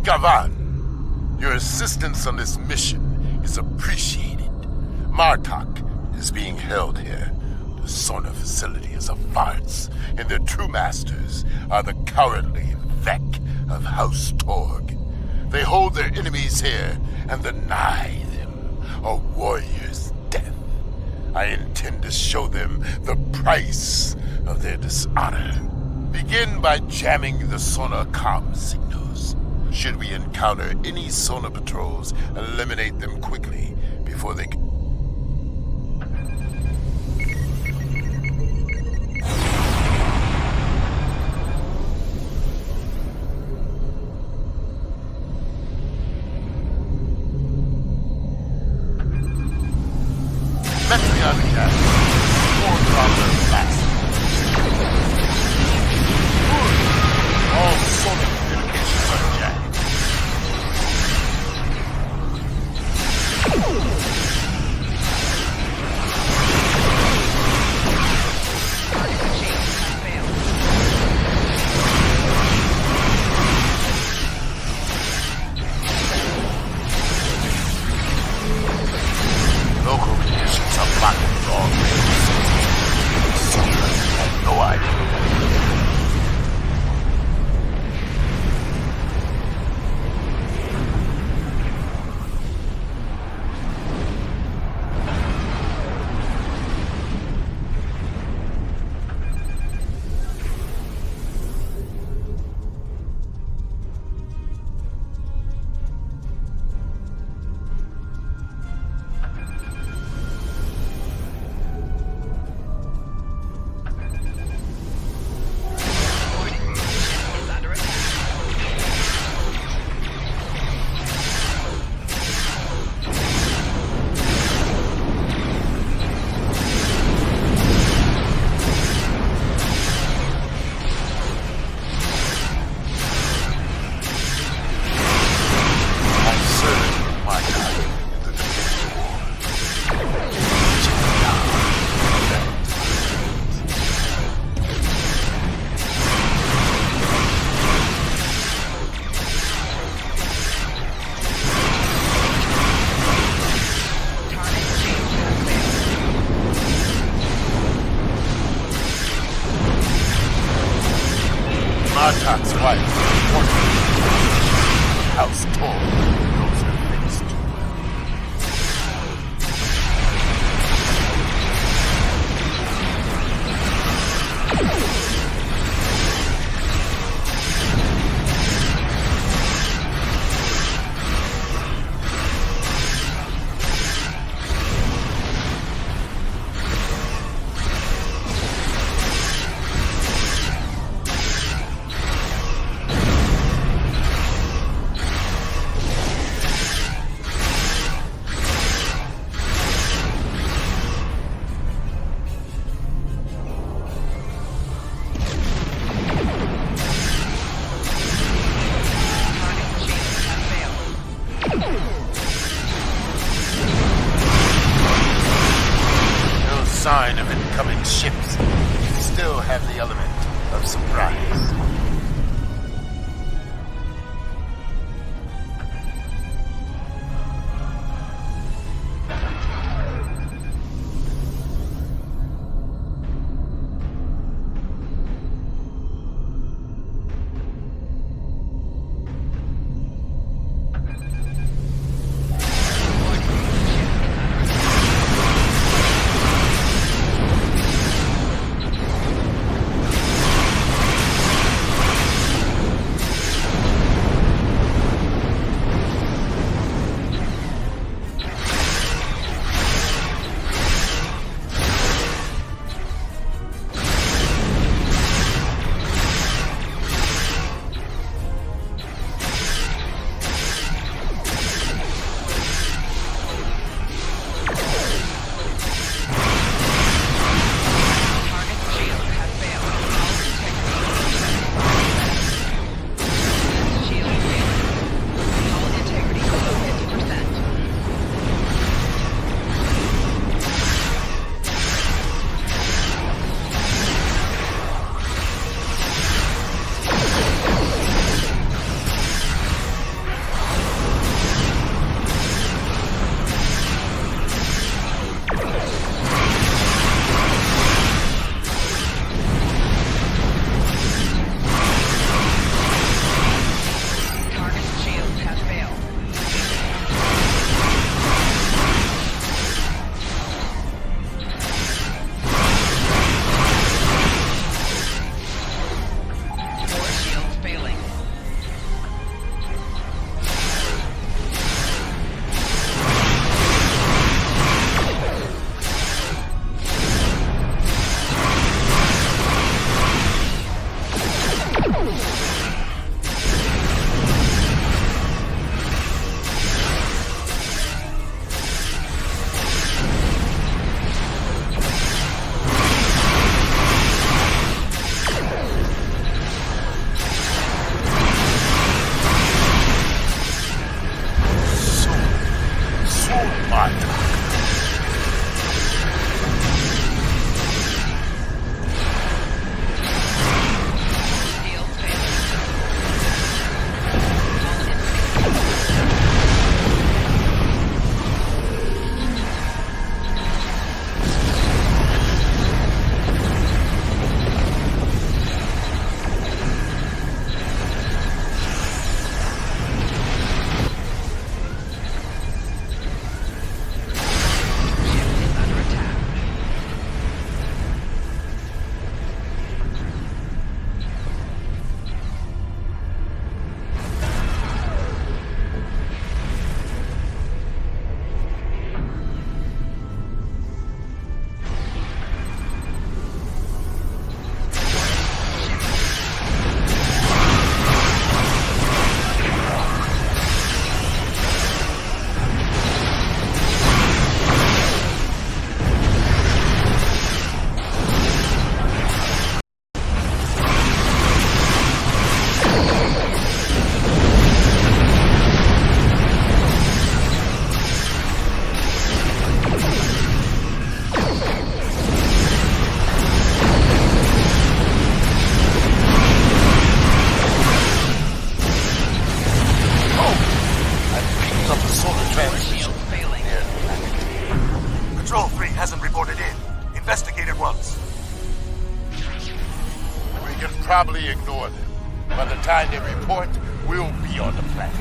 Gavan, your assistance on this mission is appreciated. Martok is being held here. The Sona facility is a farce, and their true masters are the cowardly Vec of House Torg. They hold their enemies here and deny them a warrior's death. I intend to show them the price of their dishonor. Begin by jamming the Sona comm signals. Should we encounter any Sona patrols, eliminate them quickly before they can... Martok's wife, Orkin, House of Torg, knows her face too sign of incoming ships. Still have the element of surprise. probably ignore them. By the time they report, we'll be on the planet.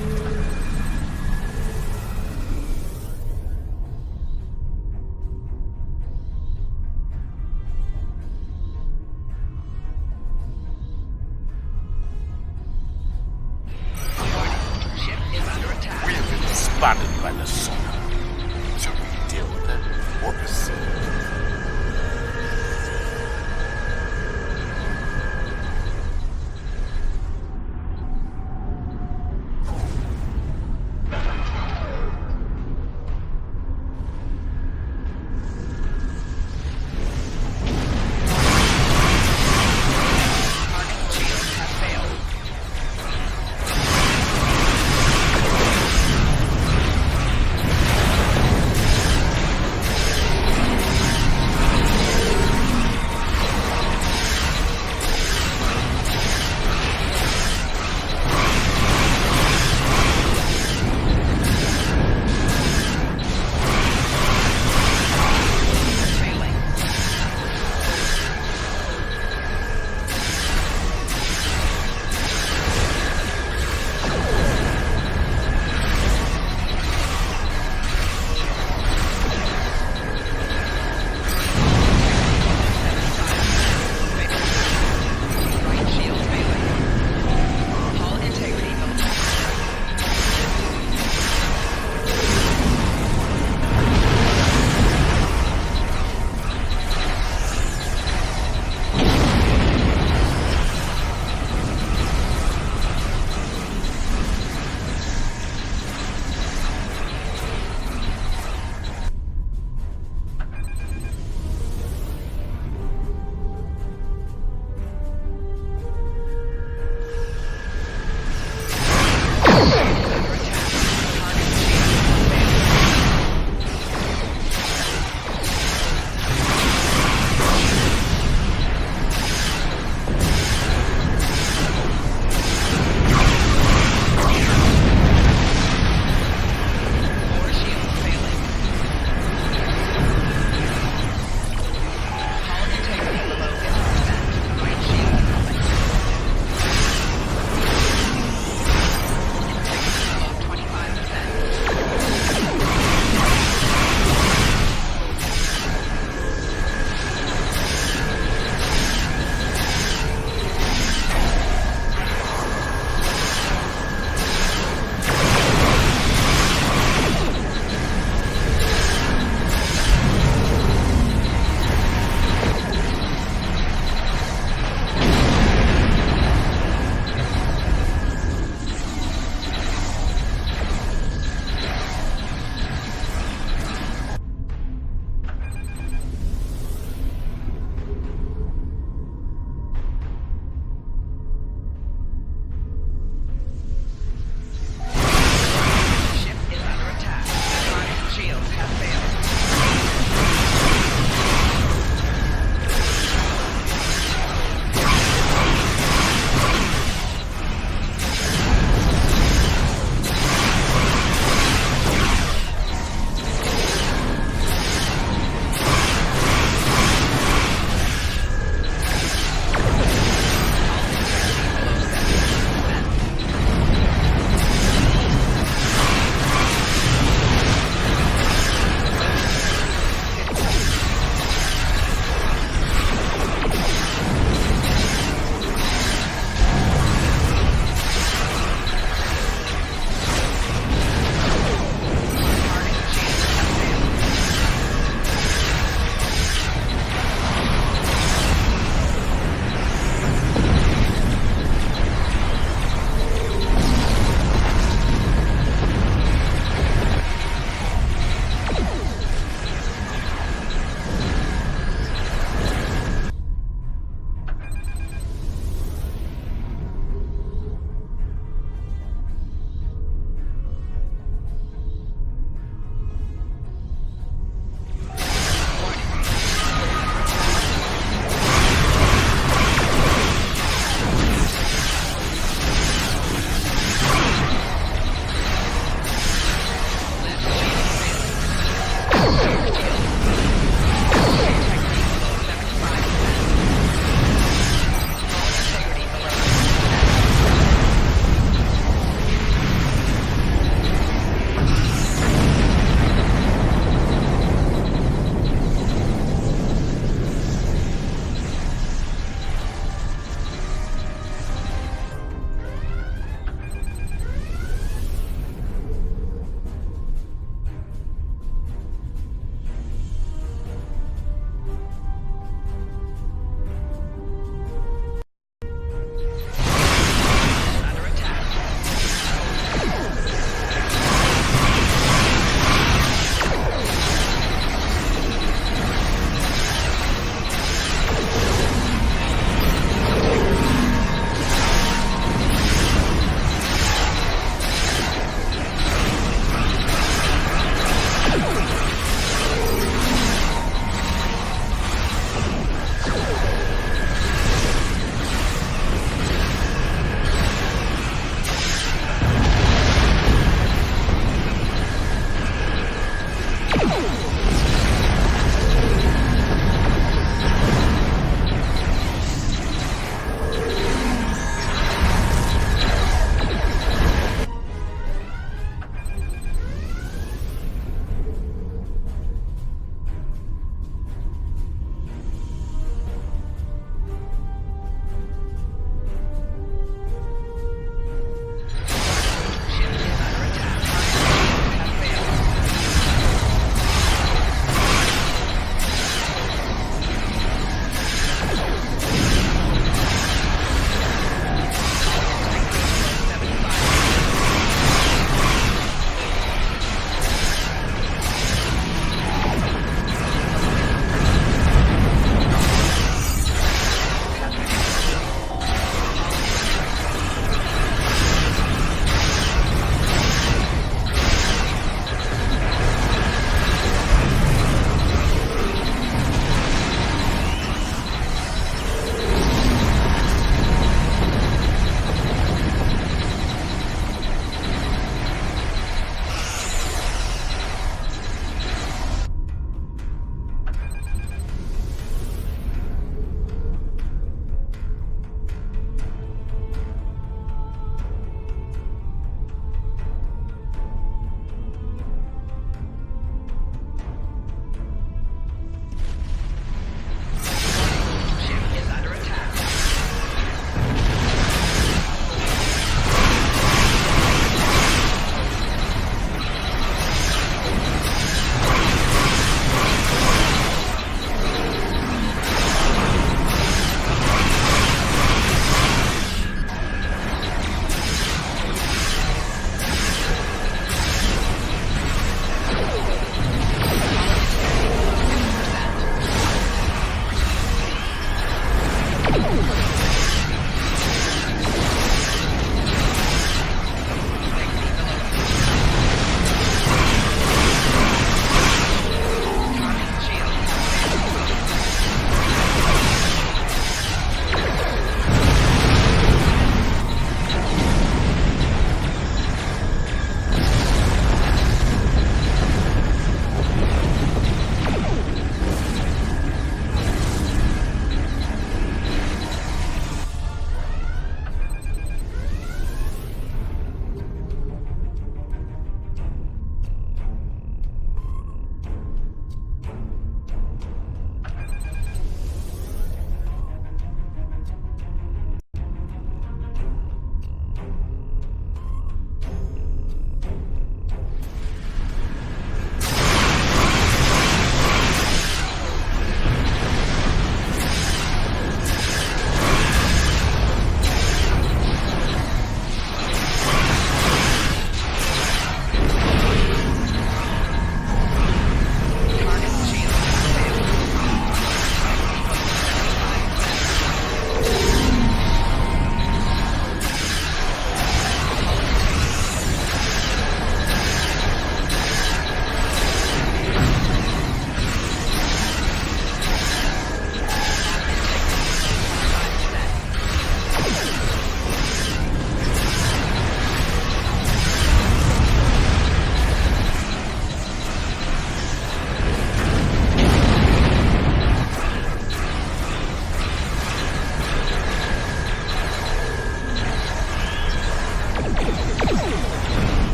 We have been spotted by the sonar. Should we deal with them or proceed?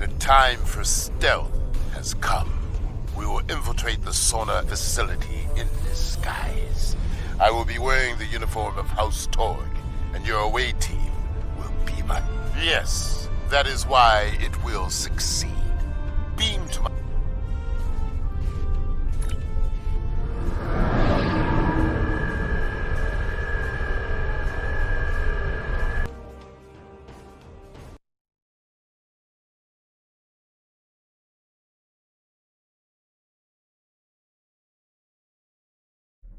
The time for stealth has come. We will infiltrate the sonar facility in disguise. I will be wearing the uniform of House Torg, and your away team will be my... Yes, that is why it will succeed. Beam to my...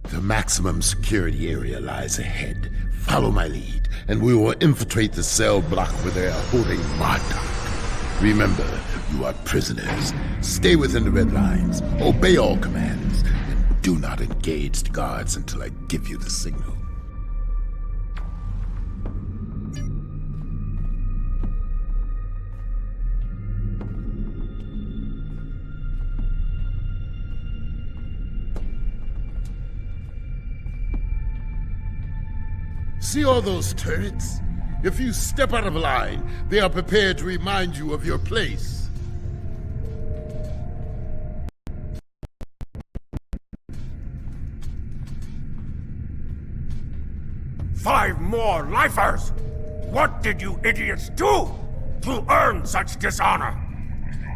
The maximum security area lies ahead. Follow my lead, and we will infiltrate the cell block where they are holding Martok. Remember, you are prisoners. Stay within the red lines, obey all commands, and do not engage the guards until I give you the signal. See all those turrets? If you step out of line, they are prepared to remind you of your place. Five more lifers! What did you idiots do to earn such dishonor?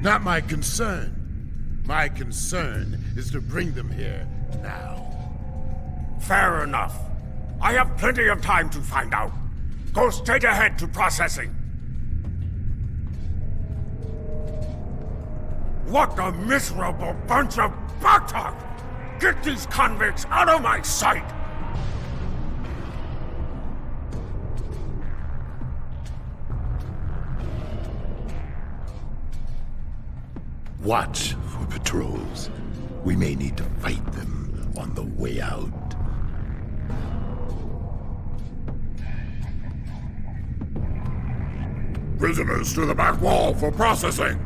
Not my concern. My concern is to bring them here now. Fair enough. I have plenty of time to find out. Go straight ahead to processing. What a miserable bunch of Bartok! Get these convicts out of my sight! Watch for patrols. We may need to fight them on the way out. Prisoners to the back wall for processing!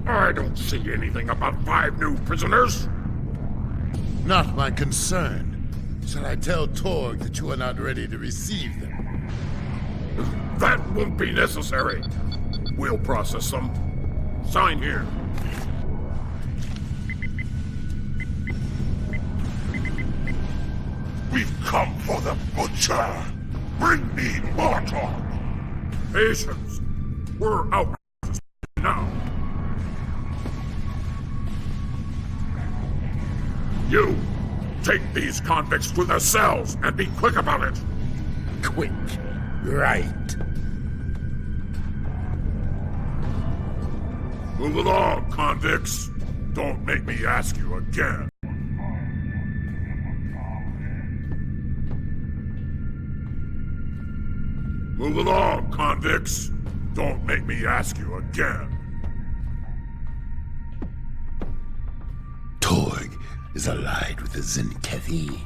I don't see anything about 5 new prisoners. Not my concern. Shall I tell Torg that you are not ready to receive them? That won't be necessary. We'll process them. Sign here. We've come for the butcher! Bring me Martok! Patience! We're out now. You! Take these convicts to their cells and be quick about it! Quick. Right. Move along, convicts! Don't make me ask you again. Move along, convicts! Don't make me ask you again. Torg is allied with the Tzenkethi.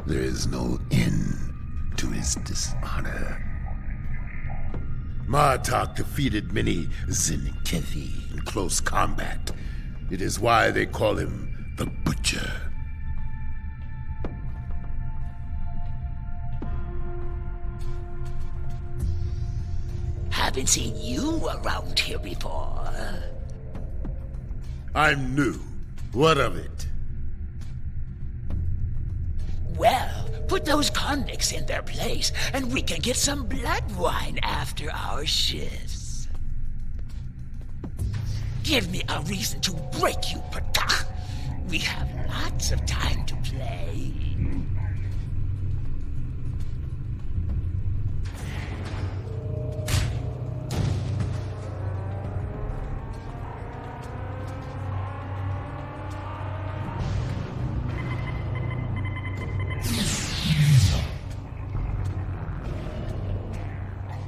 There is no end to his dishonor. Martok defeated many Tzenkethi in close combat. It is why they call him the Butcher. Haven't seen you around here before. I'm new. What of it? Well, put those convicts in their place, and we can get some blood wine after our shifts. Give me a reason to break you, Patah. We have lots of time to play.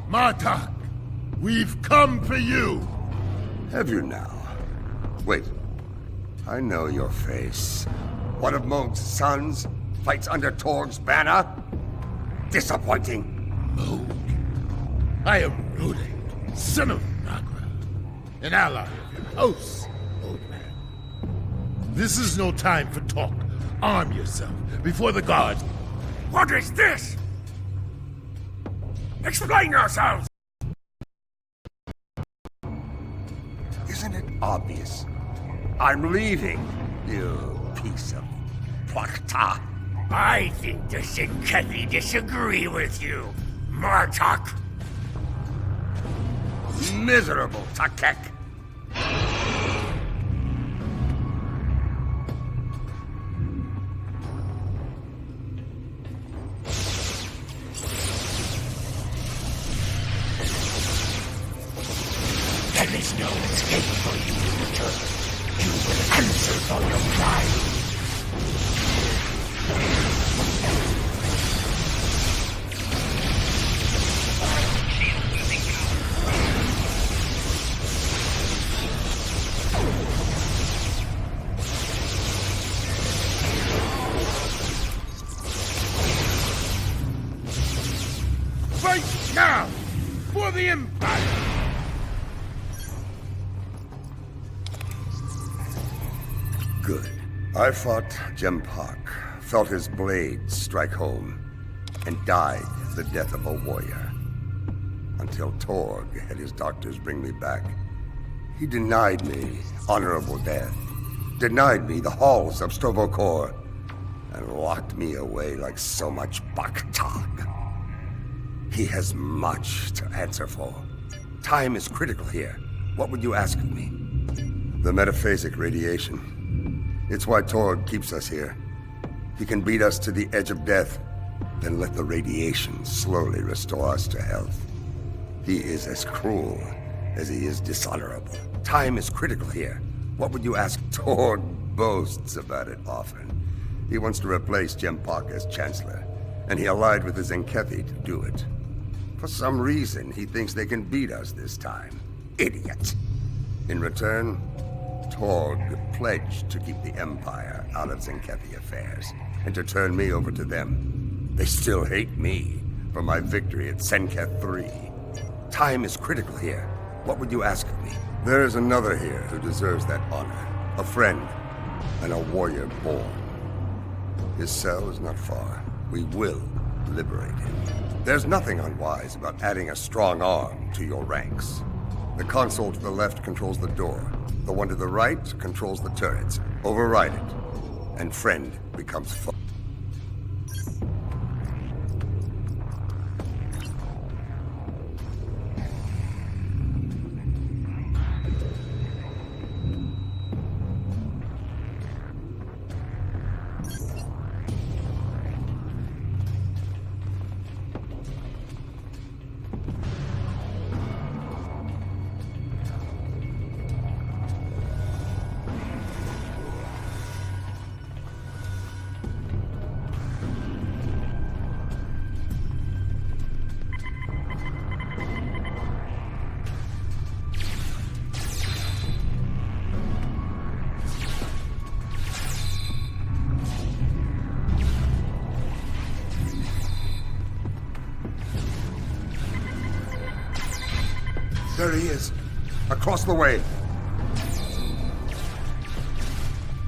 Martok, we've come for you! Have you now? Wait. I know your face. One of Moog's sons fights under Torg's banner? Disappointing. Moog? I am Rudik, son of Nagra, an ally of your house, old man. This is no time for talk. Arm yourself before the guards. What is this? Explain yourselves! Isn't it obvious? I'm leaving, you piece of plakta. I think the Tzenkethi disagree with you, Martok. Miserable Takek. There is no escape for you in return. You will answer for your crime. Fight now! For the Empire! Good. I fought Jempak, felt his blade strike home, and died the death of a warrior. Until Torg had his doctors bring me back. He denied me honorable death, denied me the halls of Stovokor, and locked me away like so much baktag. He has much to answer for. Time is critical here. What would you ask of me? The metaphasic radiation. It's why Torg keeps us here. He can beat us to the edge of death, then let the radiation slowly restore us to health. He is as cruel as he is dishonorable. Time is critical here. What would you ask? Torg boasts about it often. He wants to replace Jempak as Chancellor, and he allied with the Tzenkethi to do it. For some reason, he thinks they can beat us this time. Idiot! In return, Torg pledged to keep the Empire out of Tzenkethi affairs, and to turn me over to them. They still hate me for my victory at Tzenkethi. Time is critical here. What would you ask of me? There is another here who deserves that honor. A friend, and a warrior born. His cell is not far. We will liberate him. There's nothing unwise about adding a strong arm to your ranks. The console to the left controls the door. The one to the right controls the turrets. Override it, and friend becomes foe. There he is. Across the way.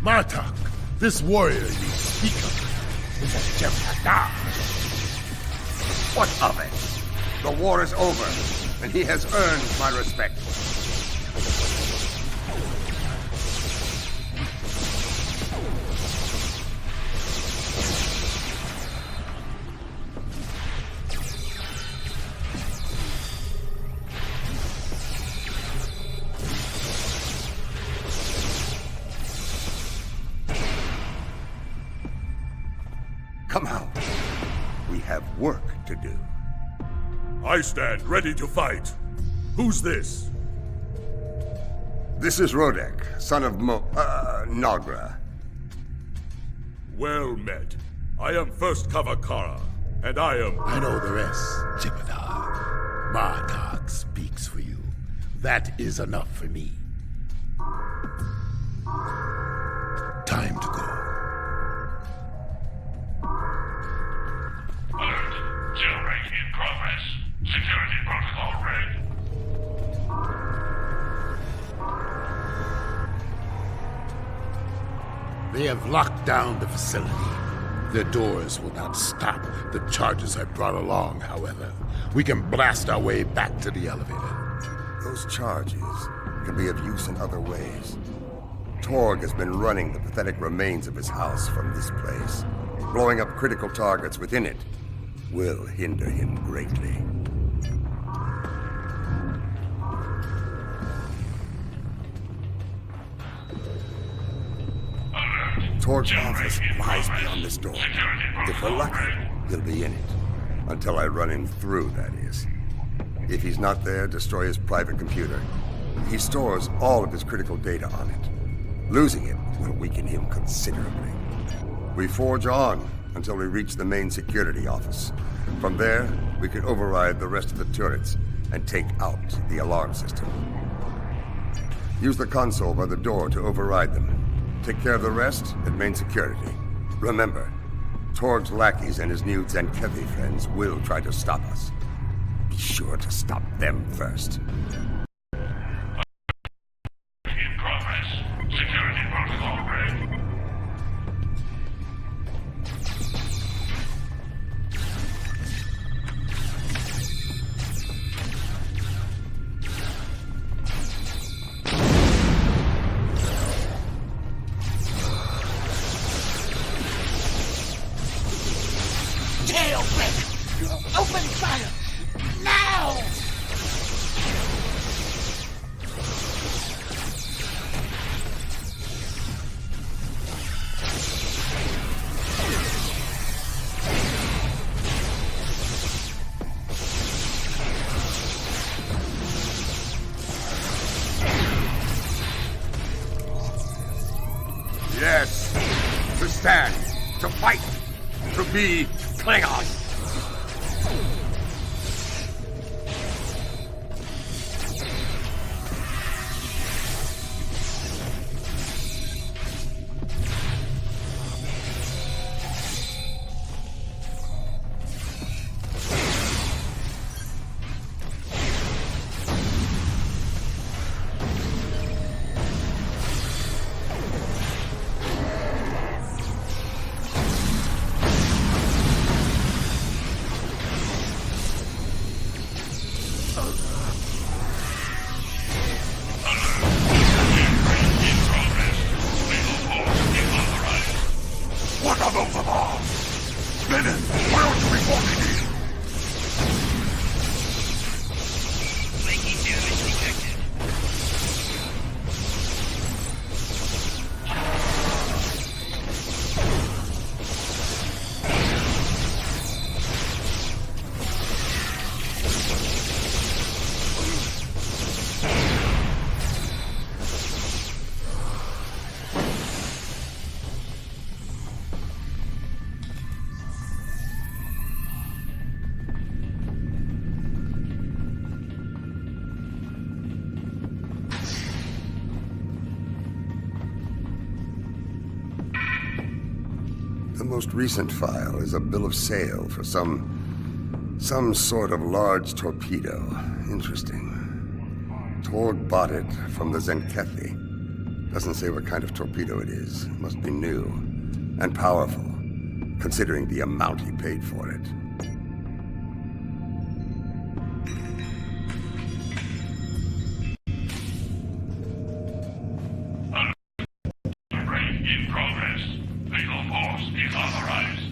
Martok, this warrior you speak of is a Tzenkethi. What of it? The war is over, and he has earned my respect. Come out. We have work to do. I stand ready to fight. Who's this? This is Rodek, son of Nagra. Well met. I am First Kavakara, and I am... I know the rest, Jem'Hadar. Martok speaks for you. That is enough for me. Time to go. Alert. Jailbreak in progress. Security protocol ready. They have locked down the facility. Their doors will not stop the charges I brought along, however. We can blast our way back to the elevator. Those charges can be of use in other ways. Torg has been running the pathetic remains of his house from this place. Blowing up critical targets within it will hinder him greatly. Torg's office lies beyond this door. If we're lucky, he'll be in it. Until I run him through, that is. If he's not there, destroy his private computer. He stores all of his critical data on it. Losing it will weaken him considerably. We forge on until we reach the main security office. From there, we can override the rest of the turrets and take out the alarm system. Use the console by the door to override them. Take care of the rest at main security. Remember, Torg's lackeys and his new Tzenkethi friends will try to stop us. Be sure to stop them first. In progress. Security protocol ready. Jailbreak! Open fire! Now! Yes! To stand! To fight! To be Klingon! What are those alarms? Lenin, where are you reporting in? Flaky damage detected. The most recent file is a bill of sale for some sort of large torpedo. Interesting. Torg bought it from the Tzenkethi. Doesn't say what kind of torpedo it is. Must be new. And powerful, considering the amount he paid for it. Break in progress. Lethal force is authorized.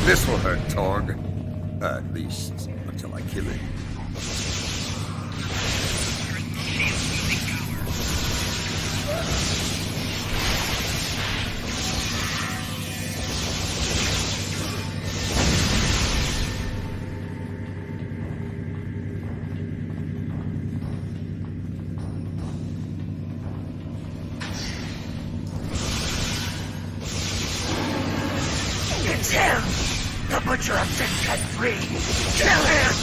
This will hurt Torg. At least until I kill him. It's him! The Butcher of Tzenkethi! Kill him!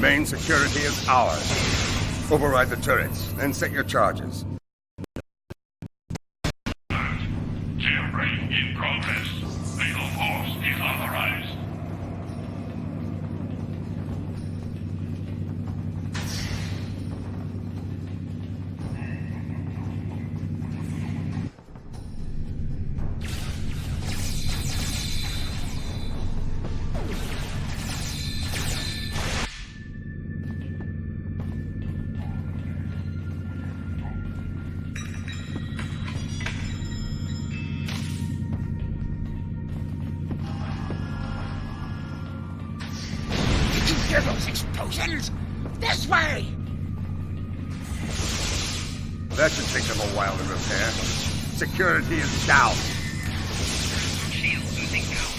main security is ours. Override the turrets, and set your charges. Jailbreak in progress. Lethal force is authorized. Hear those explosions? This way! That should take them a while to repair. Security is down. Shield losing power.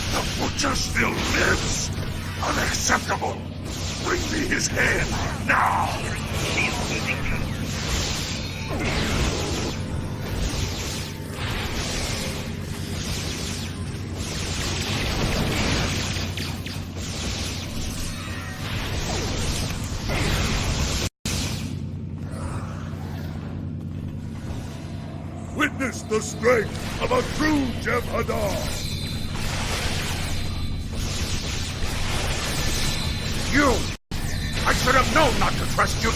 The Butcher still lives! Unacceptable! Bring me his head, now! Shield losing power. Witness the strength of a true Jem'Hadar! You! I should have known not to trust you!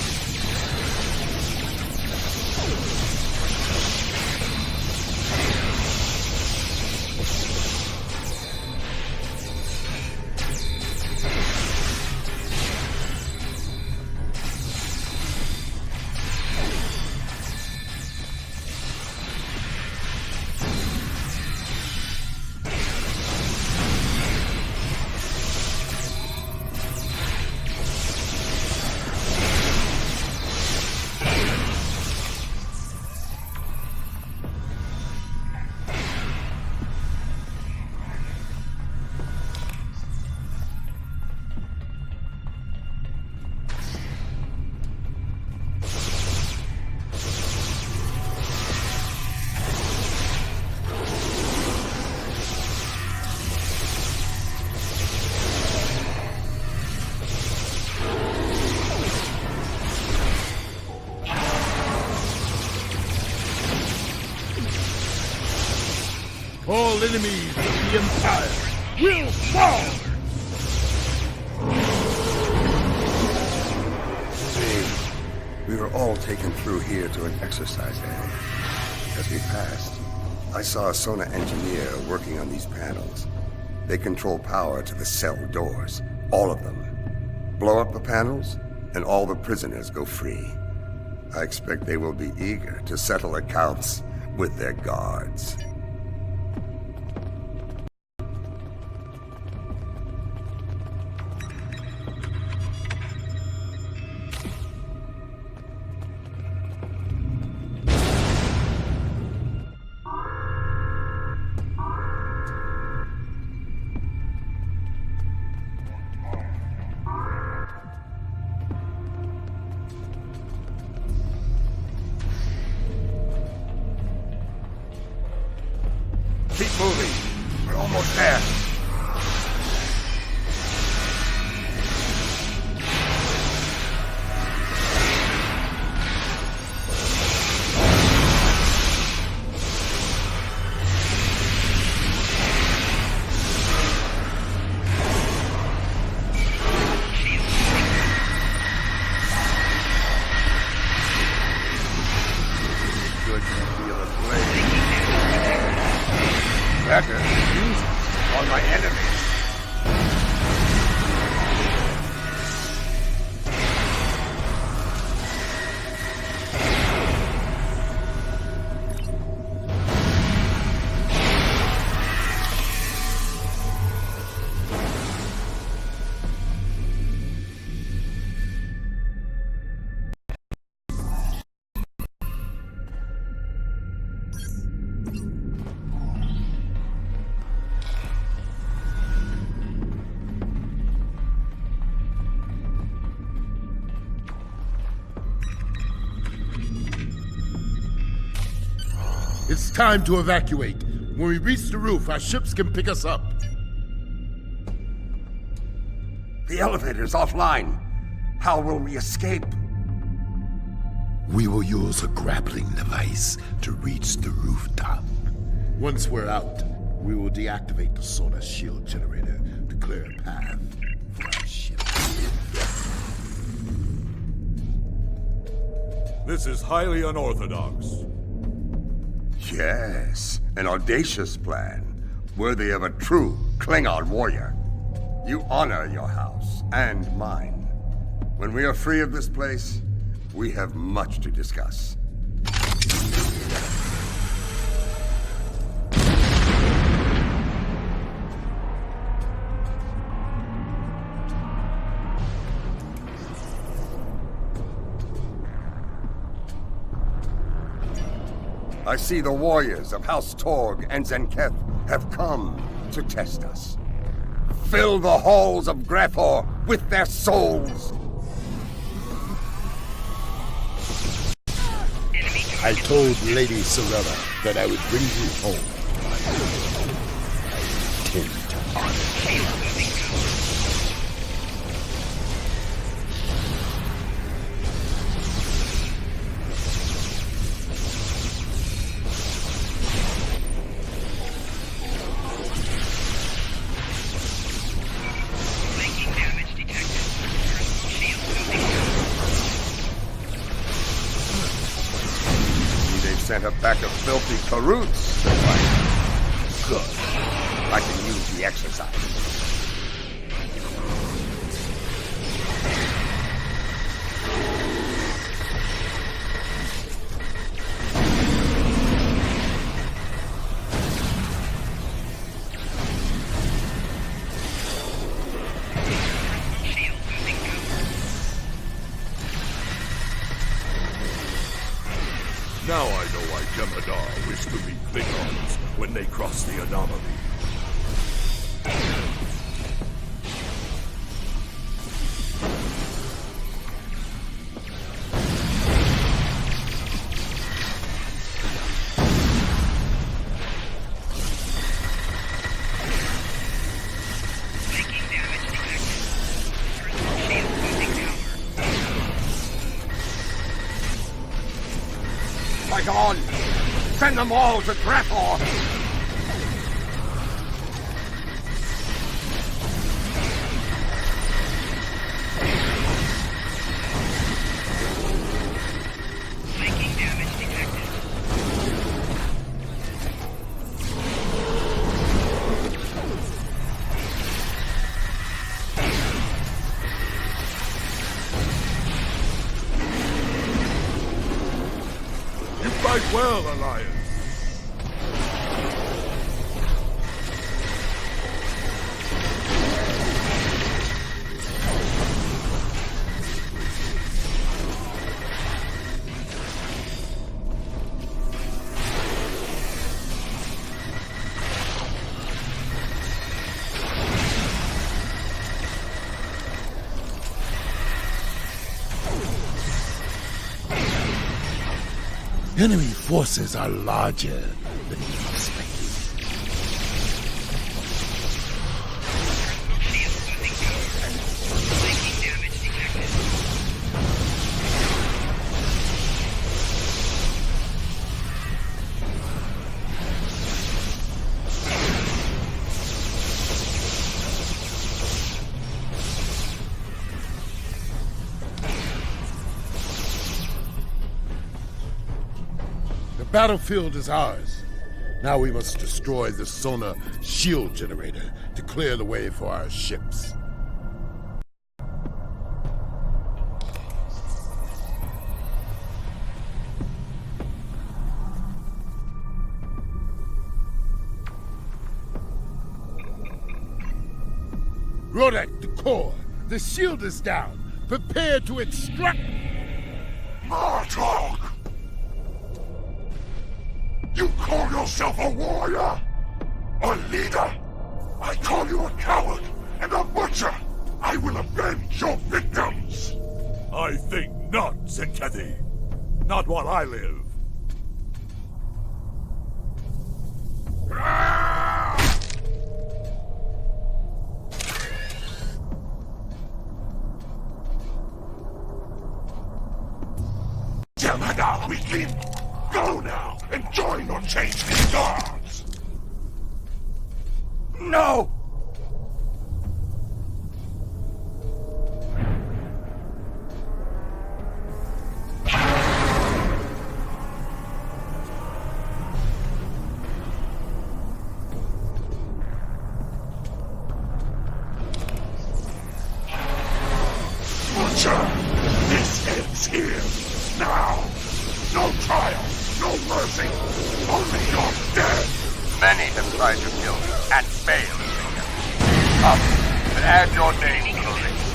All enemies of the Empire will fall! We were all taken through here to an exercise area. As we passed, I saw a Sona engineer working on these panels. They control power to the cell doors, all of them. Blow up the panels, and all the prisoners go free. I expect they will be eager to settle accounts with their guards. Keep moving. We're almost there. Good to feel a blade. Better. Use it on my It's time to evacuate. When we reach the roof, our ships can pick us up. The elevator's offline. How will we escape? We will use a grappling device to reach the rooftop. Once we're out, we will deactivate the solar shield generator to clear a path for our ship. This is highly unorthodox. Yes, an audacious plan, worthy of a true Klingon warrior. You honor your house and mine. When we are free of this place, we have much to discuss. I see the warriors of House Torg and Tzenkethi have come to test us. Fill the halls of Graphor with their souls! I told Lady Sorella that I would bring you home. I intend to honor. Making damage detected. Shield moving. They've sent a pack of filthy Karoots. Good. I can use the exercise. Shield moving cover. Now I know why Jemadar wished to meet Klingons when they crossed the anomaly. Making damage detected. Shield moving cover. Fight on! Send them all to Graphor! Making damage detected. You fight well, Alliance. Enemy forces are larger than we expected. Shield moving cover. Making damage detected. The battlefield is ours. Now we must destroy the sonar shield generator to clear the way for our ships. Rodek, the core. The shield is down. Prepare to extract... Martok! You call yourself a warrior? A leader? I call you a coward and a butcher! I will avenge your victims! I think not, Tzenkethi. Not while I live. weakling! Go now and join your changeling guards! No! This ends here. Now. No trial. No mercy. Only your death. Many have tried to kill me and failed. Up and add your name to the list.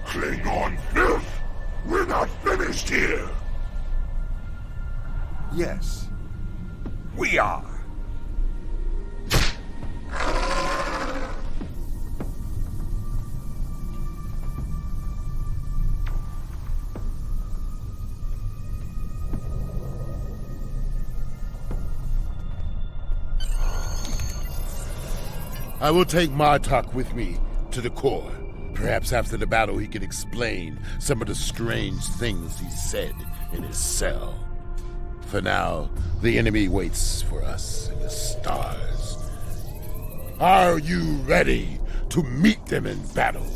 Klingon filth! We're not finished here! Yes, we are. I will take Martok with me to the core. Perhaps after the battle he can explain some of the strange things he said in his cell. For now, the enemy waits for us in the stars. Are you ready to meet them in battle?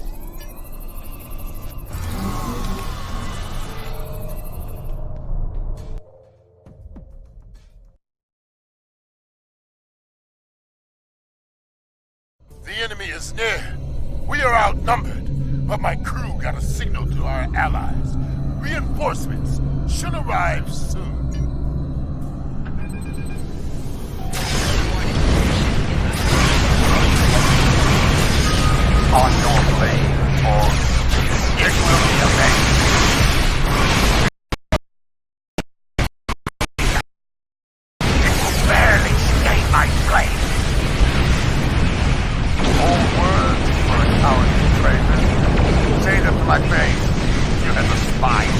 The enemy is near. We are outnumbered, but my crew got a signal to our allies. Reinforcements should arrive soon. On your way, or it will be avenged. It will barely stay my flame. All words for a cowardly traitor. Say them to my face. You have a spine.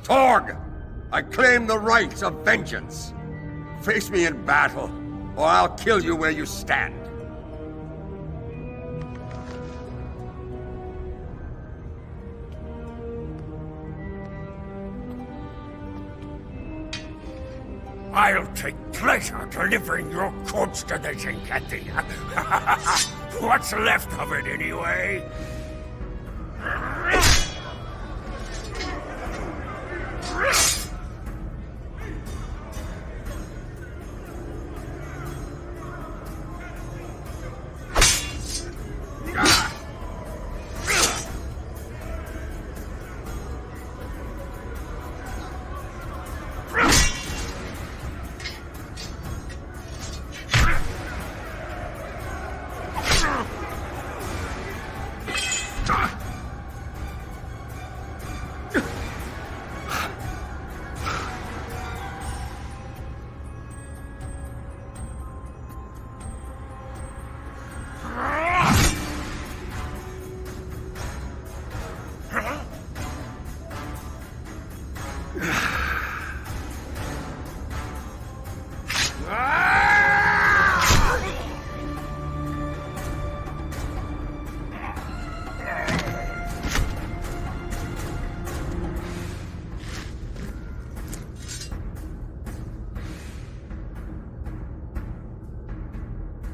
Torg! I claim the rights of vengeance. Face me in battle, or I'll kill you where you stand. I'll take pleasure delivering your corpse to the Tzenkethi. What's left of it, anyway?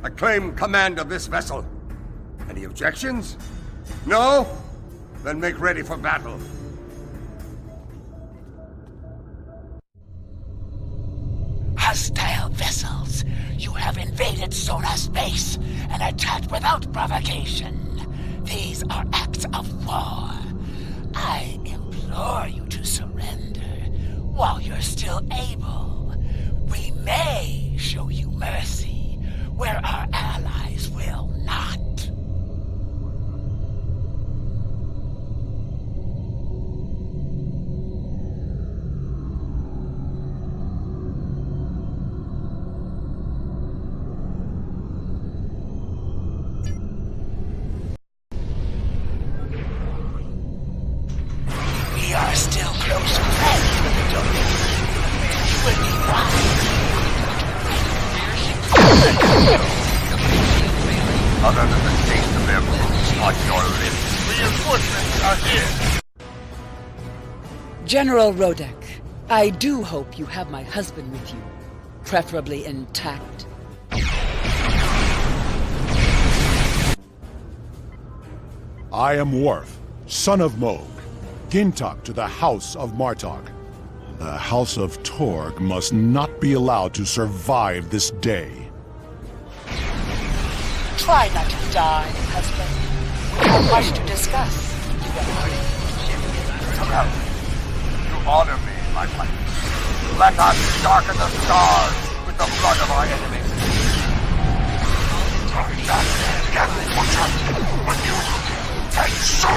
I claim command of this vessel. Any objections? No? Then make ready for battle. Hostile vessels, you have invaded solar space and attacked without provocation. These are acts of war. I implore you to surrender while you're still able. We may show you mercy where our allies will not. We are still close friends, don't you? You will be wise. Other than the taste of their boots on your lips. Reinforcements are here. General Rodek, I do hope you have my husband with you, preferably intact. I am Worf, son of Moog, Gintok to the House of Martok. The House of Torg must not be allowed to survive this day. Try not to die, husband. We have much to discuss. Come out. You honor me, my wife. Let us darken the stars with the blood of our enemies. I'm not yet, Watcher, but you and so.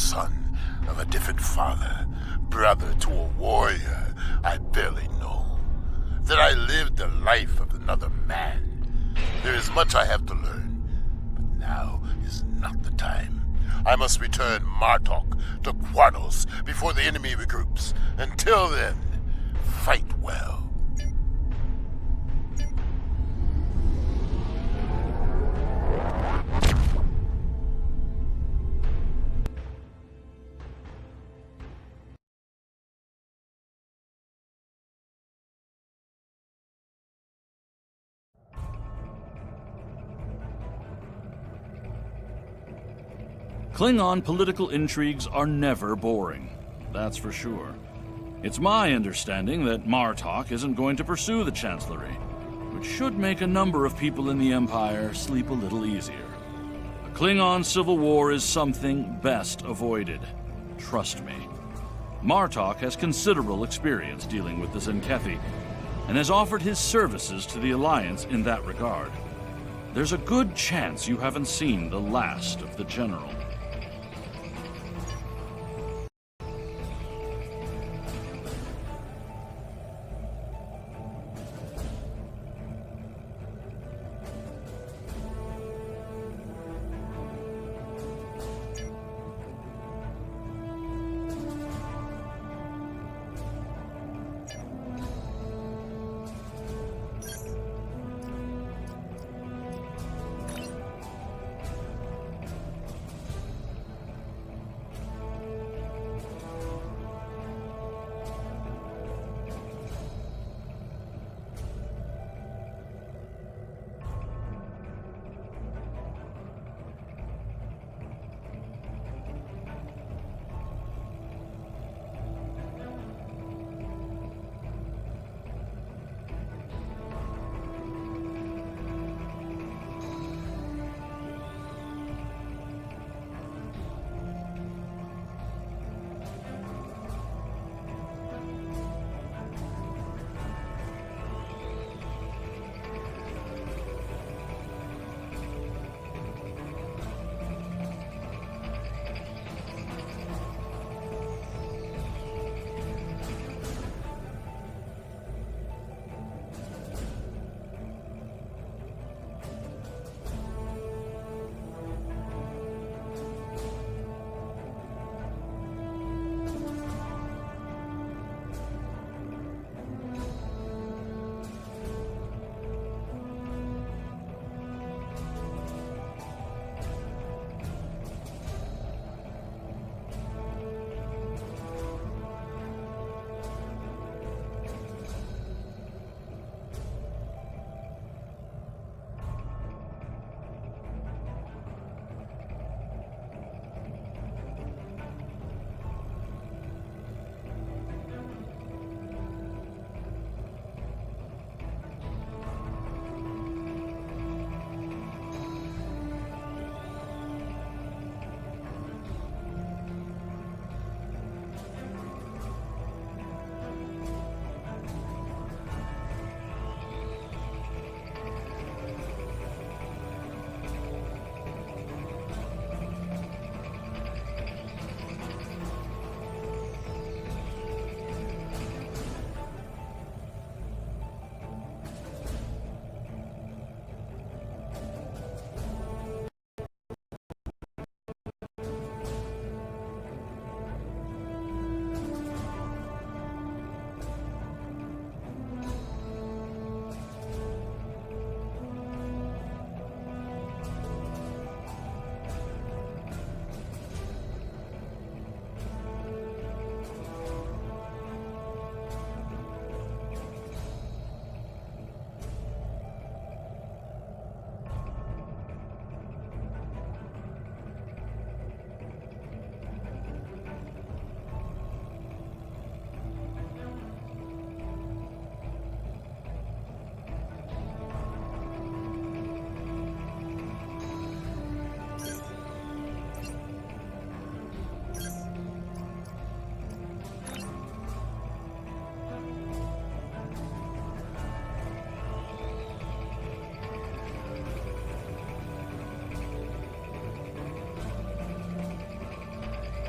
son of a different father, brother to a warrior I barely know. That I lived the life of another man. There is much I have to learn, but now is not the time. I must return Martok to Quanos before the enemy regroups. Until then, fight well. Klingon political intrigues are never boring, that's for sure. It's my understanding that Martok isn't going to pursue the Chancellery, which should make a number of people in the Empire sleep a little easier. A Klingon civil war is something best avoided. Trust me. Martok has considerable experience dealing with the Tzenkethi, and has offered his services to the Alliance in that regard. There's a good chance you haven't seen the last of the General.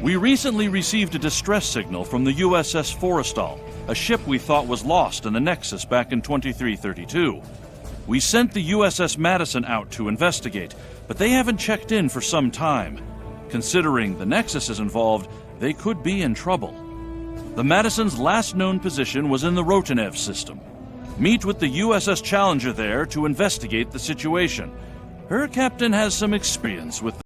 We recently received a distress signal from the USS Forrestal, a ship we thought was lost in the Nexus back in 2332. We sent the USS Madison out to investigate, but they haven't checked in for some time. Considering the Nexus is involved, they could be in trouble. The Madison's last known position was in the Rotanev system. Meet with the USS Challenger there to investigate the situation. Her captain has some experience with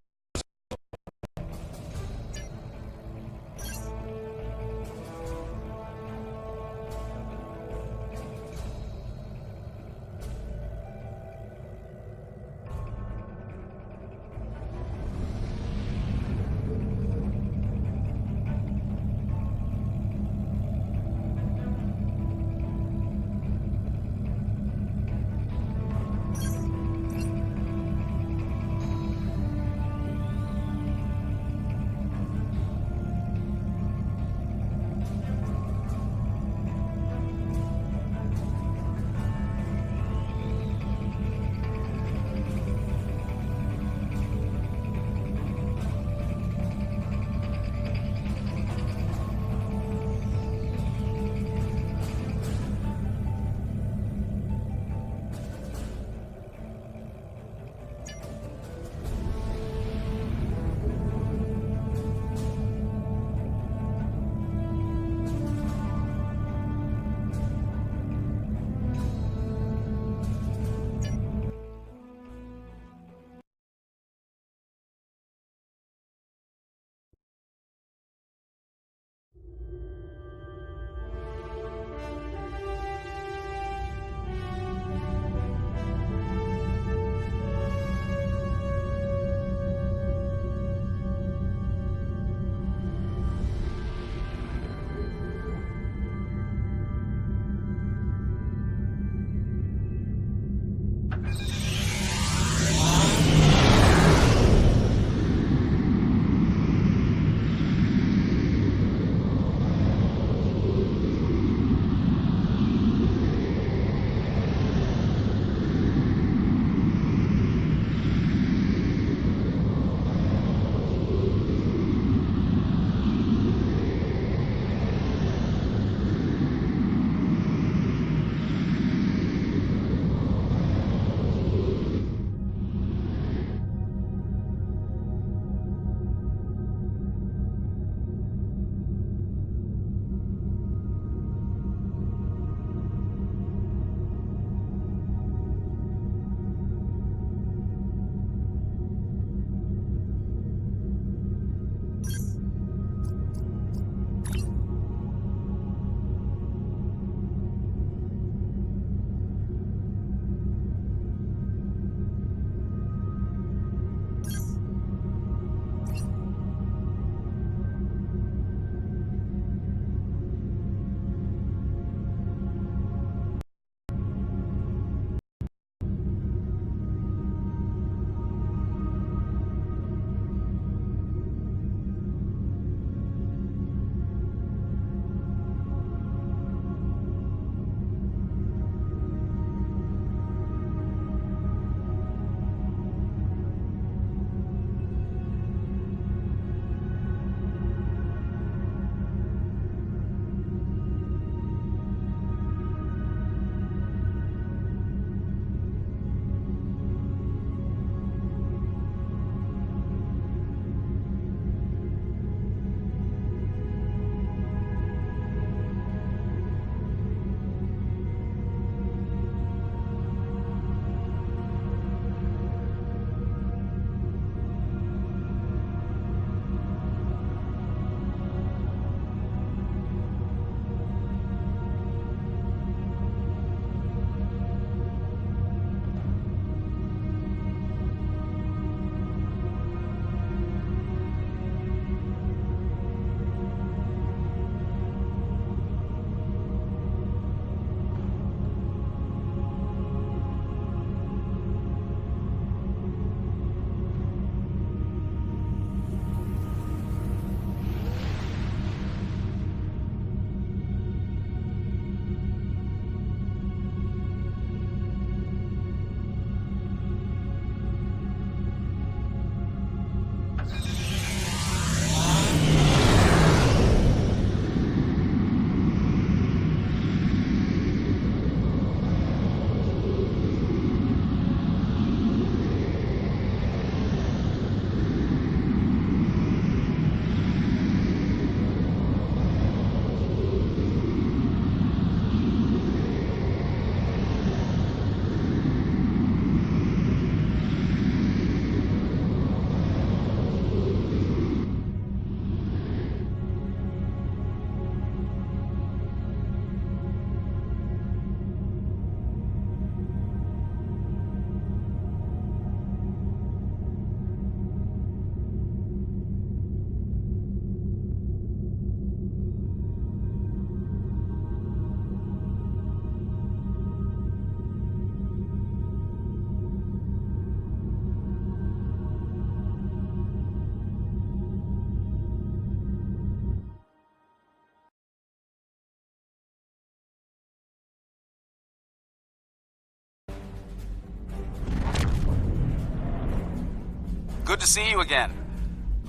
Good to see you again.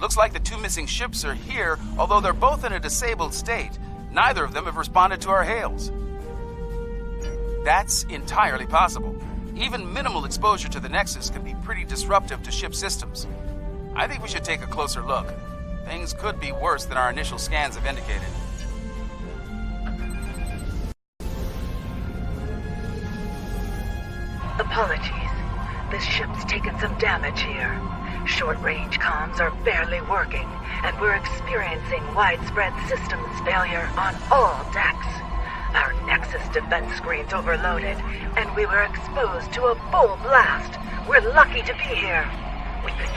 Looks like the two missing ships are here, although they're both in a disabled state. Neither of them have responded to our hails. That's entirely possible. Even minimal exposure to the Nexus can be pretty disruptive to ship systems. I think we should take a closer look. Things could be worse than our initial scans have indicated. Apologies. This ship's taken some damage here. Short-range comms are barely working, and we're experiencing widespread systems failure on all decks. Our Nexus defense screen's overloaded, and we were exposed to a full blast. We're lucky to be here. We could...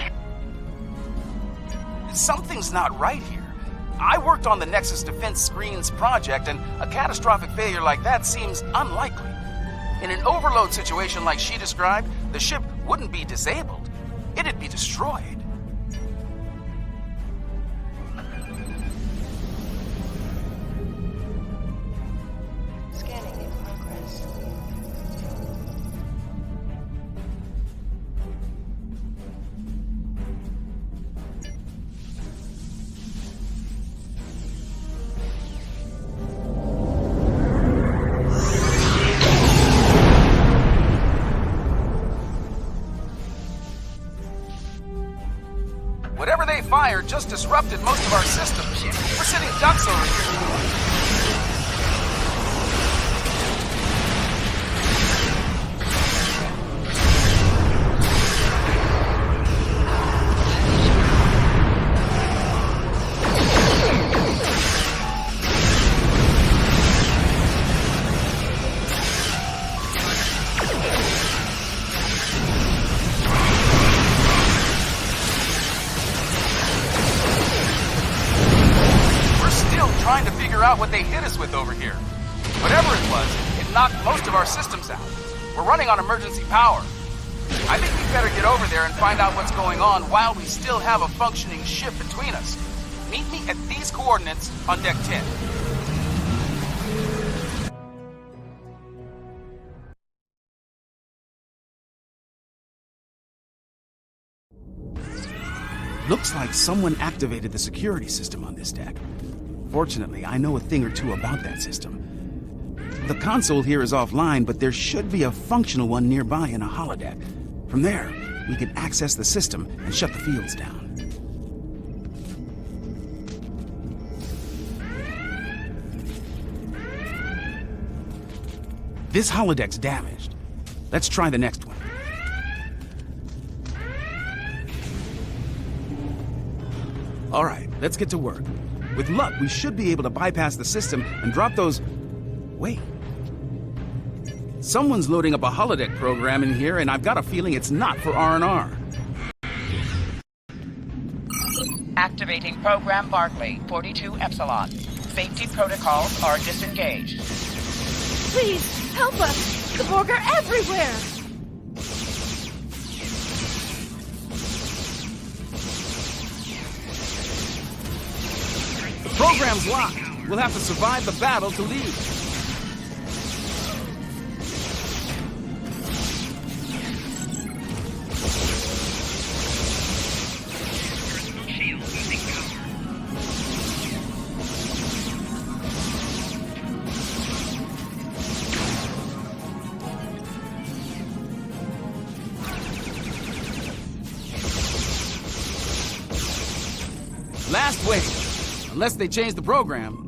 Something's not right here. I worked on the Nexus Defense Screens project, and a catastrophic failure like that seems unlikely. In an overload situation like she described, the ship wouldn't be disabled. It'd be destroyed. Scanning in progress. Whatever they fired just disrupted most of our systems. We're sitting ducks over here. Trying to figure out what they hit us with over here. Whatever it was, it knocked most of our systems out. We're running on emergency power. I think we better get over there and find out what's going on while we still have a functioning ship between us. Meet me at these coordinates on Deck 10. Looks like someone activated the security system on this deck. Fortunately, I know a thing or two about that system. The console here is offline, but there should be a functional one nearby in a holodeck. From there, we can access the system and shut the fields down. This holodeck's damaged. Let's try the next one. All right, let's get to work. With luck, we should be able to bypass the system and drop those... Wait. Someone's loading up a holodeck program in here, and I've got a feeling it's not for R&R. Activating Program Barclay, 42 Epsilon. Safety protocols are disengaged. Please, help us! The Borg are everywhere! The program's locked. We'll have to survive the battle to leave. Last wave. Unless they change the program.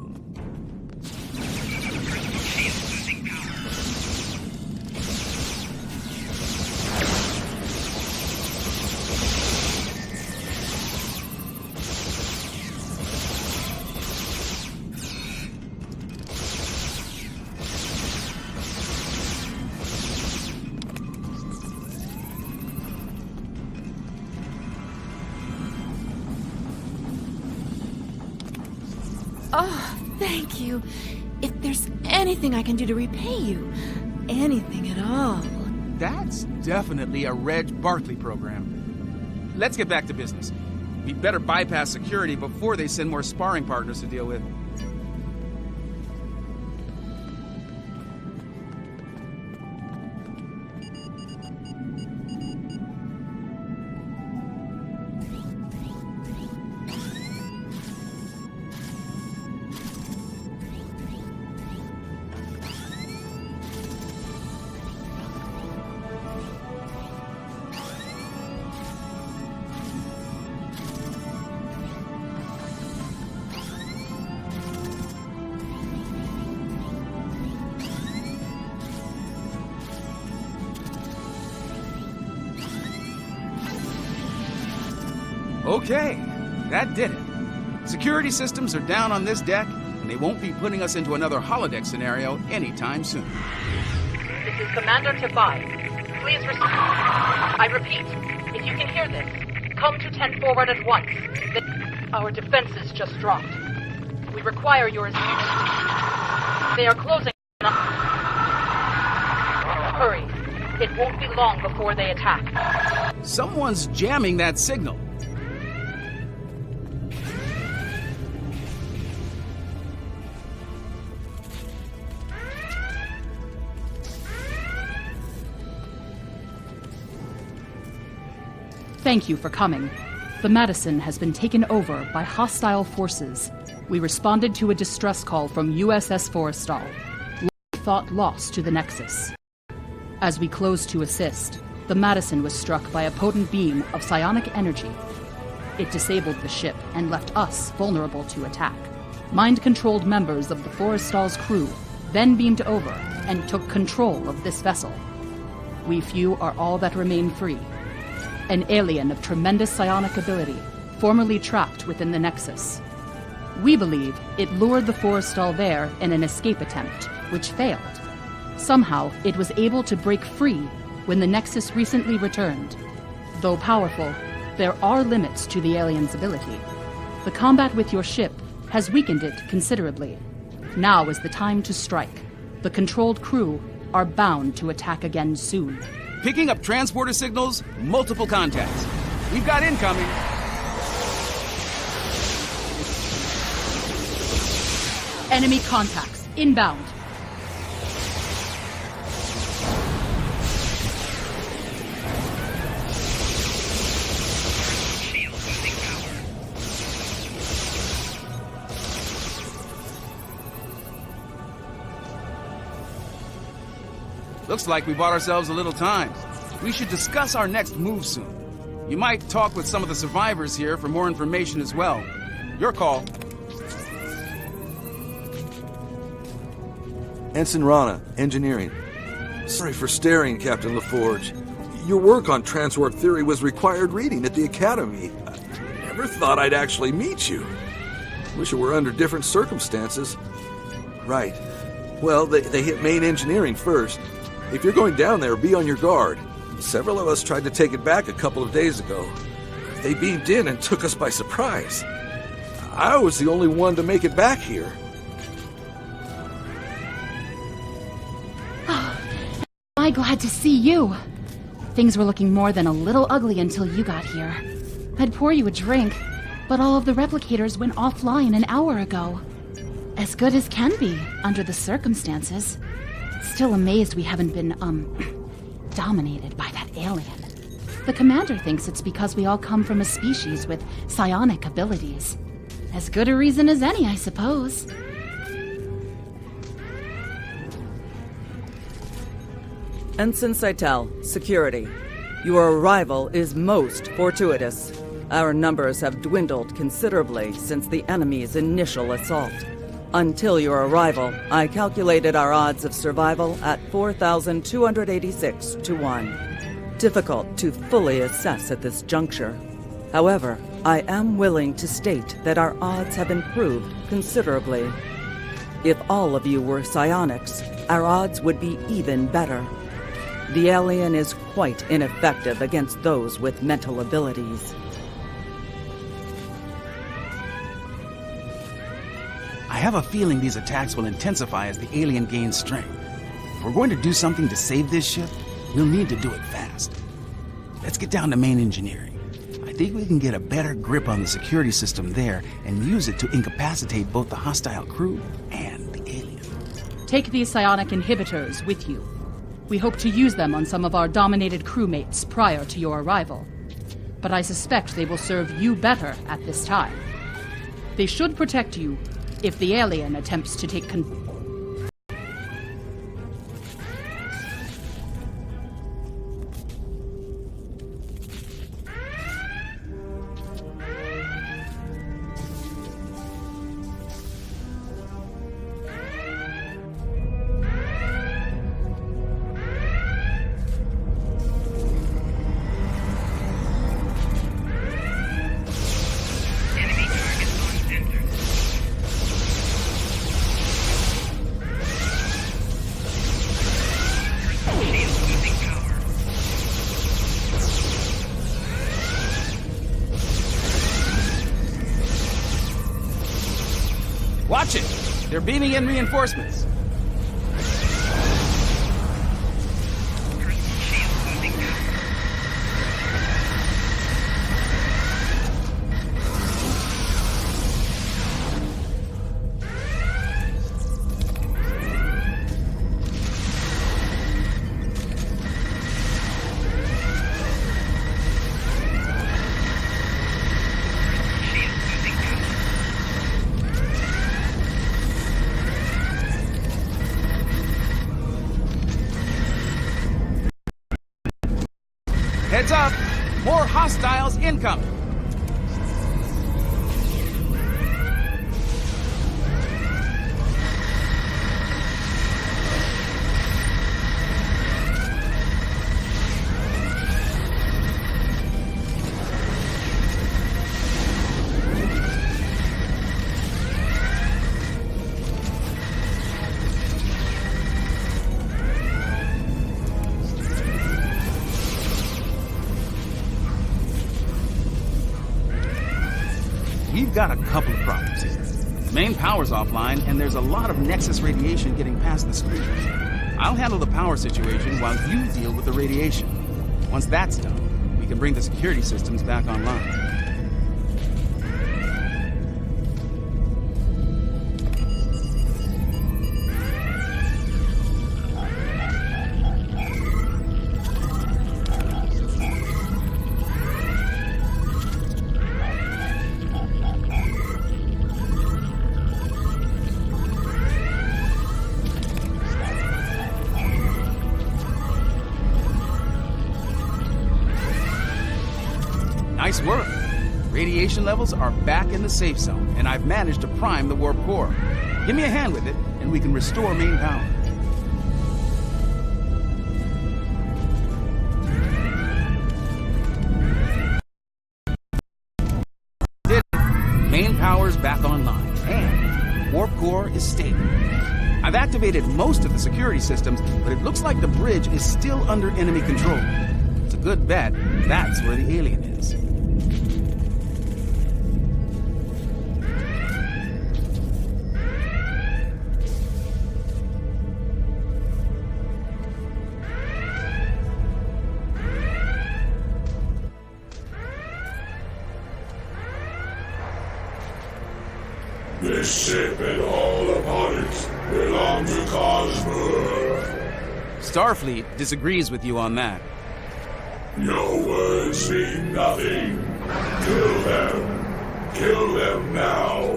Oh, thank you. If there's anything I can do to repay you, anything at all. That's definitely a Reg Barclay program. Let's get back to business. We better bypass security before they send more sparring partners to deal with. Okay, that did it. Security systems are down on this deck, and they won't be putting us into another holodeck scenario anytime soon. This is Commander Tafai. Please respond. I repeat, if you can hear this, come to 10 forward at once. Our defenses just dropped. We require your assistance. They are closing. Hurry. It won't be long before they attack. Someone's jamming that signal. Thank you for coming. The Madison has been taken over by hostile forces. We responded to a distress call from USS Forrestal. Thought lost to the Nexus. As we closed to assist, the Madison was struck by a potent beam of psionic energy. It disabled the ship and left us vulnerable to attack. Mind-controlled members of the Forrestal's crew then beamed over and took control of this vessel. We few are all that remain free. An alien of tremendous psionic ability, formerly trapped within the Nexus. We believe it lured the Forrestal there in an escape attempt, which failed. Somehow, it was able to break free when the Nexus recently returned. Though powerful, there are limits to the alien's ability. The combat with your ship has weakened it considerably. Now is the time to strike. The controlled crew are bound to attack again soon. Picking up transporter signals, multiple contacts. We've got incoming. Enemy contacts, inbound. Looks like we bought ourselves a little time. We should discuss our next move soon. You might talk with some of the survivors here for more information as well. Your call. Ensign Rana, Engineering. Sorry for staring, Captain LaForge. Your work on transwarp theory was required reading at the Academy. I never thought I'd actually meet you. Wish it were under different circumstances. Right. Well, they hit main engineering first. If you're going down there, be on your guard. Several of us tried to take it back a couple of days ago. They beamed in and took us by surprise. I was the only one to make it back here. I'm glad to see you. Things were looking more than a little ugly until you got here. I'd pour you a drink, but all of the replicators went offline an hour ago. As good as can be, under the circumstances. Still amazed we haven't been, dominated by that alien. The commander thinks it's because we all come from a species with psionic abilities. As good a reason as any, I suppose. Ensign Seitel, Security. Your arrival is most fortuitous. Our numbers have dwindled considerably since the enemy's initial assault. Until your arrival, I calculated our odds of survival at 4,286 to 1. Difficult to fully assess at this juncture. However, I am willing to state that our odds have improved considerably. If all of you were psionics, our odds would be even better. The alien is quite ineffective against those with mental abilities. I have a feeling these attacks will intensify as the alien gains strength. If we're going to do something to save this ship, we'll need to do it fast. Let's get down to main engineering. I think we can get a better grip on the security system there and use it to incapacitate both the hostile crew and the alien. Take these psionic inhibitors with you. We hope to use them on some of our dominated crewmates prior to your arrival. But I suspect they will serve you better at this time. They should protect you if the alien attempts to take control. Watch it! They're beaming in reinforcements. Heads up! More hostiles incoming! We've got a couple of problems here. The main power's offline, and there's a lot of Nexus radiation getting past the screen. I'll handle the power situation while you deal with the radiation. Once that's done, we can bring the security systems back online. Nice work. Radiation levels are back in the safe zone, and I've managed to prime the warp core. Give me a hand with it, and we can restore main power. Did it. Main power's back online, and warp core is stable. I've activated most of the security systems, but it looks like the bridge is still under enemy control. It's a good bet that's where the alien is. This ship and all upon it belong to Cosmos. Starfleet disagrees with you on that. Your words mean nothing. Kill them. Kill them now.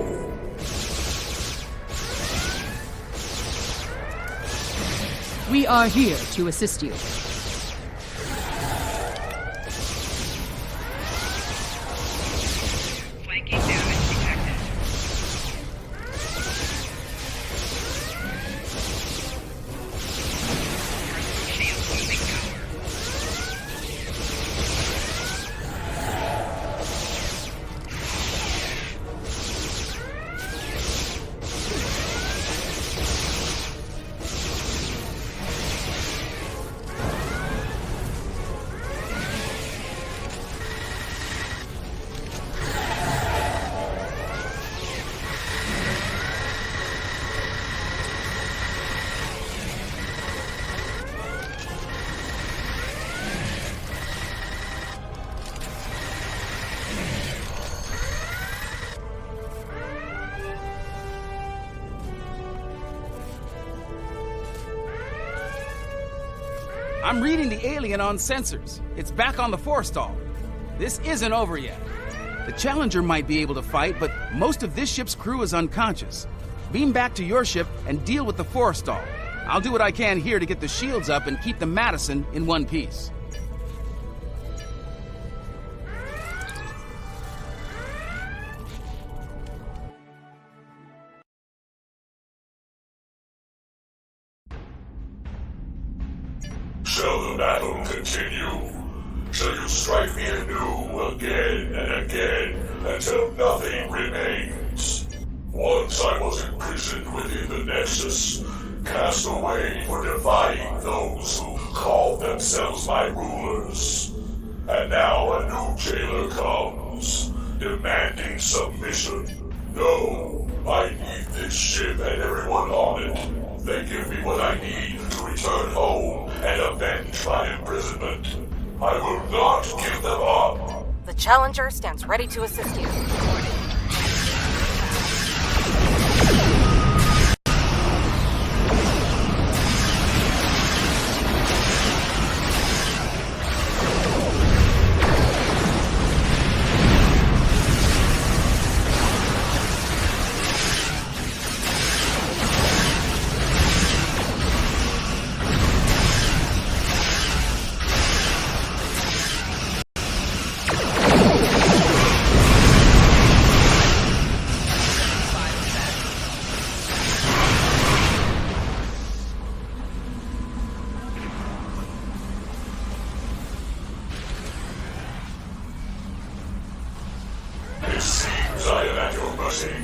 We are here to assist you. Flanking damage detected. Shield losing power. I'm reading the alien on sensors. It's back on the forestall. This isn't over yet. The Challenger might be able to fight, but most of this ship's crew is unconscious. Beam back to your ship and deal with the forestall. I'll do what I can here to get the shields up and keep the Madison in one piece. Shall the battle continue? Shall you strike me anew again and again until nothing remains? Once I was imprisoned within the Nexus, cast away for defying those who called themselves my rulers. And now a new jailer comes, demanding submission. No, I need this ship and everyone on it. They give me what I need to return home and avenge my imprisonment. I will not give them up. The Challenger stands ready to assist you. It seems I am at your mercy.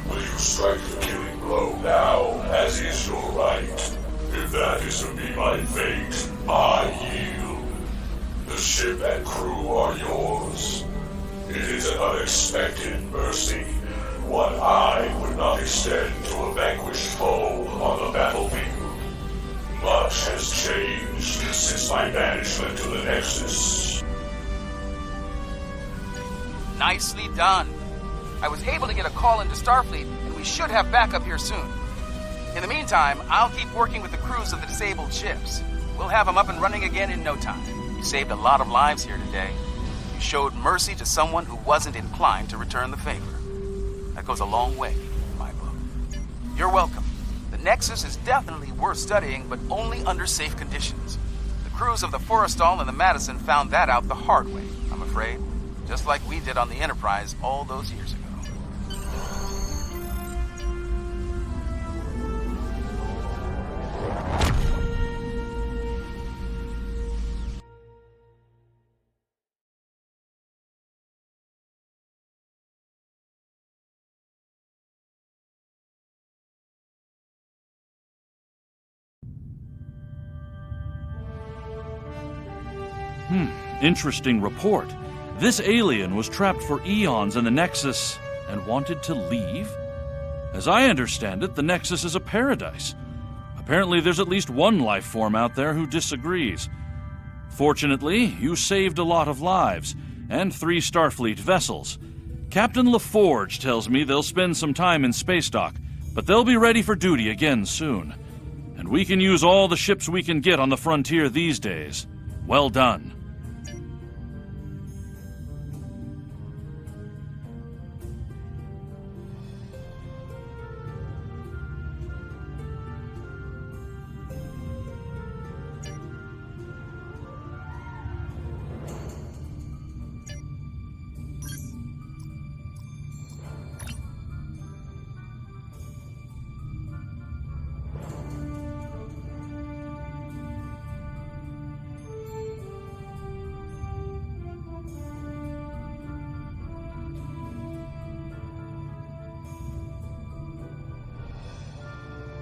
Will you strike the killing blow now, as is your right? If that is to be my fate, I yield. The ship and crew are yours. It is an unexpected mercy, one I would not extend to a vanquished foe on the battlefield. Much has changed since my banishment to the Nexus. Nicely done. I was able to get a call into Starfleet, and we should have backup here soon. In the meantime, I'll keep working with the crews of the disabled ships. We'll have them up and running again in no time. You saved a lot of lives here today. You showed mercy to someone who wasn't inclined to return the favor. That goes a long way in my book. You're welcome. The Nexus is definitely worth studying, but only under safe conditions. The crews of the Forrestal and the Madison found that out the hard way, I'm afraid. Just like we did on the Enterprise all those years ago. Interesting report. This alien was trapped for eons in the Nexus and wanted to leave? As I understand it, the Nexus is a paradise. Apparently there's at least one life form out there who disagrees. Fortunately, you saved a lot of lives, and 3 Starfleet vessels. Captain LaForge tells me they'll spend some time in space dock, but they'll be ready for duty again soon. And we can use all the ships we can get on the frontier these days. Well done.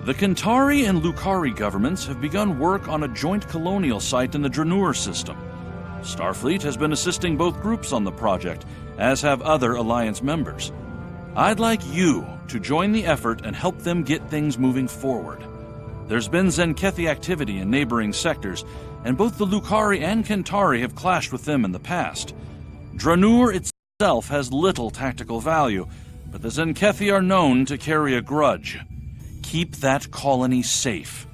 The Kentari and Lukari governments have begun work on a joint colonial site in the Dranur system. Starfleet has been assisting both groups on the project, as have other Alliance members. I'd like you to join the effort and help them get things moving forward. There's been Tzenkethi activity in neighboring sectors, and both the Lukari and Kentari have clashed with them in the past. Dranur itself has little tactical value, but the Tzenkethi are known to carry a grudge. Keep that colony safe.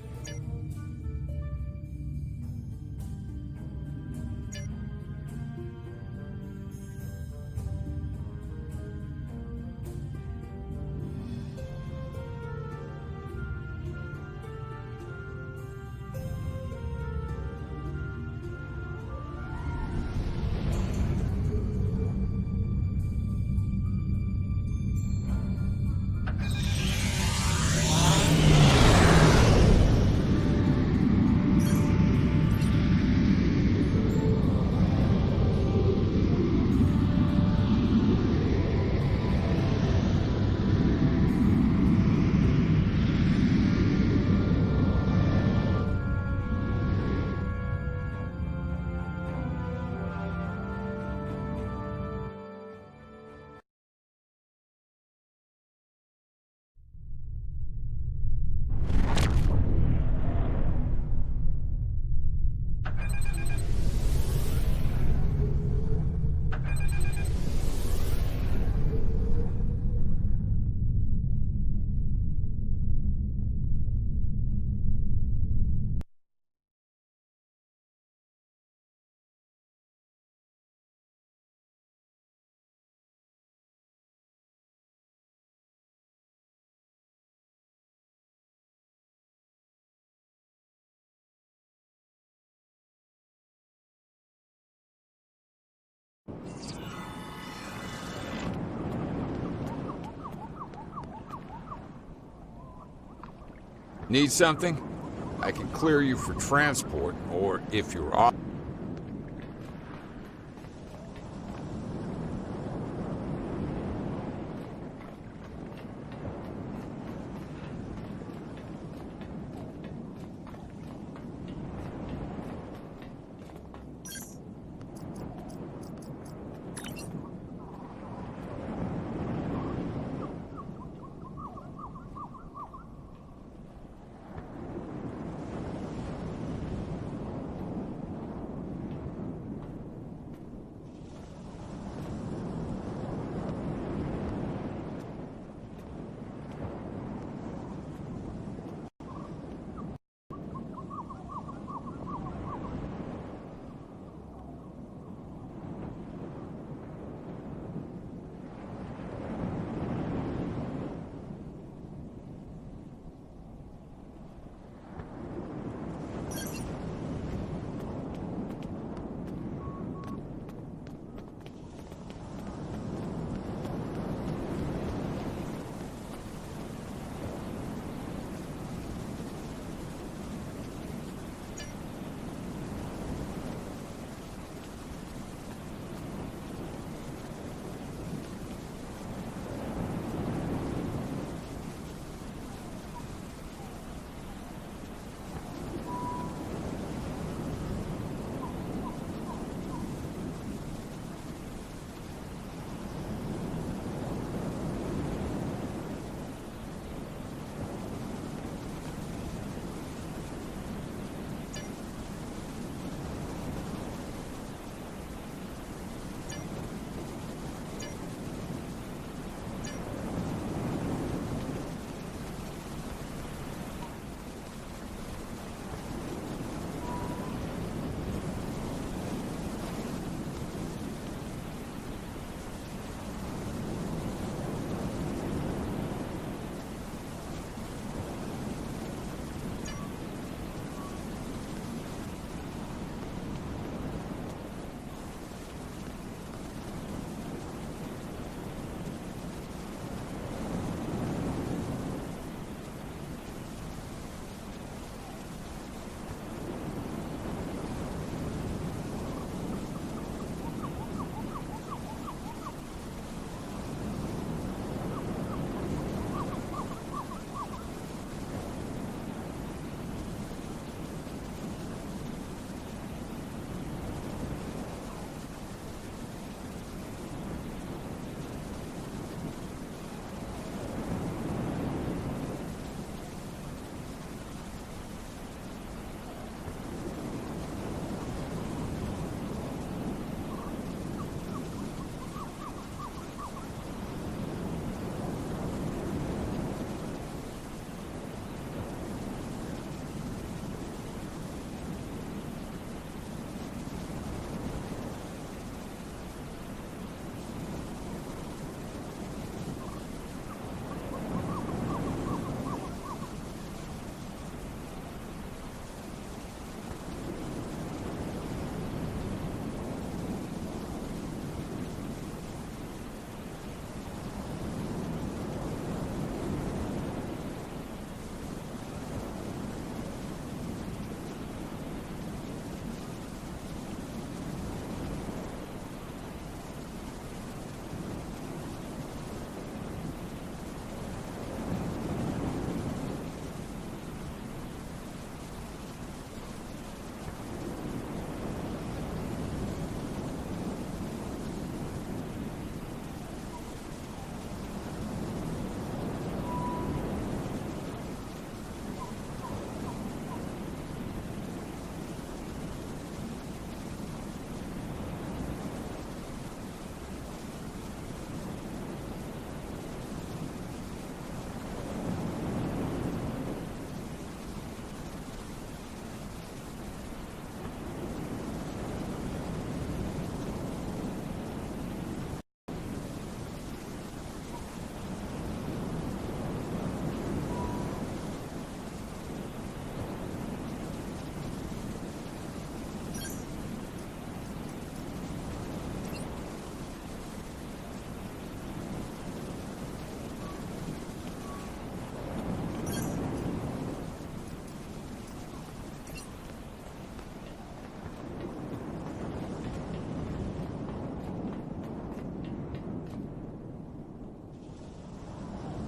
Need something? I can clear you for transport, or if you're off...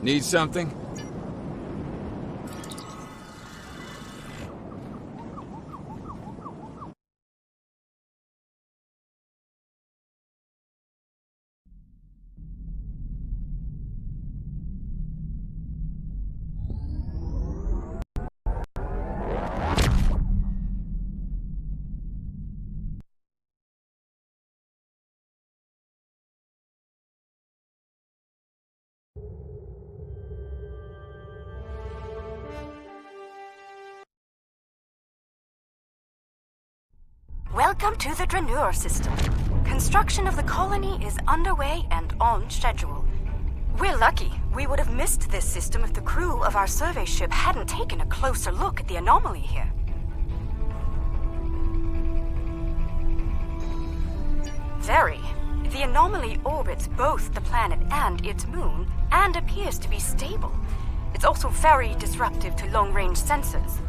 Need something? Welcome to the Draeneur system. Construction of the colony is underway and on schedule. We're lucky. We would have missed this system if the crew of our survey ship hadn't taken a closer look at the anomaly here. Very. The anomaly orbits both the planet and its moon, and appears to be stable. It's also very disruptive to long-range sensors.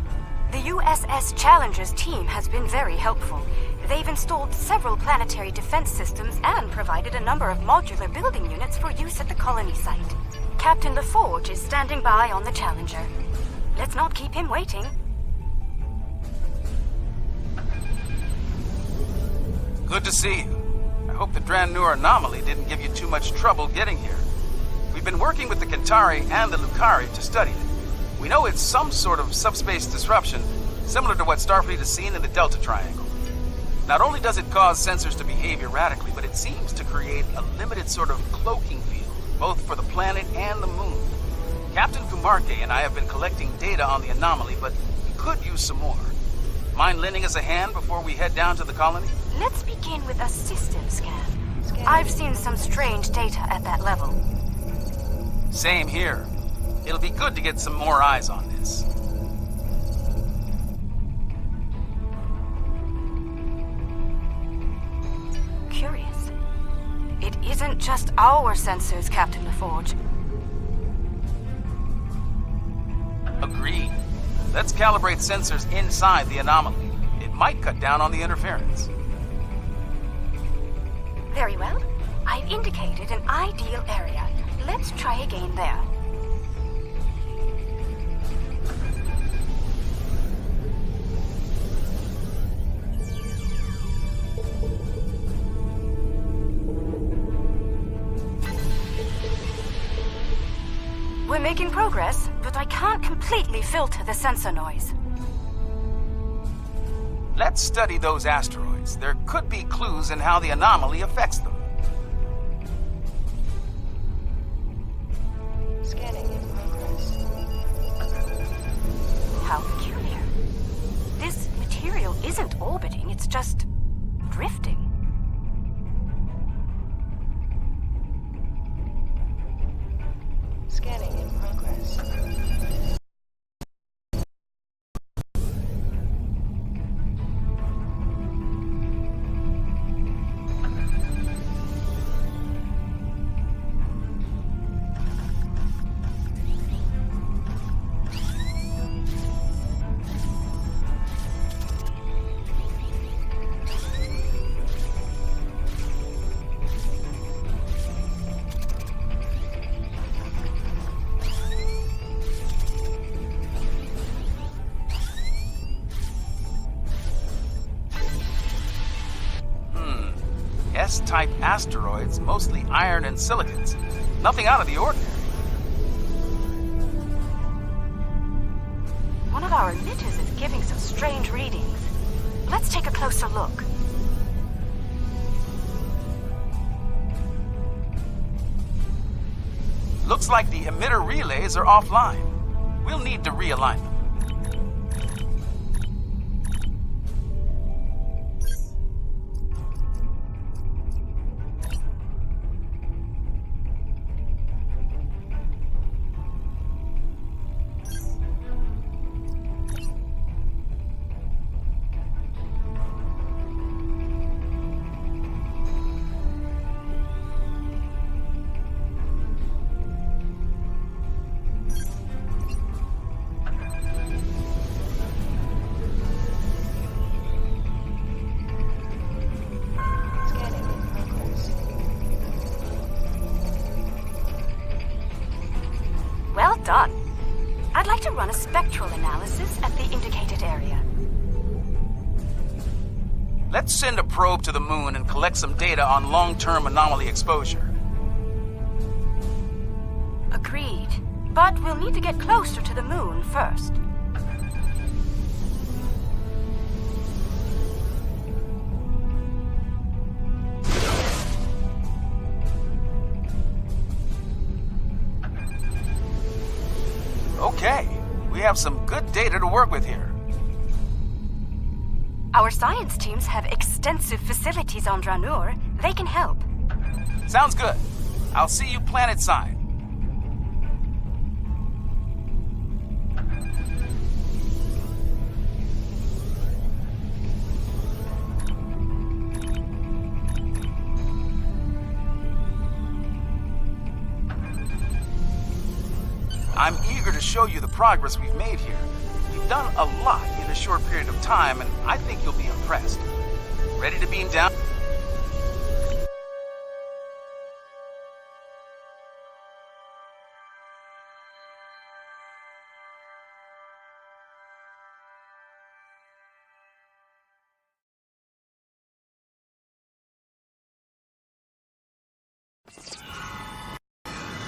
The USS Challenger's team has been very helpful. They've installed several planetary defense systems and provided a number of modular building units for use at the colony site. Captain LaForge is standing by on the Challenger. Let's not keep him waiting. Good to see you. I hope the Draeneur anomaly didn't give you too much trouble getting here. We've been working with the Kentari and the Lucari to study it. We know it's some sort of subspace disruption, similar to what Starfleet has seen in the Delta Triangle. Not only does it cause sensors to behave erratically, but it seems to create a limited sort of cloaking field, both for the planet and the moon. Captain Kumarke and I have been collecting data on the anomaly, but we could use some more. Mind lending us a hand before we head down to the colony? Let's begin with a system scan. I've seen some strange data at that level. Same here. It'll be good to get some more eyes on this. Curious. It isn't just our sensors, Captain LaForge. Agreed. Let's calibrate sensors inside the anomaly. It might cut down on the interference. Very well. I've indicated an ideal area. Let's try again there. We're making progress, but I can't completely filter the sensor noise. Let's study those asteroids. There could be clues in how the anomaly affects them. Scanning in progress. How peculiar. This material isn't orbiting, it's just drifting. Scanning in progress. S-type asteroids, mostly iron and silicates. Nothing out of the ordinary. One of our emitters is giving some strange readings. Let's take a closer look. Looks like the emitter relays are offline. We'll need to realign them. done. I'd like to run a spectral analysis at the indicated area. Let's send a probe to the moon and collect some data on long-term anomaly exposure. Agreed. But we'll need to get closer to the moon first. Okay, we have some good data to work with here. Our science teams have extensive facilities on Dranur. They can help. Sounds good. I'll see you planet side. I'm eager to show you the progress we've made here. We've done a lot in a short period of time, and I think you'll be impressed. Ready to beam down?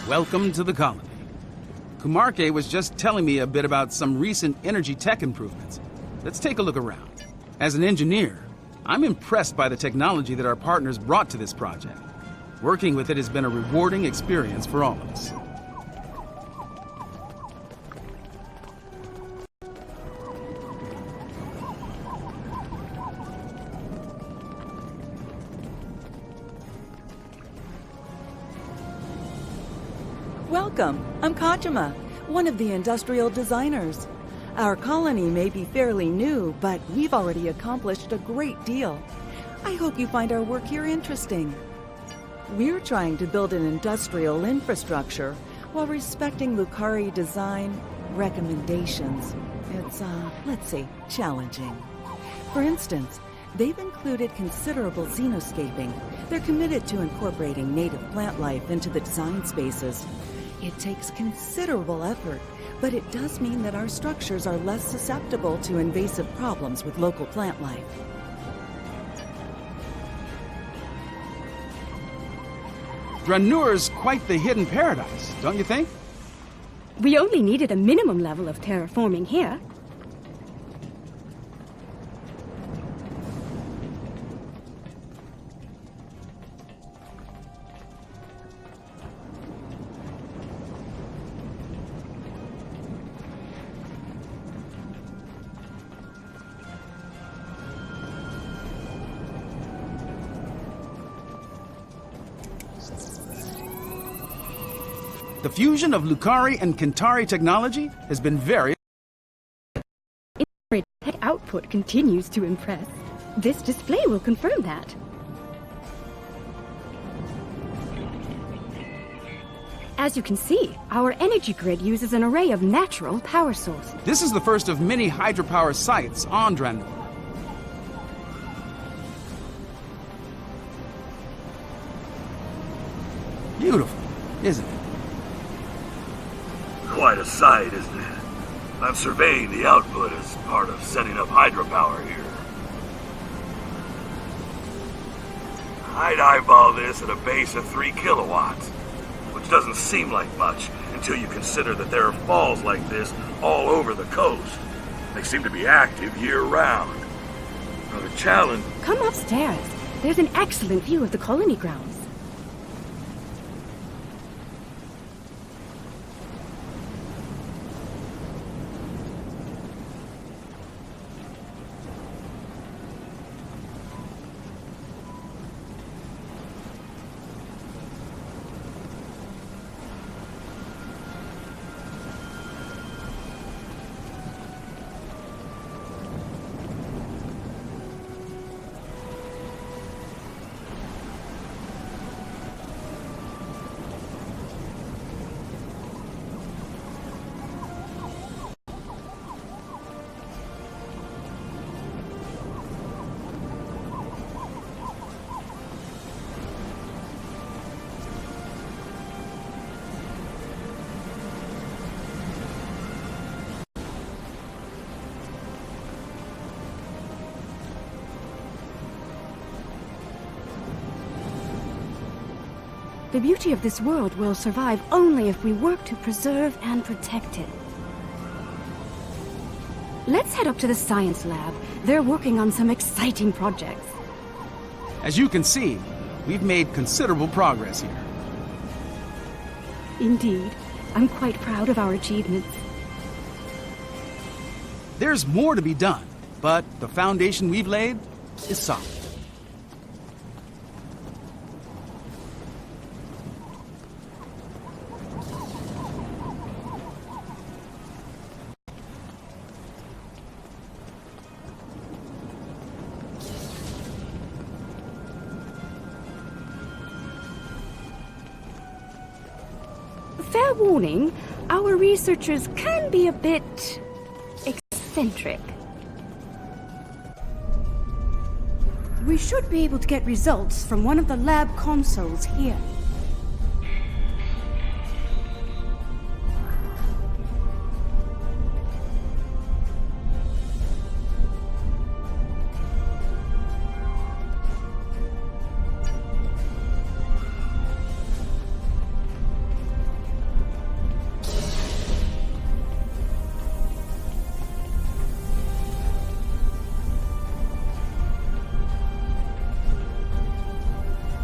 Welcome to the colony. Kumarke was just telling me a bit about some recent energy tech improvements. Let's take a look around. As an engineer, I'm impressed by the technology that our partners brought to this project. Working with it has been a rewarding experience for all of us. Welcome. I'm Kachima, one of the industrial designers. Our colony may be fairly new, but we've already accomplished a great deal. I hope you find our work here interesting. We're trying to build an industrial infrastructure while respecting Lukari design recommendations. It's, let's say, challenging. For instance, they've included considerable xenoscaping. They're committed to incorporating native plant life into the design spaces. It takes considerable effort, but it does mean that our structures are less susceptible to invasive problems with local plant life. Dranur's quite the hidden paradise, don't you think? We only needed a minimum level of terraforming here. The fusion of Lukari and Kentari technology has been very... Tech output continues to impress. This display will confirm that. As you can see, our energy grid uses an array of natural power sources. This is the first of many hydropower sites on Dranur. Beautiful, isn't it? Quite a sight, isn't it? I'm surveying the output as part of setting up hydropower here. I'd eyeball this at a base of 3 kilowatts, which doesn't seem like much until you consider that there are falls like this all over the coast. They seem to be active year-round. Now the challenge... Come upstairs. There's an excellent view of the colony grounds. The beauty of this world will survive only if we work to preserve and protect it. Let's head up to the science lab. They're working on some exciting projects. As you can see, we've made considerable progress here. Indeed. I'm quite proud of our achievements. There's more to be done, but the foundation we've laid is solid. Fair warning, our researchers can be a bit eccentric. We should be able to get results from one of the lab consoles here.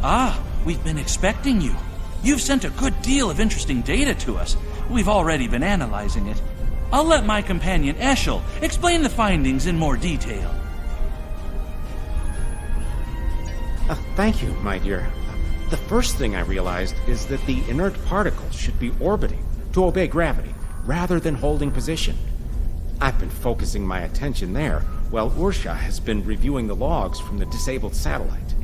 Ah, we've been expecting you. You've sent a good deal of interesting data to us. We've already been analyzing it. I'll let my companion Eshel explain the findings in more detail. Thank you, my dear. The first thing I realized is that the inert particles should be orbiting to obey gravity, rather than holding position. I've been focusing my attention there, while Ursha has been reviewing the logs from the disabled satellite.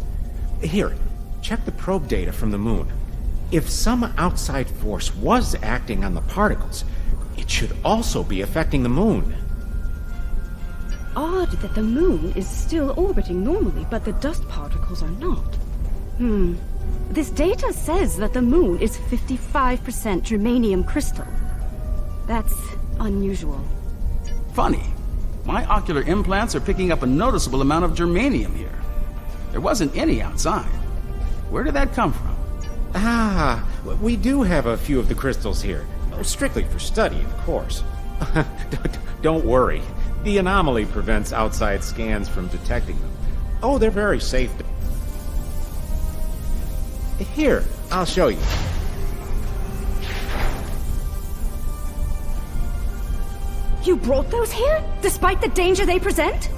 Here, check the probe data from the moon. If some outside force was acting on the particles, it should also be affecting the moon. Odd that the moon is still orbiting normally, but the dust particles are not. This data says that the moon is 55% germanium crystal. That's unusual. Funny. My ocular implants are picking up a noticeable amount of germanium here. There wasn't any outside. Where did that come from? Ah, we do have a few of the crystals here. Strictly for study, of course. Don't worry. The anomaly prevents outside scans from detecting them. Oh, they're very safe. Here, I'll show you. You brought those here, despite the danger they present?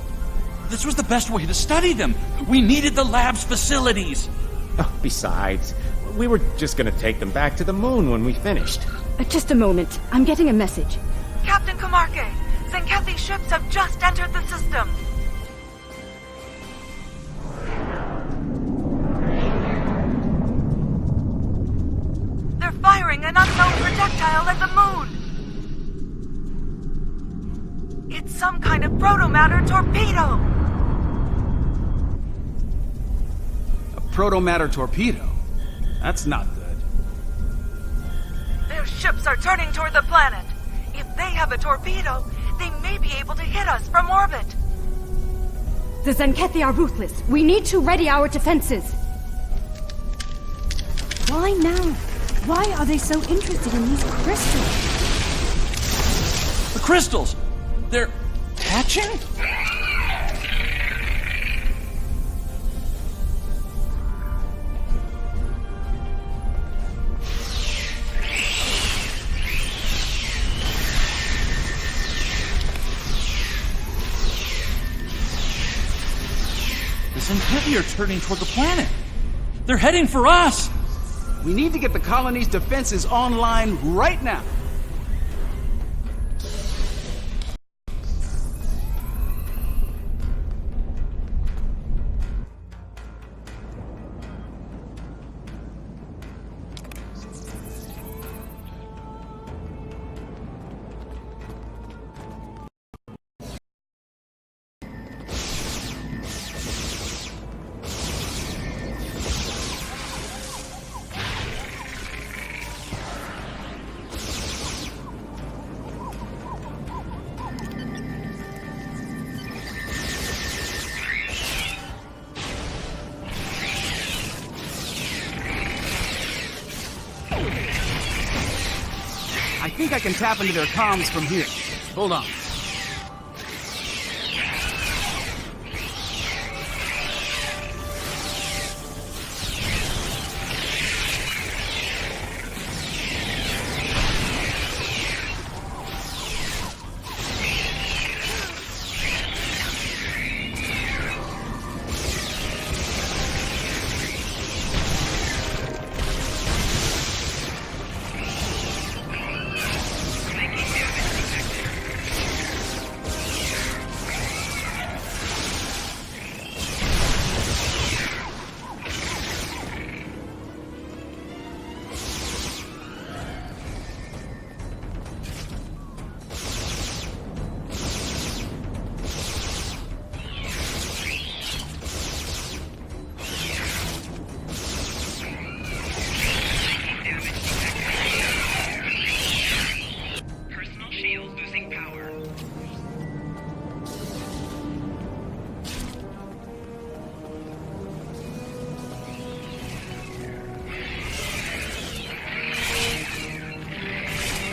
This was the best way to study them. We needed the lab's facilities. Oh, besides, we were just gonna take them back to the moon when we finished. Just a moment. I'm getting a message. Captain Kamarke, Tzenkethi ships have just entered the system. They're firing an unknown projectile at the moon. It's some kind of proto-matter torpedo. A proto-matter torpedo? That's not good. Their ships are turning toward the planet. If they have a torpedo, they may be able to hit us from orbit. The Tzenkethi are ruthless. We need to ready our defenses. Why now? Why are they so interested in these crystals? The crystals! They're hatching? The Tzenkethi are turning toward the planet. They're heading for us! We need to get the colony's defenses online right now. I think I can tap into their comms from here. Hold on.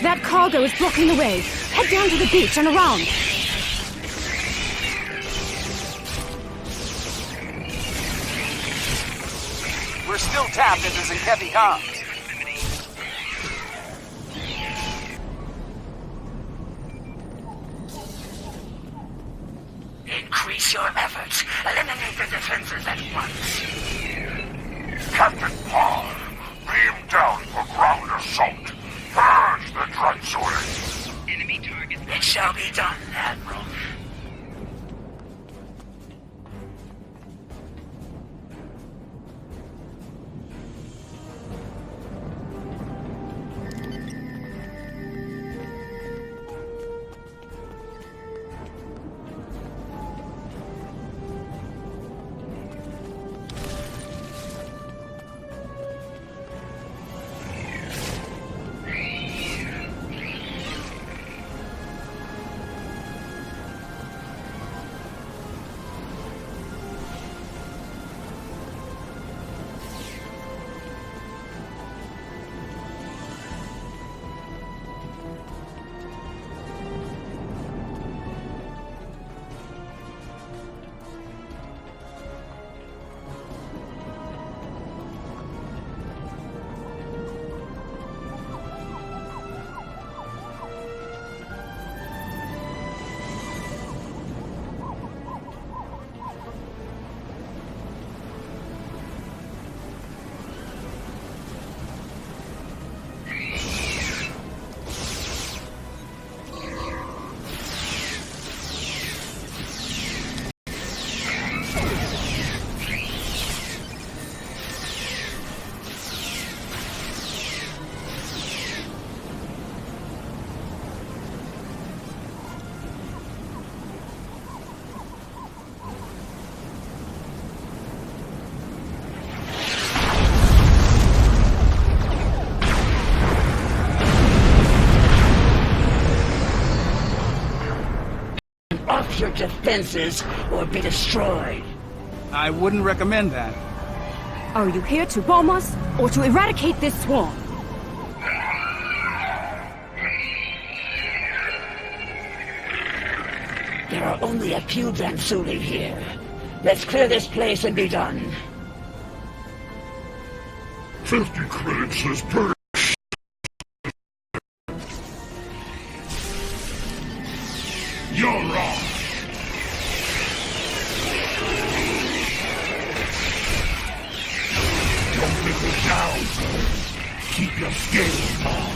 That cargo is blocking the way. Head down to the beach and around. We're still tapped into Tzenkethi comms. Increase your efforts. Eliminate the defenses at once. Captain Paul, beam down for ground assault. Purge the Chancellor. Enemy target. It shall be done, Admiral. Your defenses or be destroyed. I wouldn't recommend that. Are you here to bomb us or to eradicate this swarm? There are only a few Dransuli here. Let's clear this place and be done. 50 credits is per. You're wrong. Don't let me down. Keep your skills on.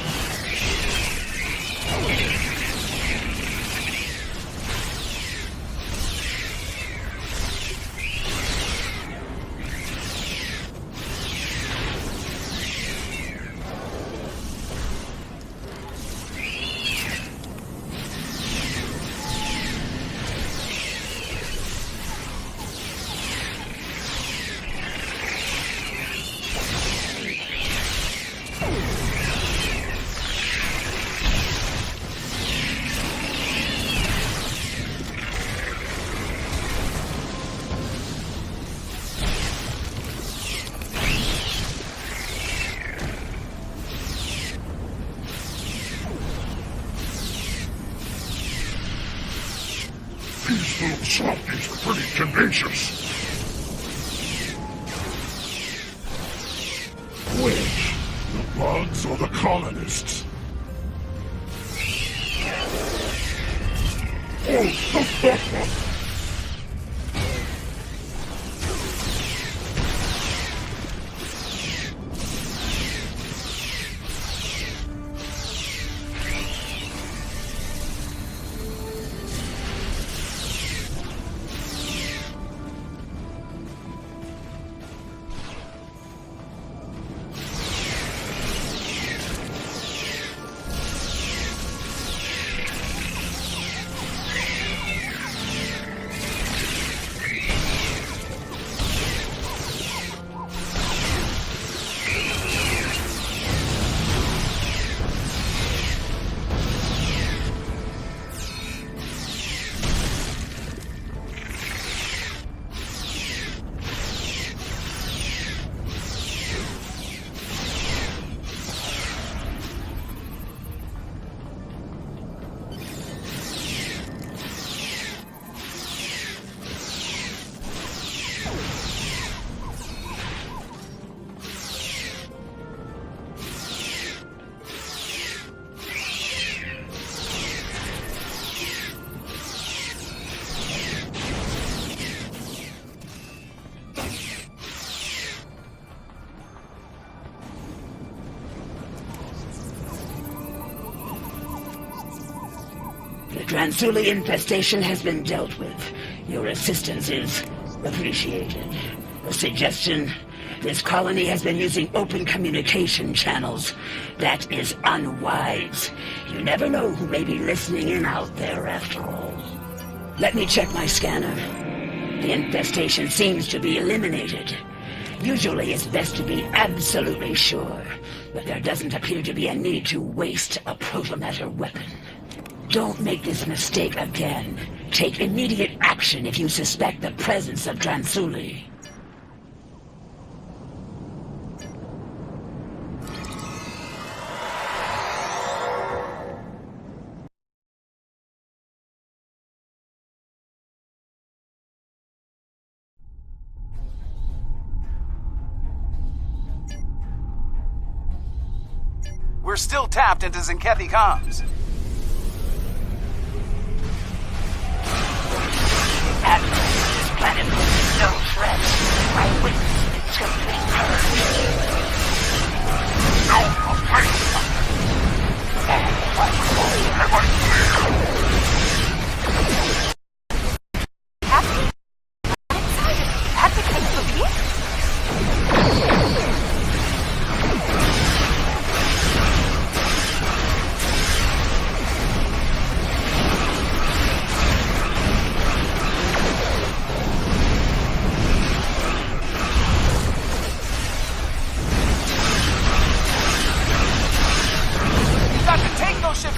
little softies are pretty tenacious. Which? The bugs or the colonists? Oh, The Dransuli infestation has been dealt with. Your assistance is appreciated. A suggestion? This colony has been using open communication channels. That is unwise. You never know who may be listening in out there after all. Let me check my scanner. The infestation seems to be eliminated. Usually it's best to be absolutely sure, but there doesn't appear to be a need to waste a protomatter weapon. Don't make this mistake again. Take immediate action if you suspect the presence of Dransuli. We're still tapped into Tzenkethi comms. This planet poses no threat. I witnessed its complete purge. No replacement!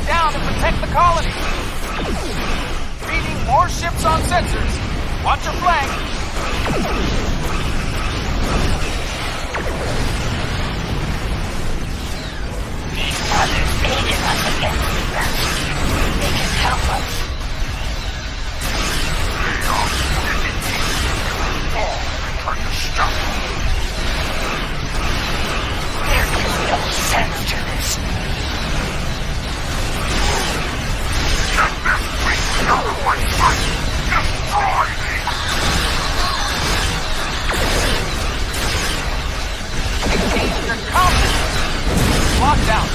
Down to protect the colony. Reading more ships on sensors. Watch your flank. These brothers aided us against the Dransuli. They can help us. Trying to stop them. There is no sense to this. Locked down.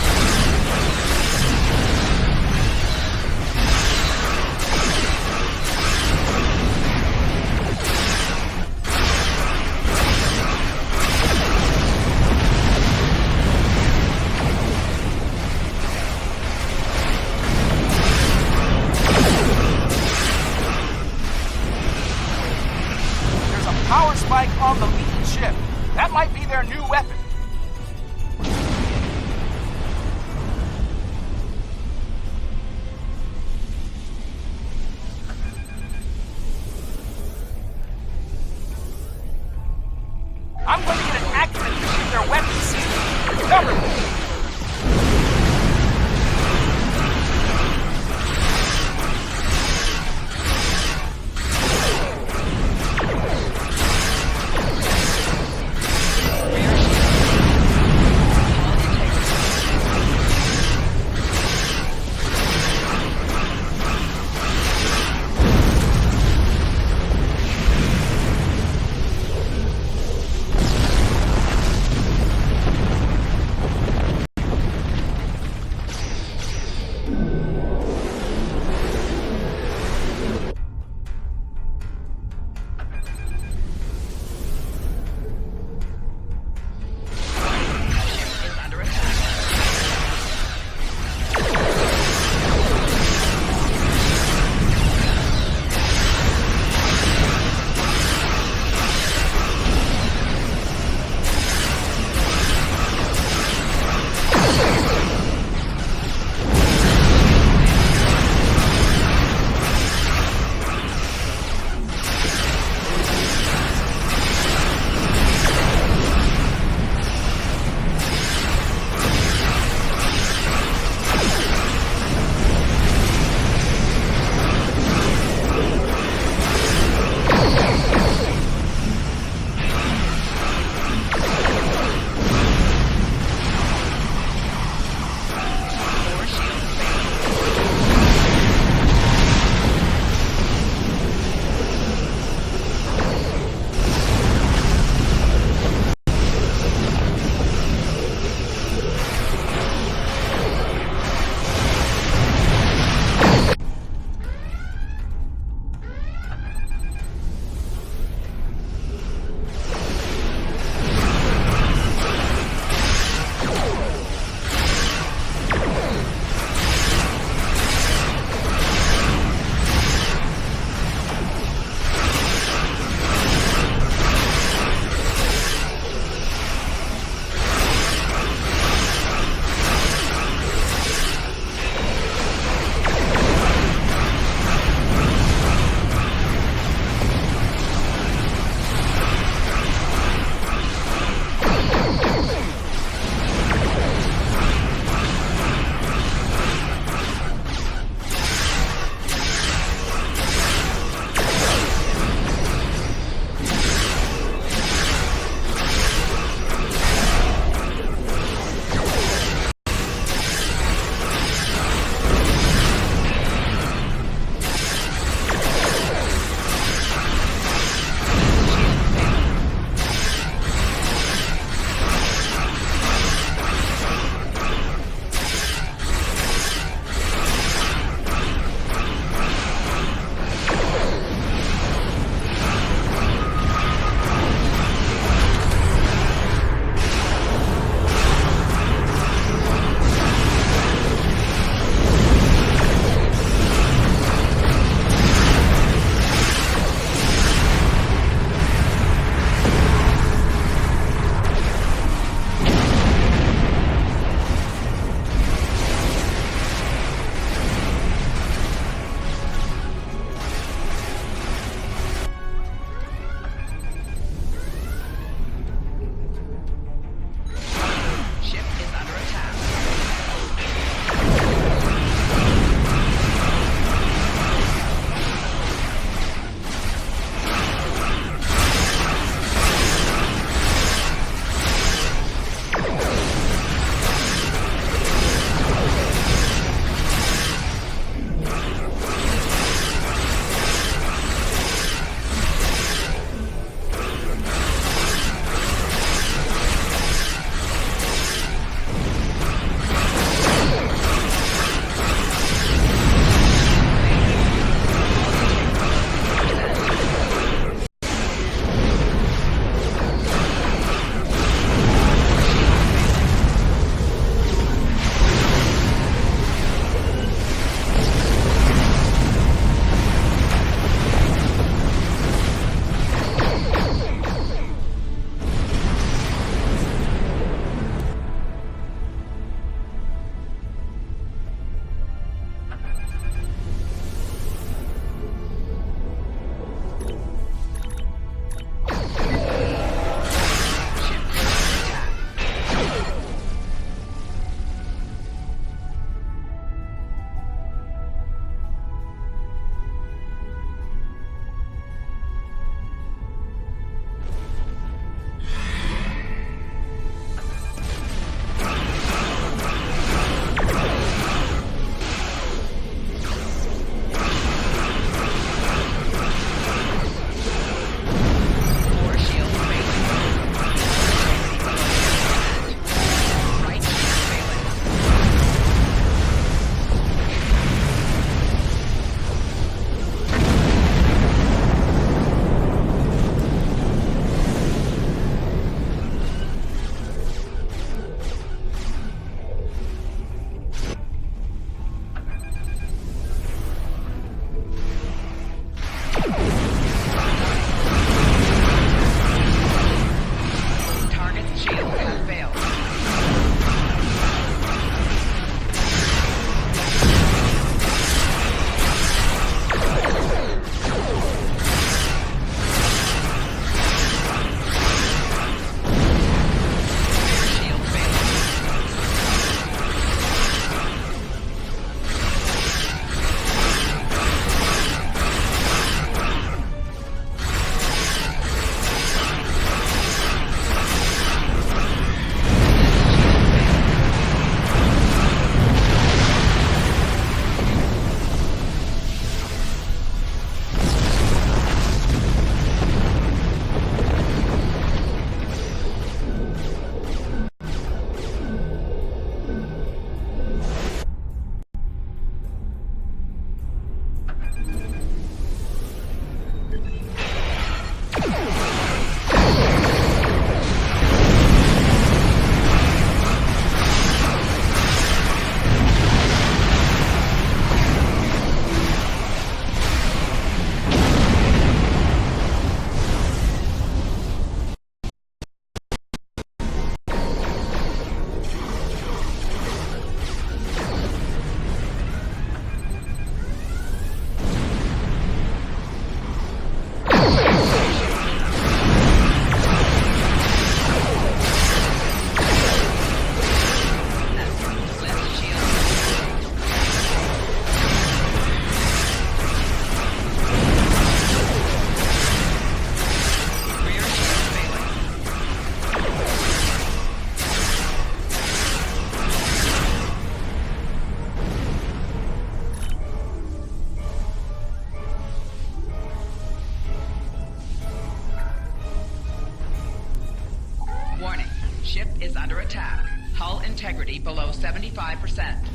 attack. Hull integrity below 75%.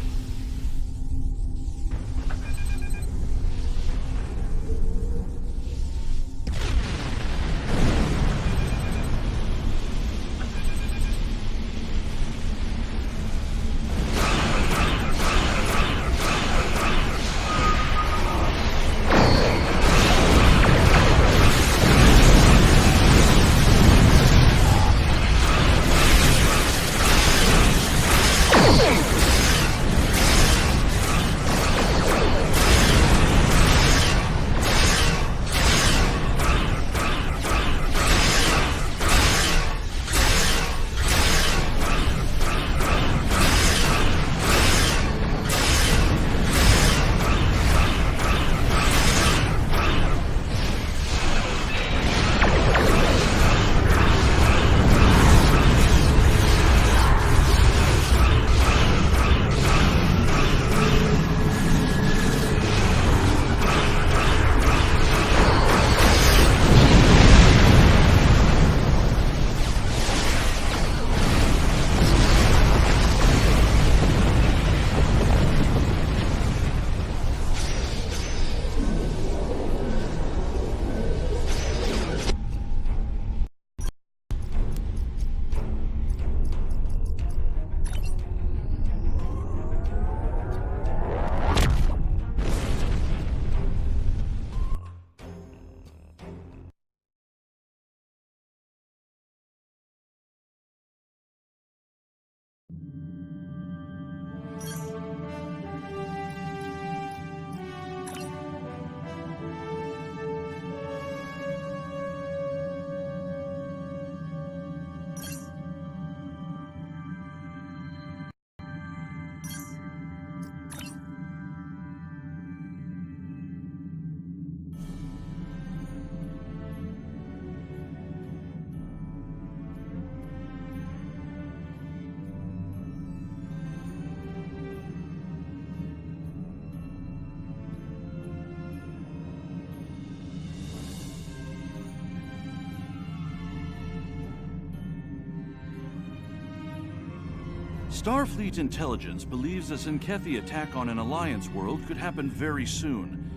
Starfleet intelligence believes a Tzenkethi attack on an Alliance world could happen very soon.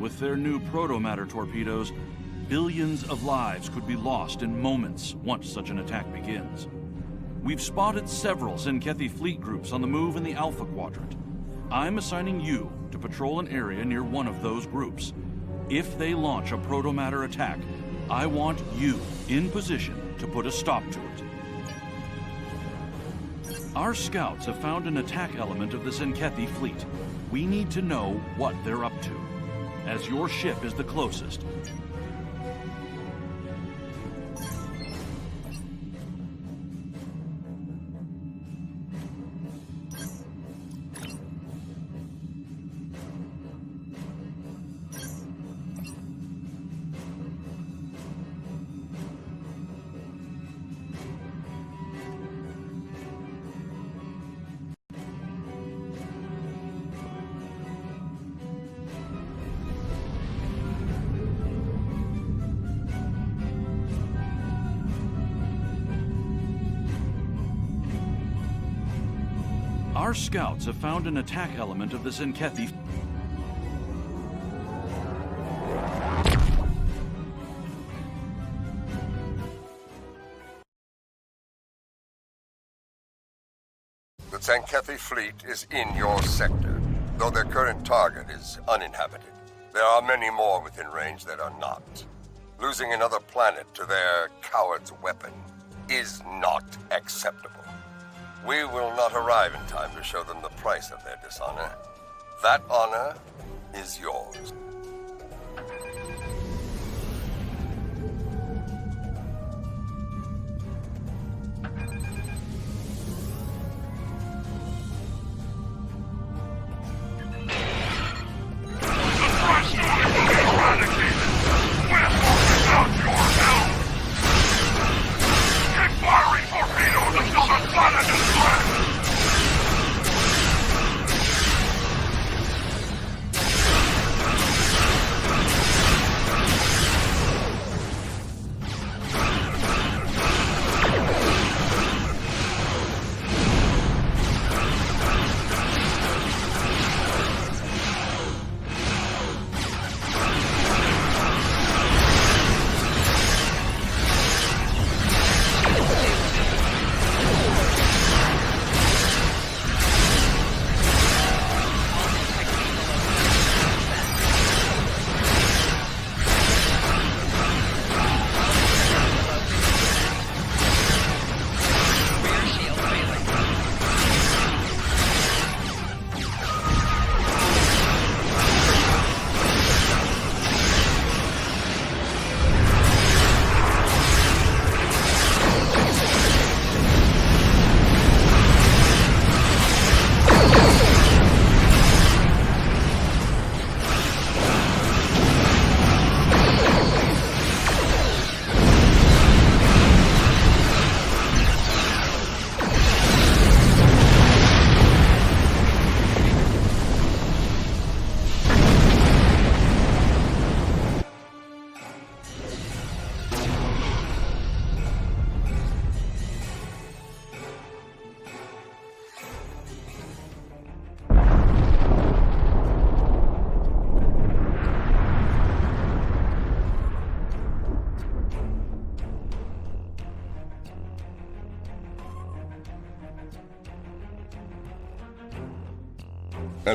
With their new proto-matter torpedoes, billions of lives could be lost in moments once such an attack begins. We've spotted several Tzenkethi fleet groups on the move in the Alpha Quadrant. I'm assigning you to patrol an area near one of those groups. If they launch a proto-matter attack, I want you in position to put a stop to it. Our scouts have found an attack element of the Tzenkethi fleet. We need to know what they're up to. As your ship is the closest, our scouts have found an attack element of the Tzenkethi. The Tzenkethi fleet is in your sector, though their current target is uninhabited. There are many more within range that are not. Losing another planet to their coward's weapon is not acceptable. We will not arrive in time to show them the price of their dishonor. That honor is yours.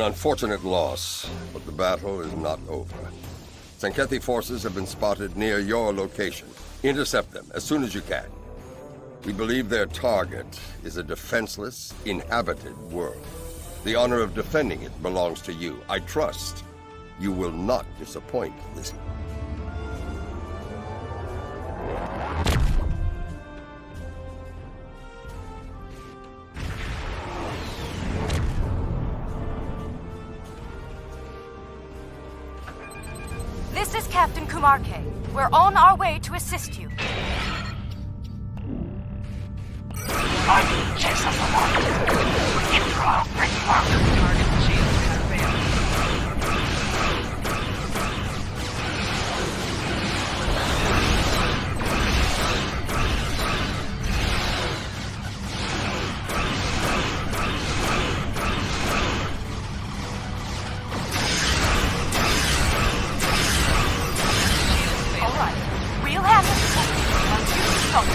An unfortunate loss, but the battle is not over. Tzenkethi forces have been spotted near your location. Intercept them as soon as you can. We believe their target is a defenseless, inhabited world. The honor of defending it belongs to you. I trust you will not disappoint this. This is Captain Kumarke. We're on our way to assist you. Chancellor Martok. Withdraw. Target shield surveillance. All right. We'll handle it once you stop the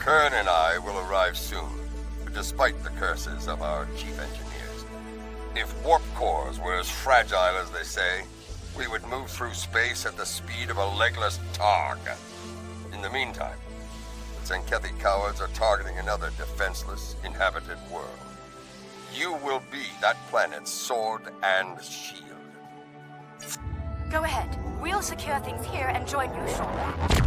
Kern and I will arrive soon, despite the curses of our chief engineers. If warp cores were as fragile as they say, we would move through space at the speed of a legless Targ. In the meantime, the Tzenkethi cowards are targeting another defenseless, inhabited world. You will be that planet's sword and shield. Go ahead. We'll secure things here and join you shortly.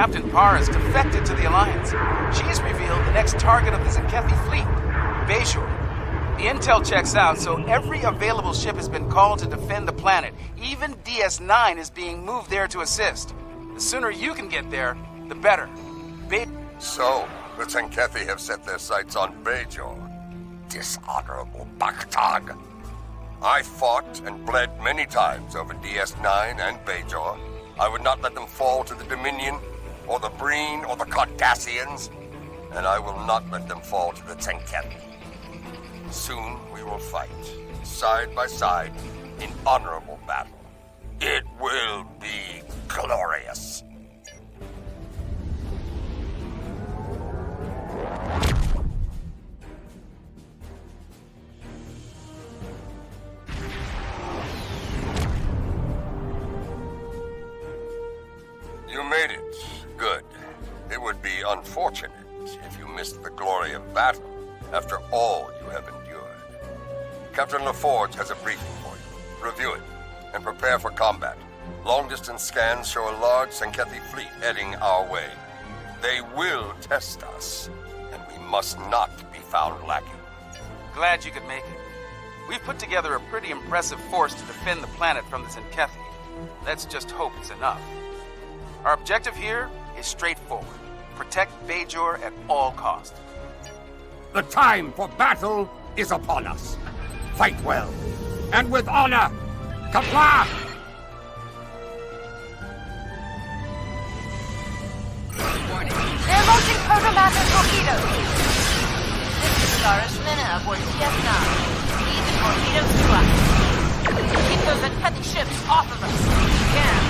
Captain Parr has defected to the Alliance. She's revealed the next target of the Tzenkethi fleet, Bajor. The intel checks out, so every available ship has been called to defend the planet. Even DS-9 is being moved there to assist. The sooner you can get there, the better. So, the Tzenkethi have set their sights on Bajor. Dishonorable Baktag. I fought and bled many times over DS-9 and Bajor. I would not let them fall to the Dominion, or the Breen, or the Cardassians, and I will not let them fall to the Tzenkethi. Soon we will fight, side by side, in honorable battle. It will be glorious. You made it. Good. It would be unfortunate if you missed the glory of battle after all you have endured. Captain LaForge has a briefing for you. Review it and prepare for combat. Long-distance scans show a large Tzenkethi fleet heading our way. They will test us, and we must not be found lacking. Glad you could make it. We've put together a pretty impressive force to defend the planet from the Tzenkethi. Let's just hope it's enough. Our objective here is straightforward. Protect Bajor at all costs. The time for battle is upon us. Fight well, and with honor. Kapla! They're launching proto-matter torpedoes! This is Sarish Lina aboard DS-9. Lead the torpedoes to us. Keep those Tzenkethi ships off of us if you can.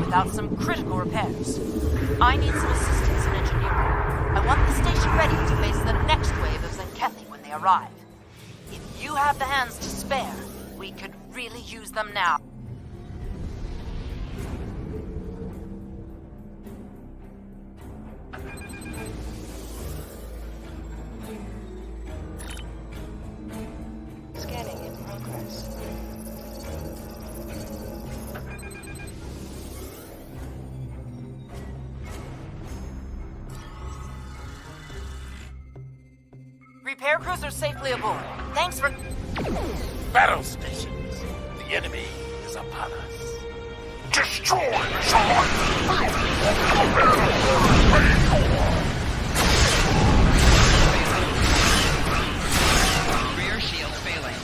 without some critical repairs. I need some assistance in engineering. I want the station ready to face the next wave of Tzenkethi when they arrive. If you have the hands to spare, we could really use them now. Scanning in progress. Repair crews are safely aboard. Thanks for... Battle stations. The enemy is upon us. Destroy Rear shield failing.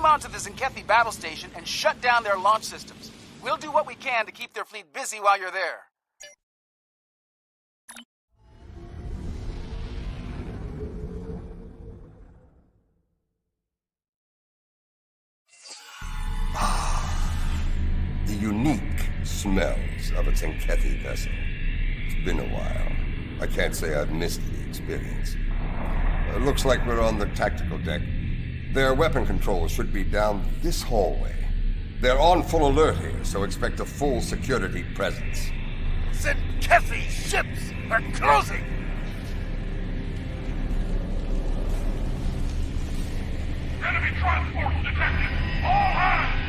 Onto the Tzenkethi battle station and shut down their launch systems. We'll do what we can to keep their fleet busy while you're there. The unique smells of a Tzenkethi vessel. It's been a while. I can't say I've missed the experience. It looks like we're on the tactical deck. Their weapon controls should be down this hallway. They're on full alert here, so expect a full security presence. Tzenkethi ships are closing! Enemy transport detected! All hands!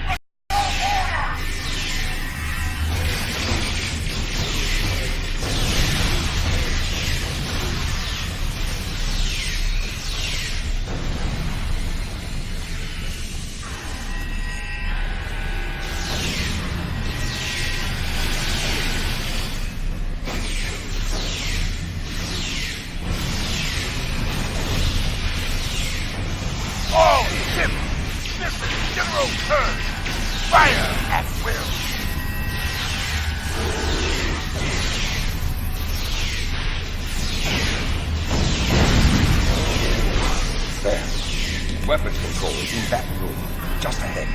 Weapons control is in that room, just ahead.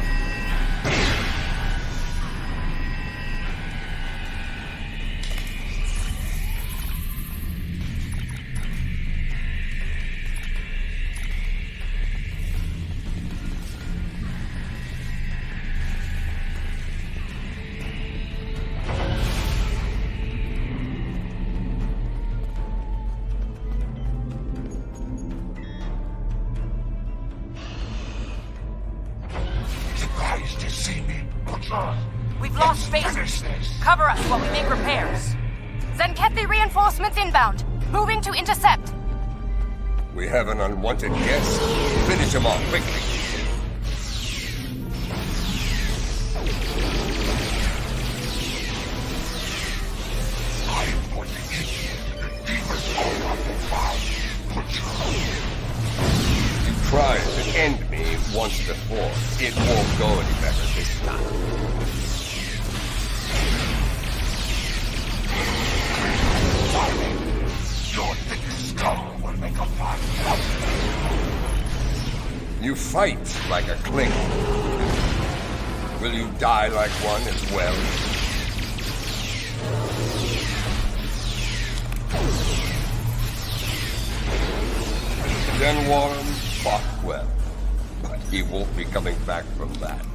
We've lost space. Cover us while we make repairs. Tzenkethi reinforcements inbound. Moving to intercept. We have an unwanted guest. Finish him off quickly. You tried to end me once before. It won't go any better this time. Your thick skull will make a fine help. You fight like a Klingon. Will you die like one as well? Gen Warren fought well, but he won't be coming back from that.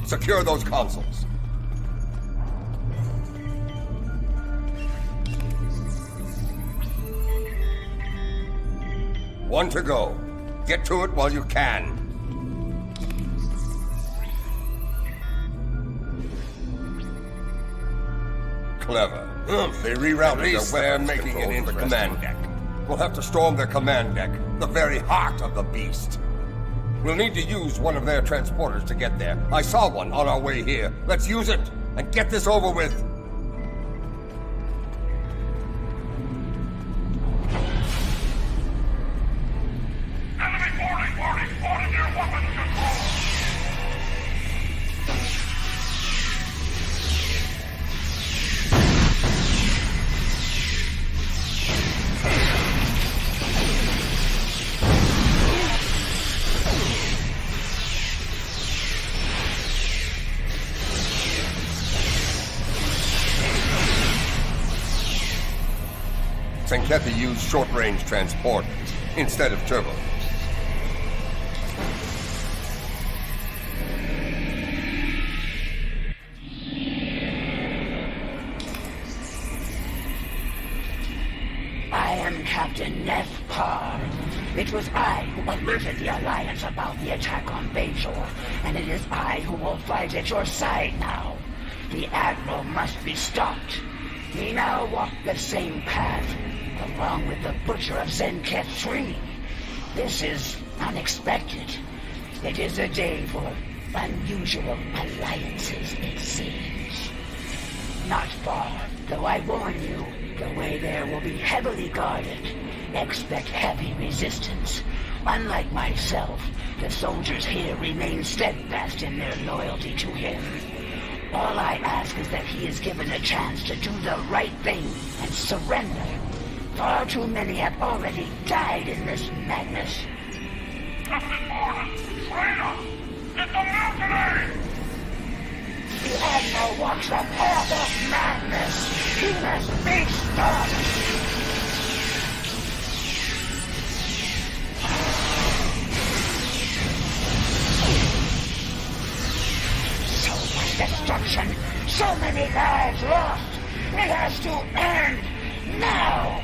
Secure those consoles. One to go. Get to it while you can. Clever. They rerouted their weapons making it into the command deck. We'll have to storm their command deck, the very heart of the beast. We'll need to use one of their transporters to get there. I saw one on our way here. Let's use it and get this over with. Enemy boarding party spotted near weapons control. Tzenkethi used short-range transporters instead of turbos. I am Captain Neff Parr. It was I who alerted the Alliance about the attack on Bajor, and it is I who will fight at your side now. The Admiral must be stopped. We now walk the same path, along with the Butcher of Tzenkethi. This is unexpected. It is a day for unusual alliances, it seems. Not far, though I warn you, the way there will be heavily guarded. Expect heavy resistance. Unlike myself, the soldiers here remain steadfast in their loyalty to him. All I ask is that he is given a chance to do the right thing and surrender. Far too many have already died in this madness. Captain Martok, traitor! It's a mutiny! The Admiral walks a path of madness. He must be stopped. So much destruction, so many lives lost. It has to end now.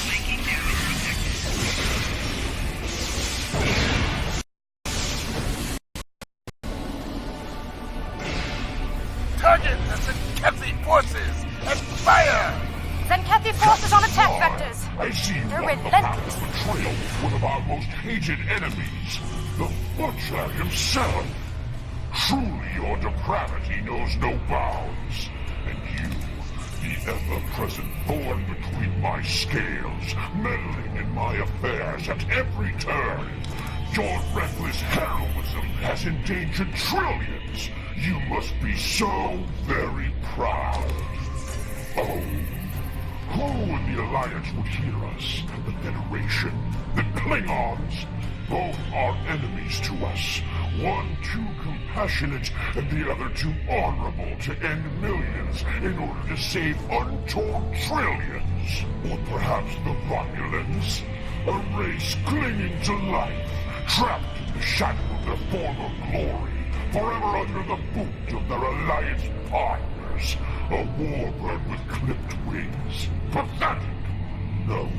Breaking down. I see you They're won the battle relentless. of betrayal with one of our most hated enemies, the Butcher himself. Truly, your depravity knows no bounds. And you, the ever-present thorn between my scales, meddling in my affairs at every turn. Your reckless heroism has endangered trillions. You must be so very proud. Oh, who in the Alliance would hear us? The Federation, the Klingons. Both are enemies to us. One too compassionate and the other too honorable to end millions in order to save untold trillions. Or perhaps the Romulans, a race clinging to life, trapped in the shadow of their former glory, forever under the boot of their Alliance partners. A warbird with clipped wings. Pathetic! No.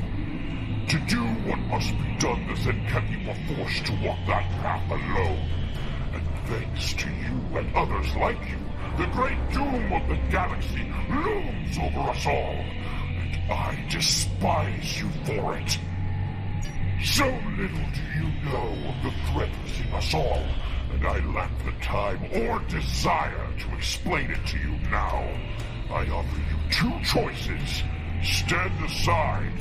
To do what must be done, the Tzenkethi were forced to walk that path alone. And thanks to you and others like you, the great doom of the galaxy looms over us all. And I despise you for it. So little do you know of the threat facing us all, and I lack the time or desire to explain it to you now. I offer you two choices. Stand aside,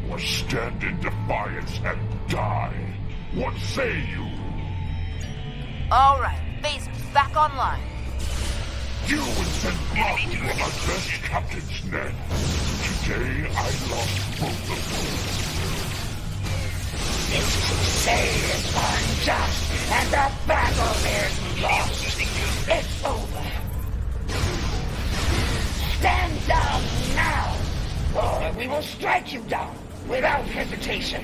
or stand in defiance and die. What say you? All right, phasers back online. You and Tzenkethi were my best captains, Ned. Today I lost both of them. This crusade is unjust, and the battle is lost. It's over. Stand down now, or we will strike you down without hesitation.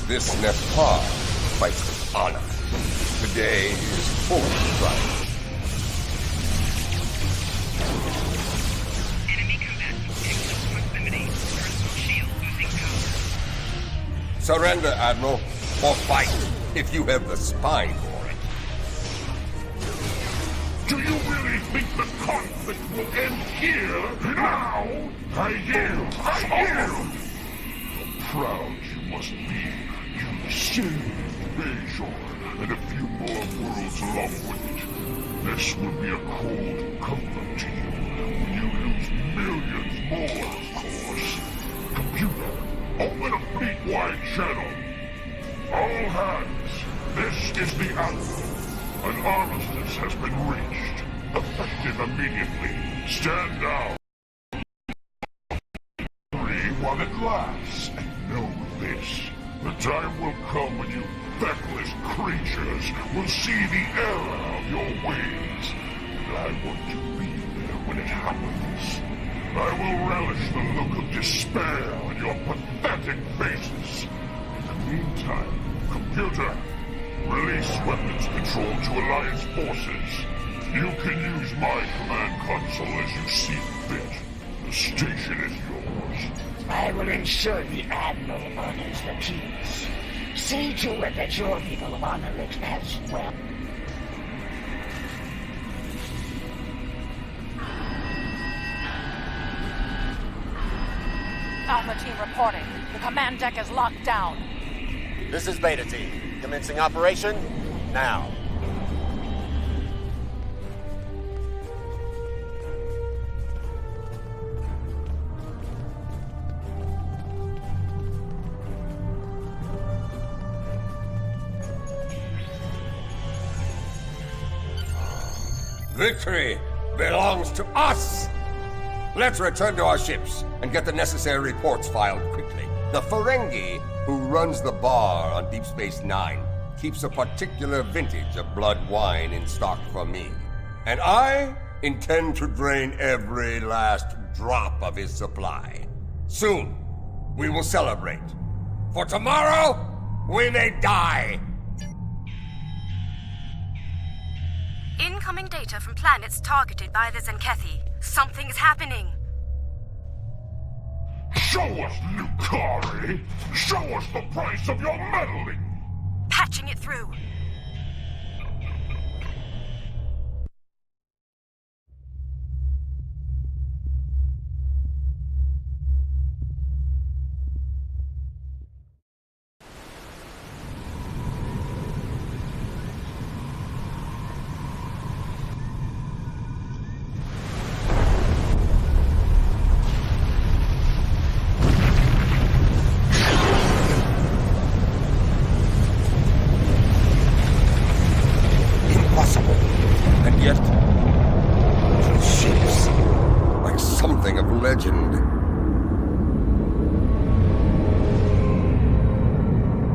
This Nepal fights with honor. Today is full of pride. Enemy combatants take to eliminate personal shield losing power. Surrender, Admiral, or fight, if you have the spine for it. Do you really think the conflict will end here, now? I yield! I yield! How proud you must be. You saved Bajor and a few more worlds along with it. This will be a cold comfort to you when you lose millions more, of course. Computer, open a fleet-wide channel. All hands, this is the Admiral. An armistice has been reached. Effective immediately. Stand down. While it lasts, and know this. The time will come when you feckless creatures will see the error of your ways. And I want to be there when it happens. I will relish the look of despair on your pathetic faces. In the meantime, computer, release weapons control to Alliance forces. You can use my command console as you see fit. The station is yours. I will ensure the Admiral honors the peace. See to it that your people honor it as well. Alpha team reporting. The command deck is locked down. This is Beta Team. Commencing operation now. Victory belongs to us! Let's return to our ships and get the necessary reports filed quickly. The Ferengi, who runs the bar on Deep Space Nine, keeps a particular vintage of blood wine in stock for me. And I intend to drain every last drop of his supply. Soon, we will celebrate. For tomorrow, we may die! Incoming data from planets targeted by the Tzenkethi. Something's happening. Show us, Nukari! Show us the price of your meddling! Patching it through. Legend.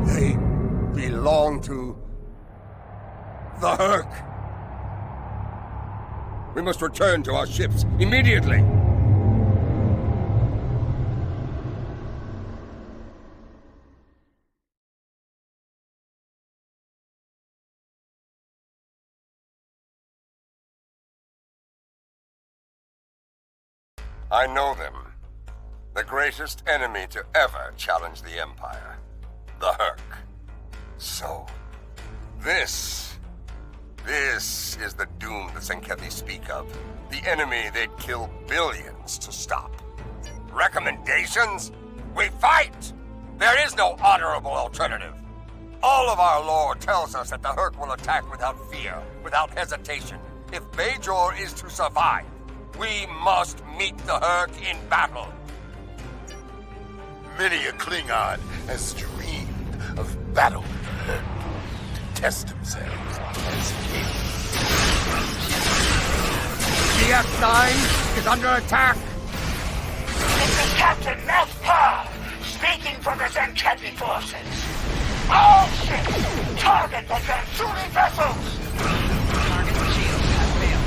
They belong to the Hurq. We must return to our ships immediately. I know them. The greatest enemy to ever challenge the Empire. The Hurq. So, this is the doom the Tzenkethi speak of. The enemy they'd kill billions to stop. Recommendations? We fight! There is no honorable alternative. All of our lore tells us that the Hurq will attack without fear, without hesitation. If Bajor is to survive, we must meet the Hurq in battle. Many a Klingon has dreamed of battle with the Hurq to test themselves as kings. DS9 is under attack. This is Captain Martok, speaking for the Tzenkethi forces. All ships, target the Transuni vessels! Target shield has failed.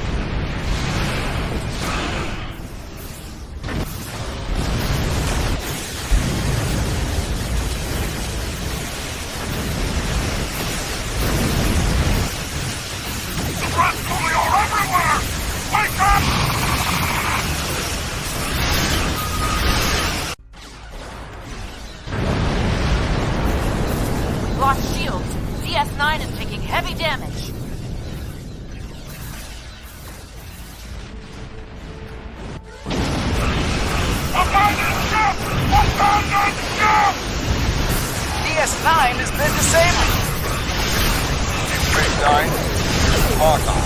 Rascally are everywhere! Wake up! Lost shields. DS9 is taking heavy damage. Abandon ship! Abandon ship! DS9 has been disabled. Grade 9, Martok.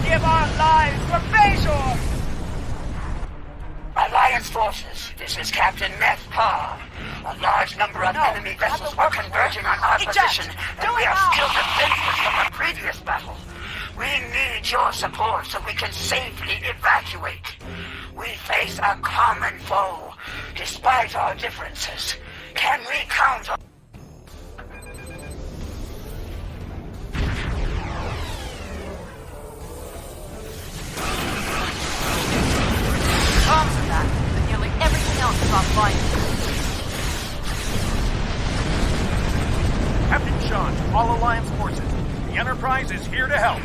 Give our lives for Bajor! Alliance forces, this is Captain Martok. A large number of enemy vessels were converging on our position, and we are still defenseless from the previous battle. We need your support so we can safely evacuate. We face a common foe, despite our differences. Can we count on... Comms are back, but nearly everything else is offline. Captain Sean, all Alliance forces. The Enterprise is here to help.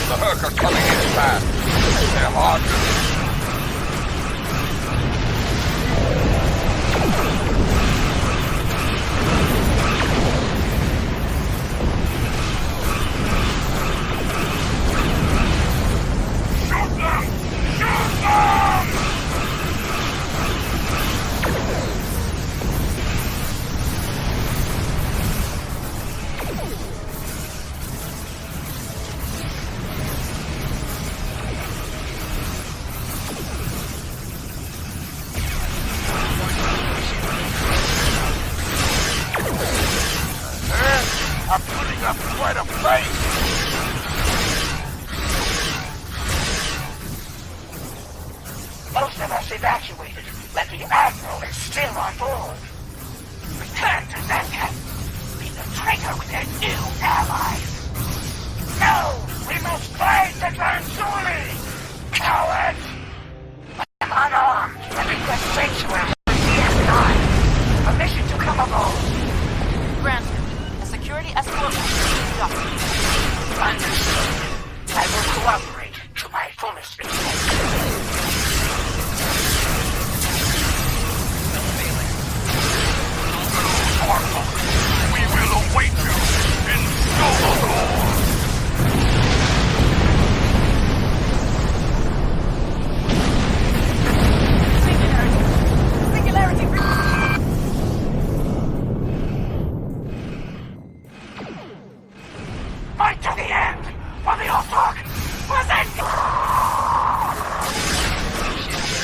The Hurq are coming in fast. They're hard. Shoot them! Shoot them! are putting up quite a fight. Most of us evacuated, but the Admiral is still on board. Return to Tzenkethi. Be the traitor with their new allies. No! We must fight the Transuli! Coward! I am unarmed and request sanctuary from DS9. Permission to come aboard. Granted. A security escort will be conducted. Understood. I will cooperate to my fullest extent. We will await you in Solo. Fight to the end for the Orkin! For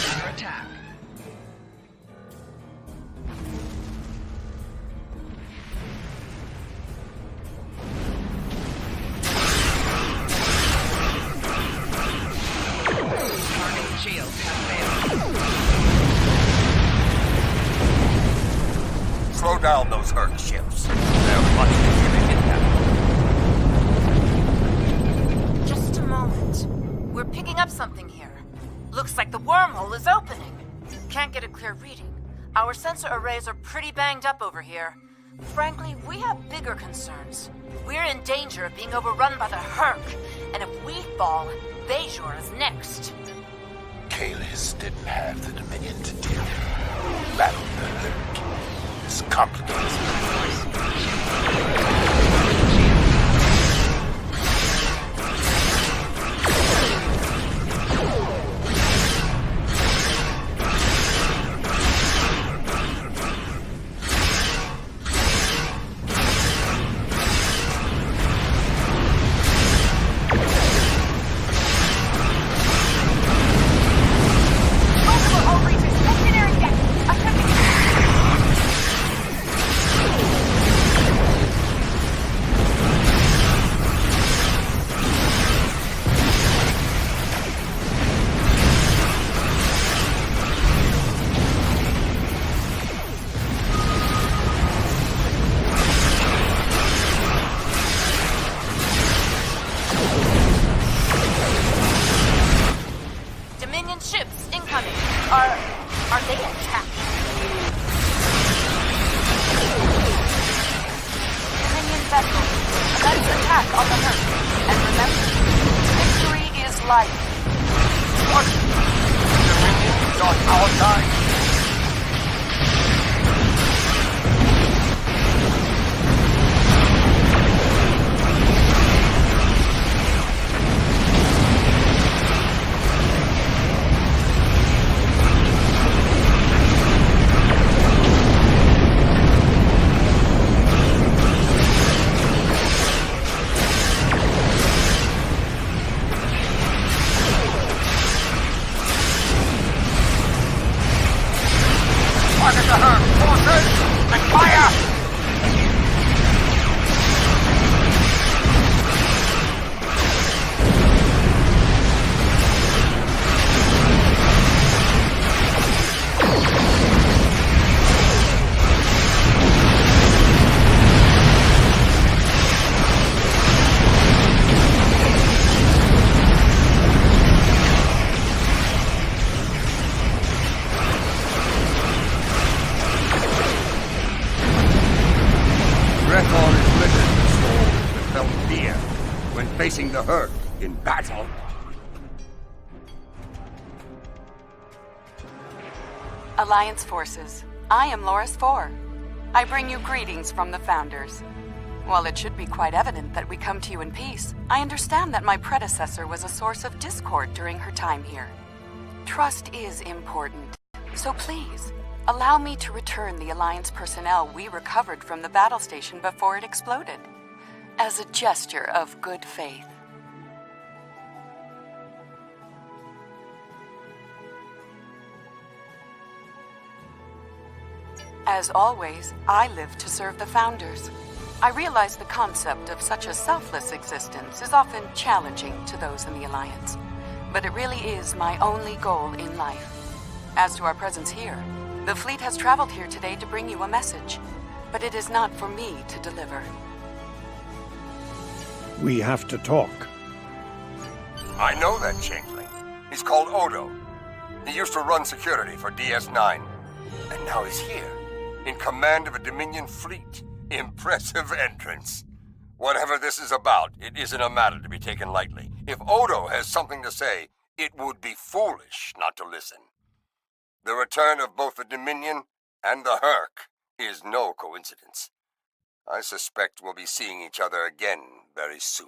Under attack. Target shields have failed. Slow down those Hurq ships. They're much too impact. Just a moment. We're picking up something here. Looks like the wormhole is opening. Can't get a clear reading. Our sensor arrays are pretty banged up over here. Frankly, we have bigger concerns. We're in danger of being overrun by the Hurq, and if we fall, Bajor is next. Kalis didn't have the Dominion to deal with. Battle the Hurq is complicated. Are they intact? Dominion vessels, let's attack on the Hurq. And remember, victory is life. What? Dominion is on our side? Facing the Hurq in battle. Alliance forces, I am Loris 4. I bring you greetings from the Founders. While it should be quite evident that we come to you in peace, I understand that my predecessor was a source of discord during her time here. Trust is important, so please, allow me to return the Alliance personnel we recovered from the battle station before it exploded, as a gesture of good faith. As always, I live to serve the Founders. I realize the concept of such a selfless existence is often challenging to those in the Alliance, but it really is my only goal in life. As to our presence here, the fleet has traveled here today to bring you a message, but it is not for me to deliver. We have to talk. I know that changeling. He's called Odo. He used to run security for DS9. And now he's here, in command of a Dominion fleet. Impressive entrance. Whatever this is about, it isn't a matter to be taken lightly. If Odo has something to say, it would be foolish not to listen. The return of both the Dominion and the Hurq is no coincidence. I suspect we'll be seeing each other again very soon.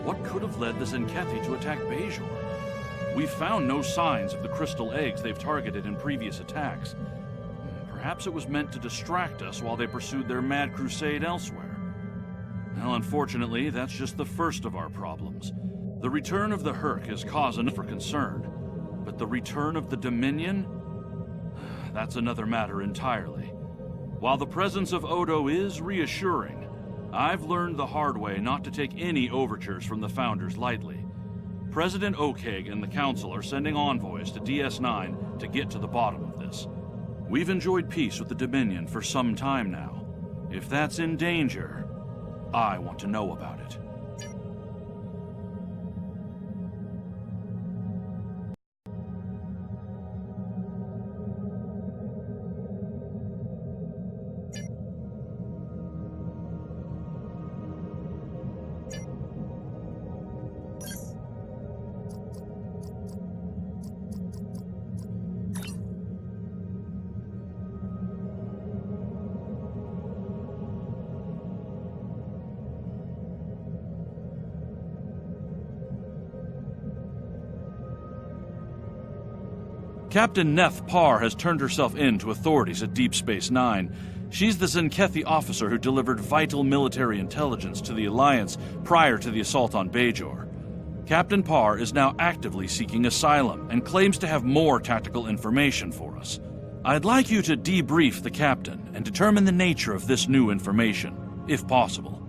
What could have led the Tzenkethi to attack Bajor? We've found no signs of the crystal eggs they've targeted in previous attacks. Perhaps it was meant to distract us while they pursued their mad crusade elsewhere. Well, unfortunately, that's just the first of our problems. The return of the Hurq is cause enough for concern, but the return of the Dominion? That's another matter entirely. While the presence of Odo is reassuring, I've learned the hard way not to take any overtures from the Founders lightly. President Okeg and the Council are sending envoys to DS9 to get to the bottom of this. We've enjoyed peace with the Dominion for some time now. If that's in danger, I want to know about it. Captain Neth Parr has turned herself in to authorities at Deep Space Nine. She's the Tzenkethi officer who delivered vital military intelligence to the Alliance prior to the assault on Bajor. Captain Parr is now actively seeking asylum and claims to have more tactical information for us. I'd like you to debrief the captain and determine the nature of this new information, if possible.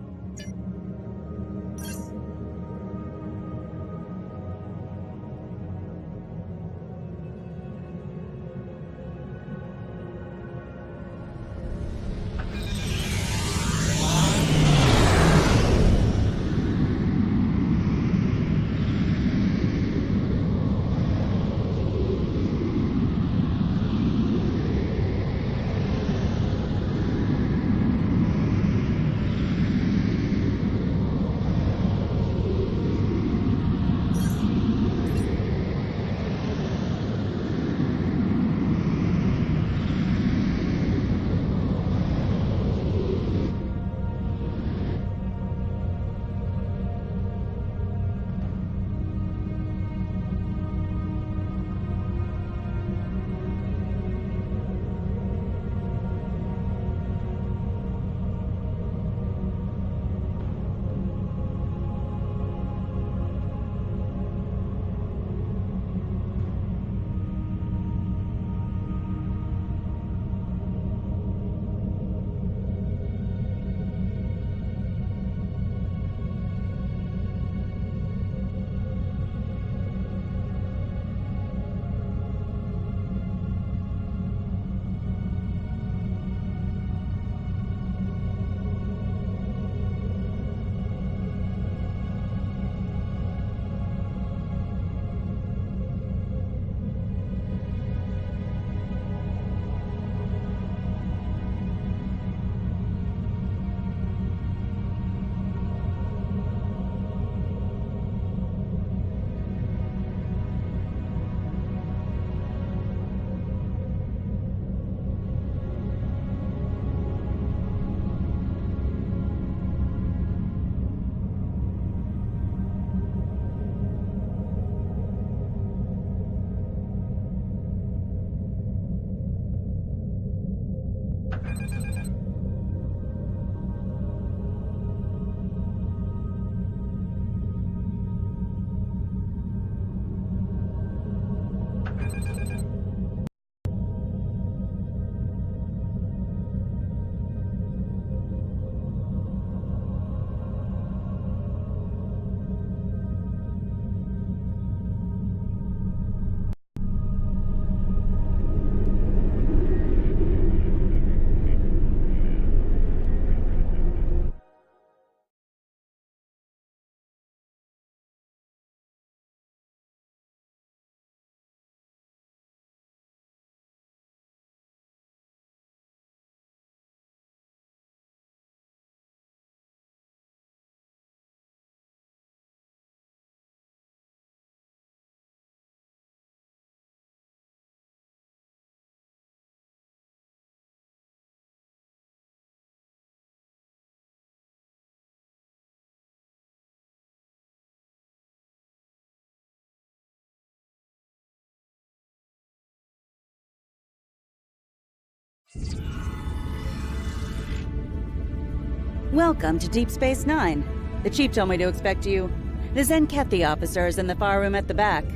Welcome to Deep Space Nine. The Chief told me to expect you. The Tzenkethi officer is in the fire room at the back.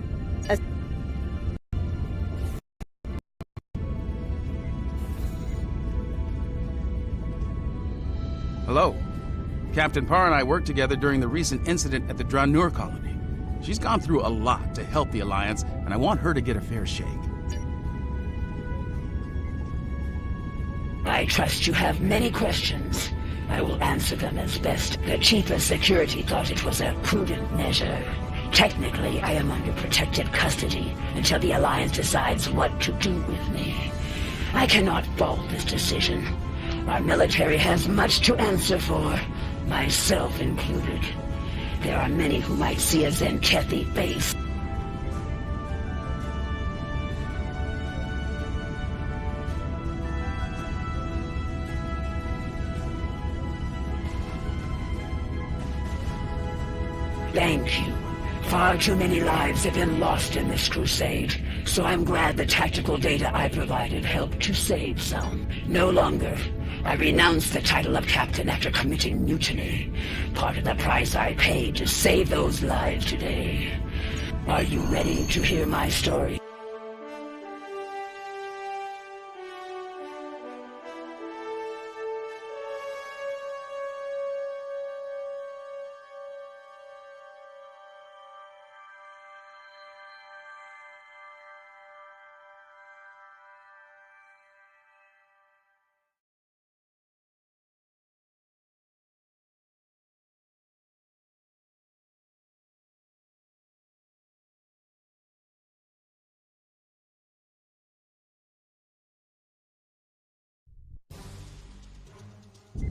Hello. Captain Parr and I worked together during the recent incident at the Dranur colony. She's gone through a lot to help the Alliance, and I want her to get a fair shake. I trust you have many questions. I will answer them as best. The Chief of Security thought it was a prudent measure. Technically, I am under protected custody until the Alliance decides what to do with me. I cannot fault this decision. Our military has much to answer for, myself included. There are many who might see a Tzenkethi face. Thank you. Far too many lives have been lost in this crusade, so I'm glad the tactical data I provided helped to save some. No longer. I renounced the title of captain after committing mutiny. Part of the price I paid to save those lives today. Are you ready to hear my story?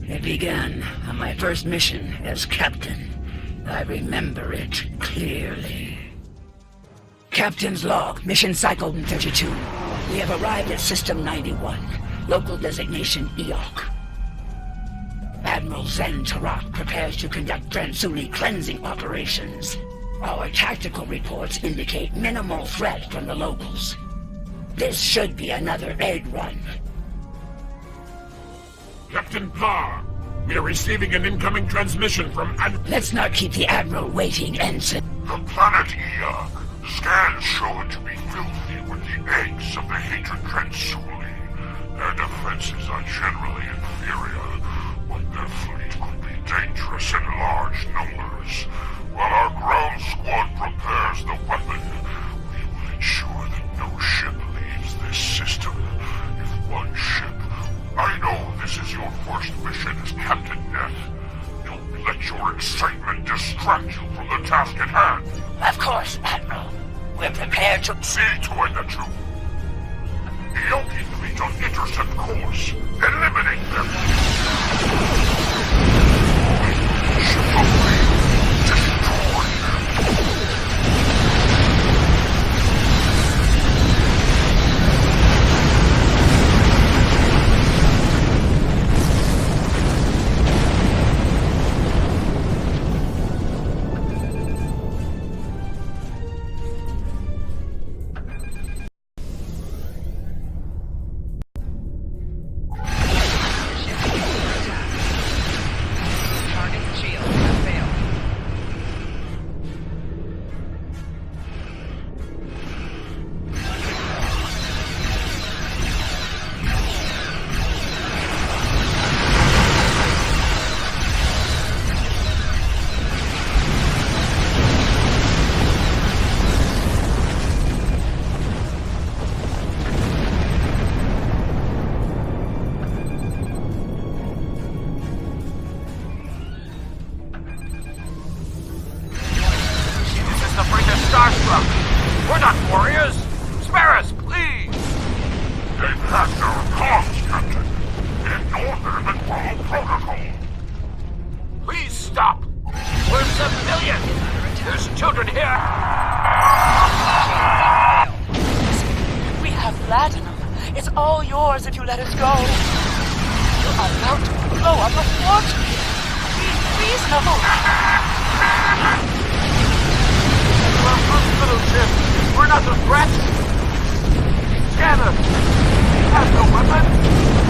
It began on my first mission as captain. I remember it clearly. Captain's log, mission cycle 32. We have arrived at System 91, local designation Eok. Admiral Zen Tarak prepares to conduct Transuni cleansing operations. Our tactical reports indicate minimal threat from the locals. This should be another egg run. Captain Parr, we are receiving an incoming transmission from Let's not keep the Admiral waiting, Ensign. The planet Eok. Scans show it to be filthy with the eggs of the hatred Transuli. Their defenses are generally inferior, but their fleet could be dangerous in large numbers. While our ground squad prepares the weapon, we will ensure that no ship leaves this system. If one ship... I know this is your first mission as Captain Neff. Don't let your excitement distract you from the task at hand. Of course, Admiral. We're prepared to... See to it that you... Eoki fleet on intercept course. Eliminate them. Ship away. Destroy them. We're not the threat! Scanner! He has no weapon!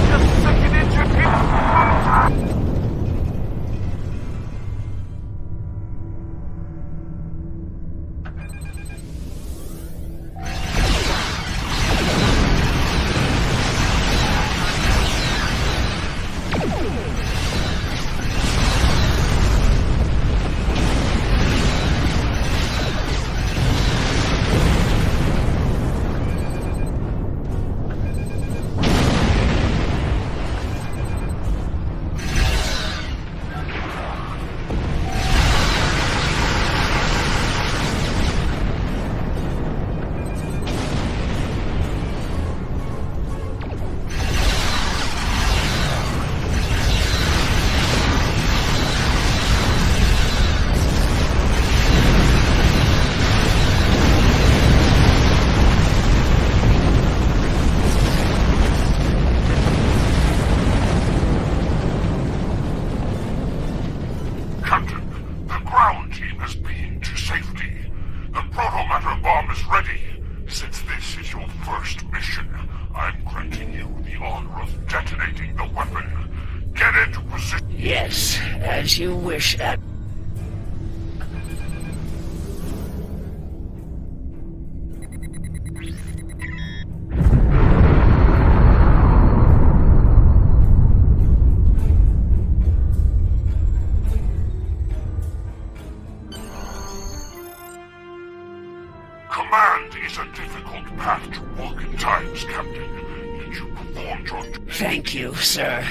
detonating the weapon. Get into position. Yes, as you wish, Command is a difficult path to walk at times, Captain. Yet you performed your... Thank you, sir.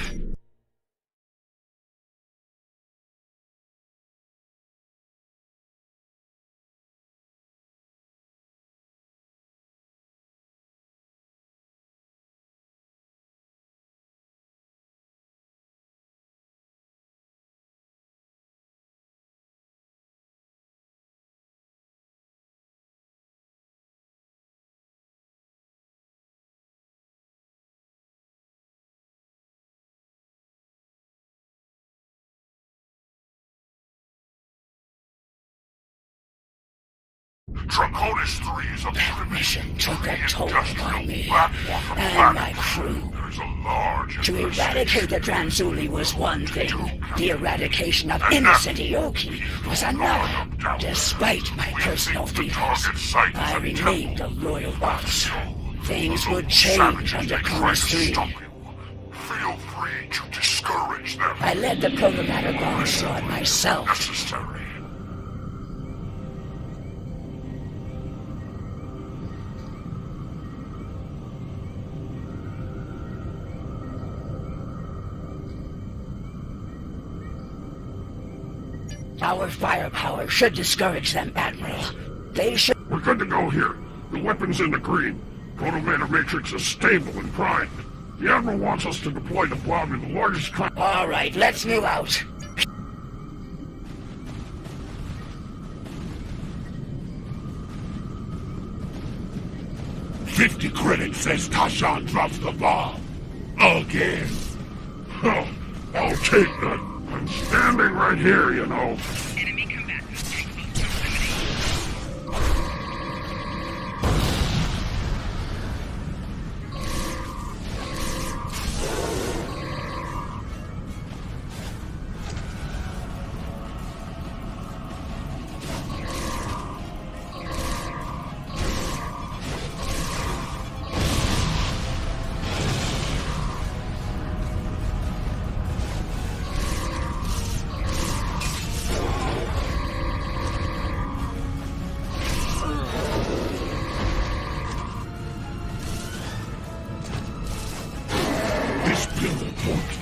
Draconis 3 is a That mission took a toll on me and my crew. To eradicate the Tranzuli was one thing. The eradication of innocent Ioki was another. Despite my personal feelings, I remained a loyal officer. Things would change under Cronus 3. Feel free to discourage them. I led the programmatic onslaught myself. Necessary. Our firepower should discourage them, Admiral. They should... We're good to go here. The weapon's in the green. Proto-Matter Matrix is stable and primed. The Admiral wants us to deploy the bomb in the largest... All right, let's move out. $50 credits says Tashan drops the bomb. Again. Oh, I'll take that. I'm standing right here, you know. Enemy combatants capable of eliminating.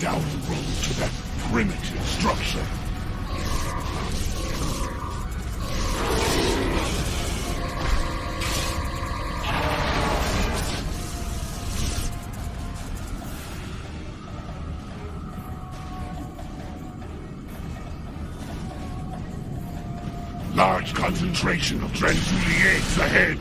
Down the road to that primitive structure. Large concentration of Tranzuli eggs ahead.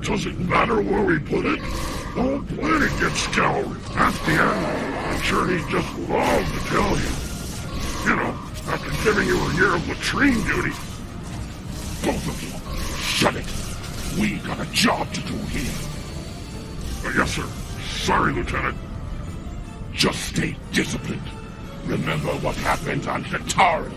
Doesn't matter where we put it. The whole planet gets scoured. Ask the Admiral. I'm sure he'd just love to tell you. You know, after giving you a year of latrine duty. Both of you, shut it. We got a job to do here. Yes, sir. Sorry, Lieutenant. Just stay disciplined. Remember what happened on Chitauri.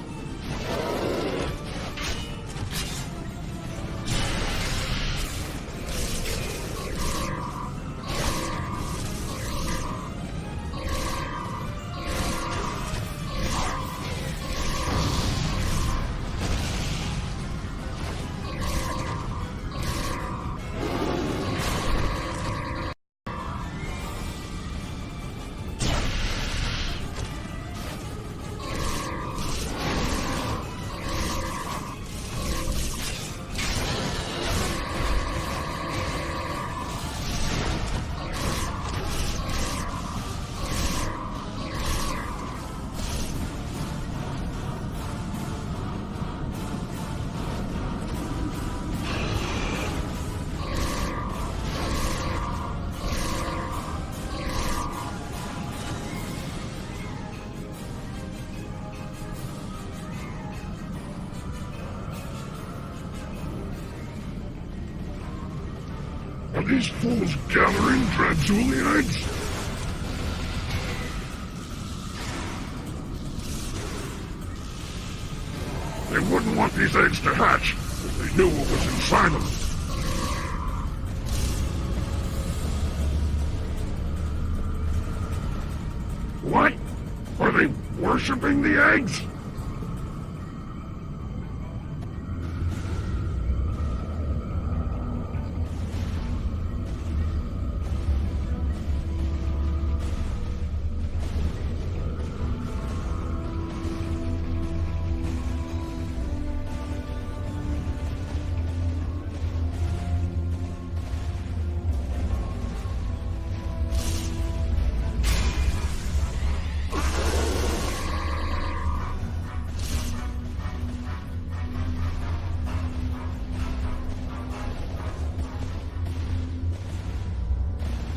Are these fools gathering Tranzuli eggs? They wouldn't want these eggs to hatch if they knew what was inside them. What? Are they worshipping the eggs?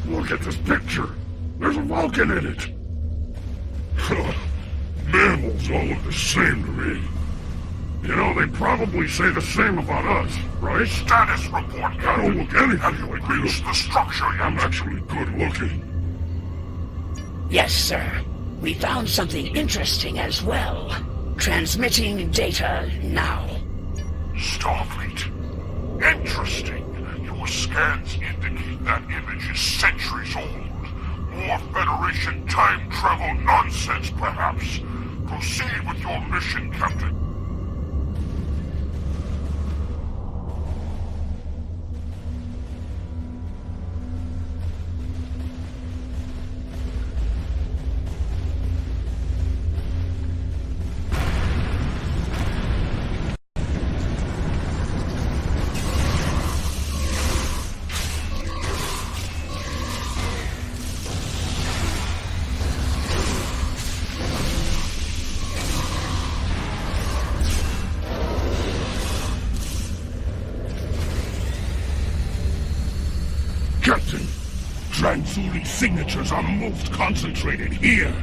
Look at this picture. There's a Vulcan in it. Mammals all look the same to me. You know, they probably say the same about us, right? Status report. I don't look anything like this. The structure, I'm actually good looking. Yes, sir. We found something interesting as well. Transmitting data now. Starfleet. Interesting. Your scans indicate that image is centuries old. More Federation time travel nonsense, perhaps. Proceed with your mission, Captain. Captain, Transuli signatures are most concentrated here.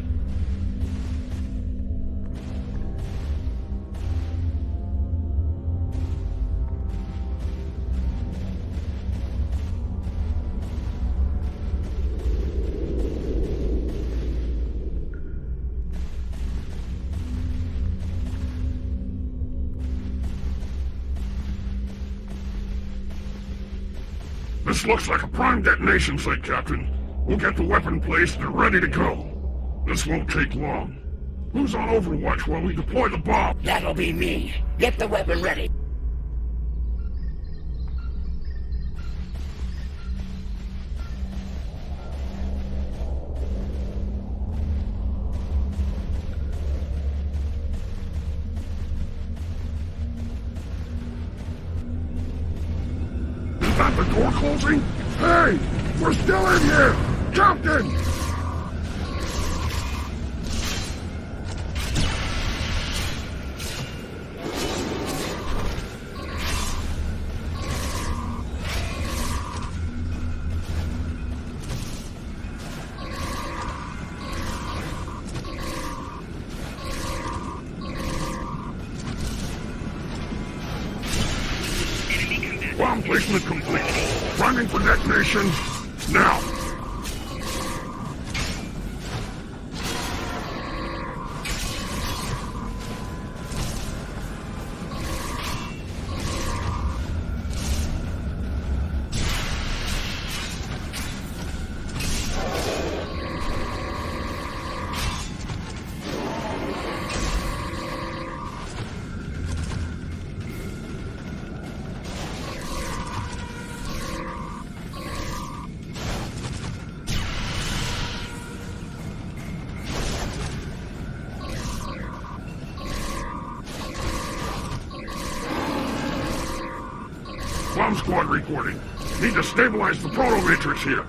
This looks like a prime detonation site, Captain. We'll get the weapon placed and ready to go. This won't take long. Who's on Overwatch while we deploy the bomb? That'll be me. Get the weapon ready. Is that the door closing? Hey! We're still in here! Captain! Bomb placement complete. Priming for detonation. Now. Bomb squad reporting. Need to stabilize the proto-matrix here.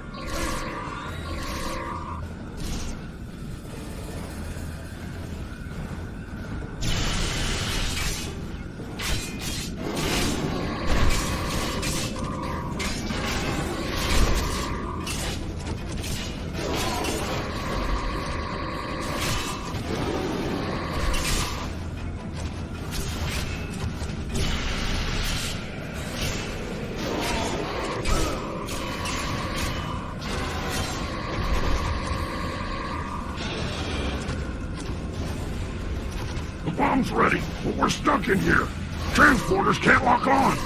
Bomb's ready, but we're stuck in here. Transporters can't lock on.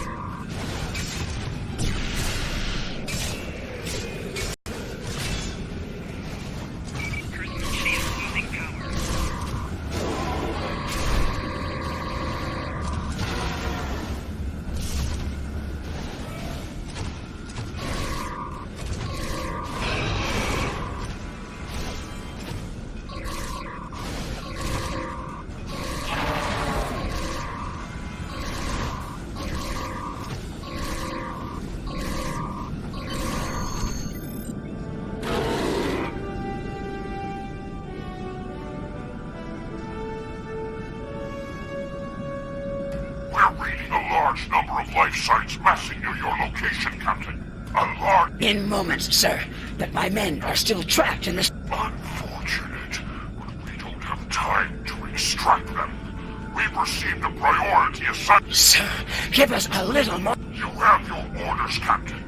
In moments, sir, but my men are still trapped in this... Unfortunate, but we don't have time to extract them. We've received a priority assignment. Sir, give us a little more... You have your orders, Captain.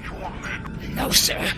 Your men... No, sir.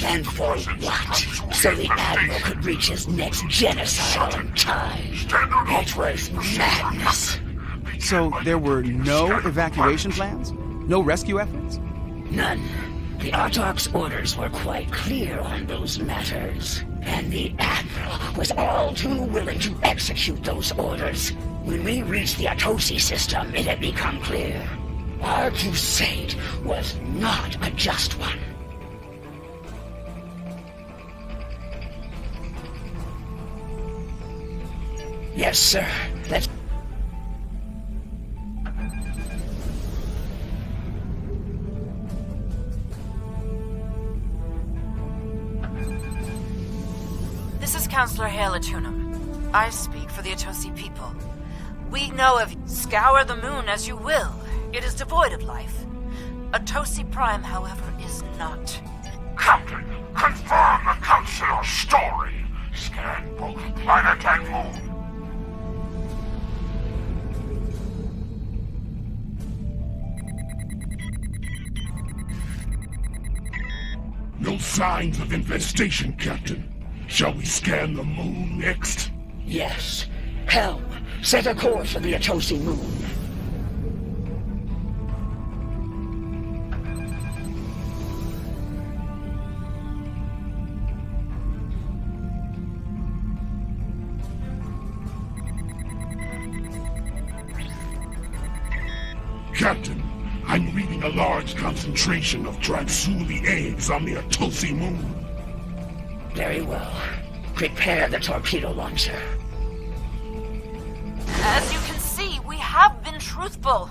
And for what? So the Admiral could reach his next genocidal in time. It was madness. So there were no evacuation plans? No rescue efforts? None. The Autarch's orders were quite clear on those matters. And the Admiral was all too willing to execute those orders. When we reached the Atosi system, it had become clear. Our crusade was not a just one. Yes, sir. Let's... This is Counselor Halatunum. I speak for the Atosi people. We know of... Scour the moon as you will. It is devoid of life. Atosi Prime, however, is not. Captain, confirm the Counselor's story. Scan both planet and moon. No signs of infestation, Captain. Shall we scan the moon next? Yes. Helm, set a course for the Atosi moon. Captain, I'm reading a large concentration of Draxuli eggs on the Atosi moon. Very well. Prepare the torpedo launcher. As you can see, we have been truthful.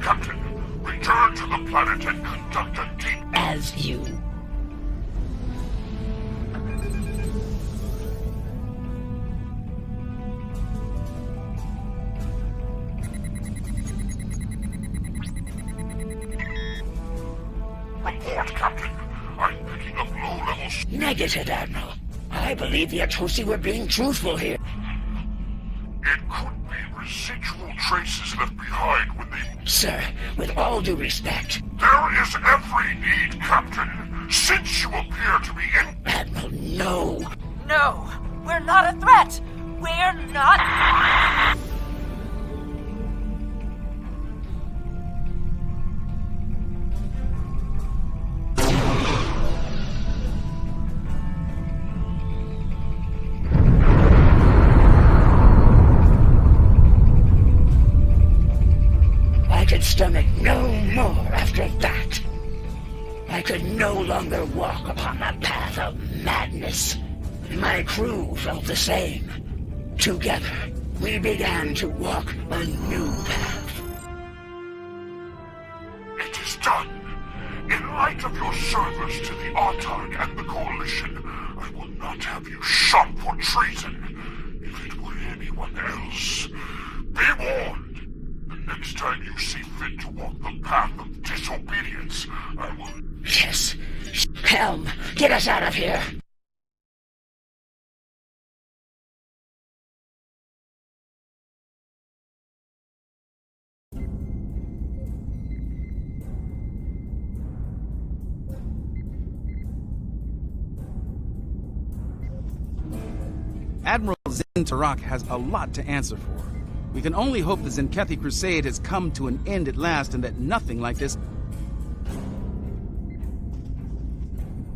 Captain, return to the planet and conduct a deep... As you... Report, Captain. I'm picking up low levels. Negative, Admiral. I believe the Atosi were being truthful here. It could be residual traces left behind when they... Sir, with all due respect... There is every need, Captain. Since you appear to be in... Admiral, no. No, we're not a threat. We're not... I could stomach no more after that. I could no longer walk upon the path of madness. My crew felt the same. Together, we began to walk a new path. It is done. In light of your service to the Autarch and the Coalition, I will not have you shot for treason. If it were anyone else, be warned. The next time you see fit to walk the path of disobedience, I will... Yes. Helm, get us out of here. Admiral Tzenkethi has a lot to answer for. We can only hope the Tzenkethi Crusade has come to an end at last and that nothing like this...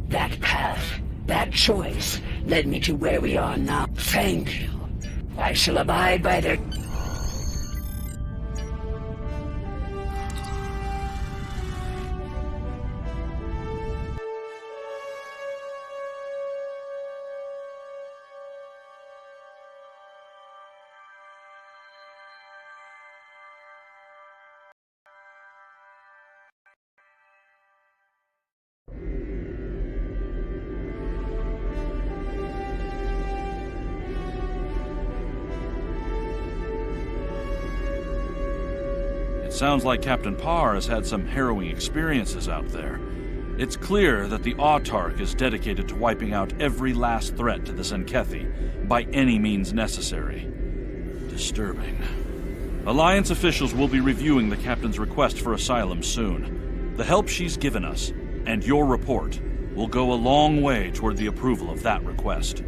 That path, that choice, led me to where we are now. Thank you. I shall abide by their... Sounds like Captain Parr has had some harrowing experiences out there. It's clear that the Autarch is dedicated to wiping out every last threat to the Tzenkethi by any means necessary. Disturbing. Alliance officials will be reviewing the Captain's request for asylum soon. The help she's given us, and your report, will go a long way toward the approval of that request.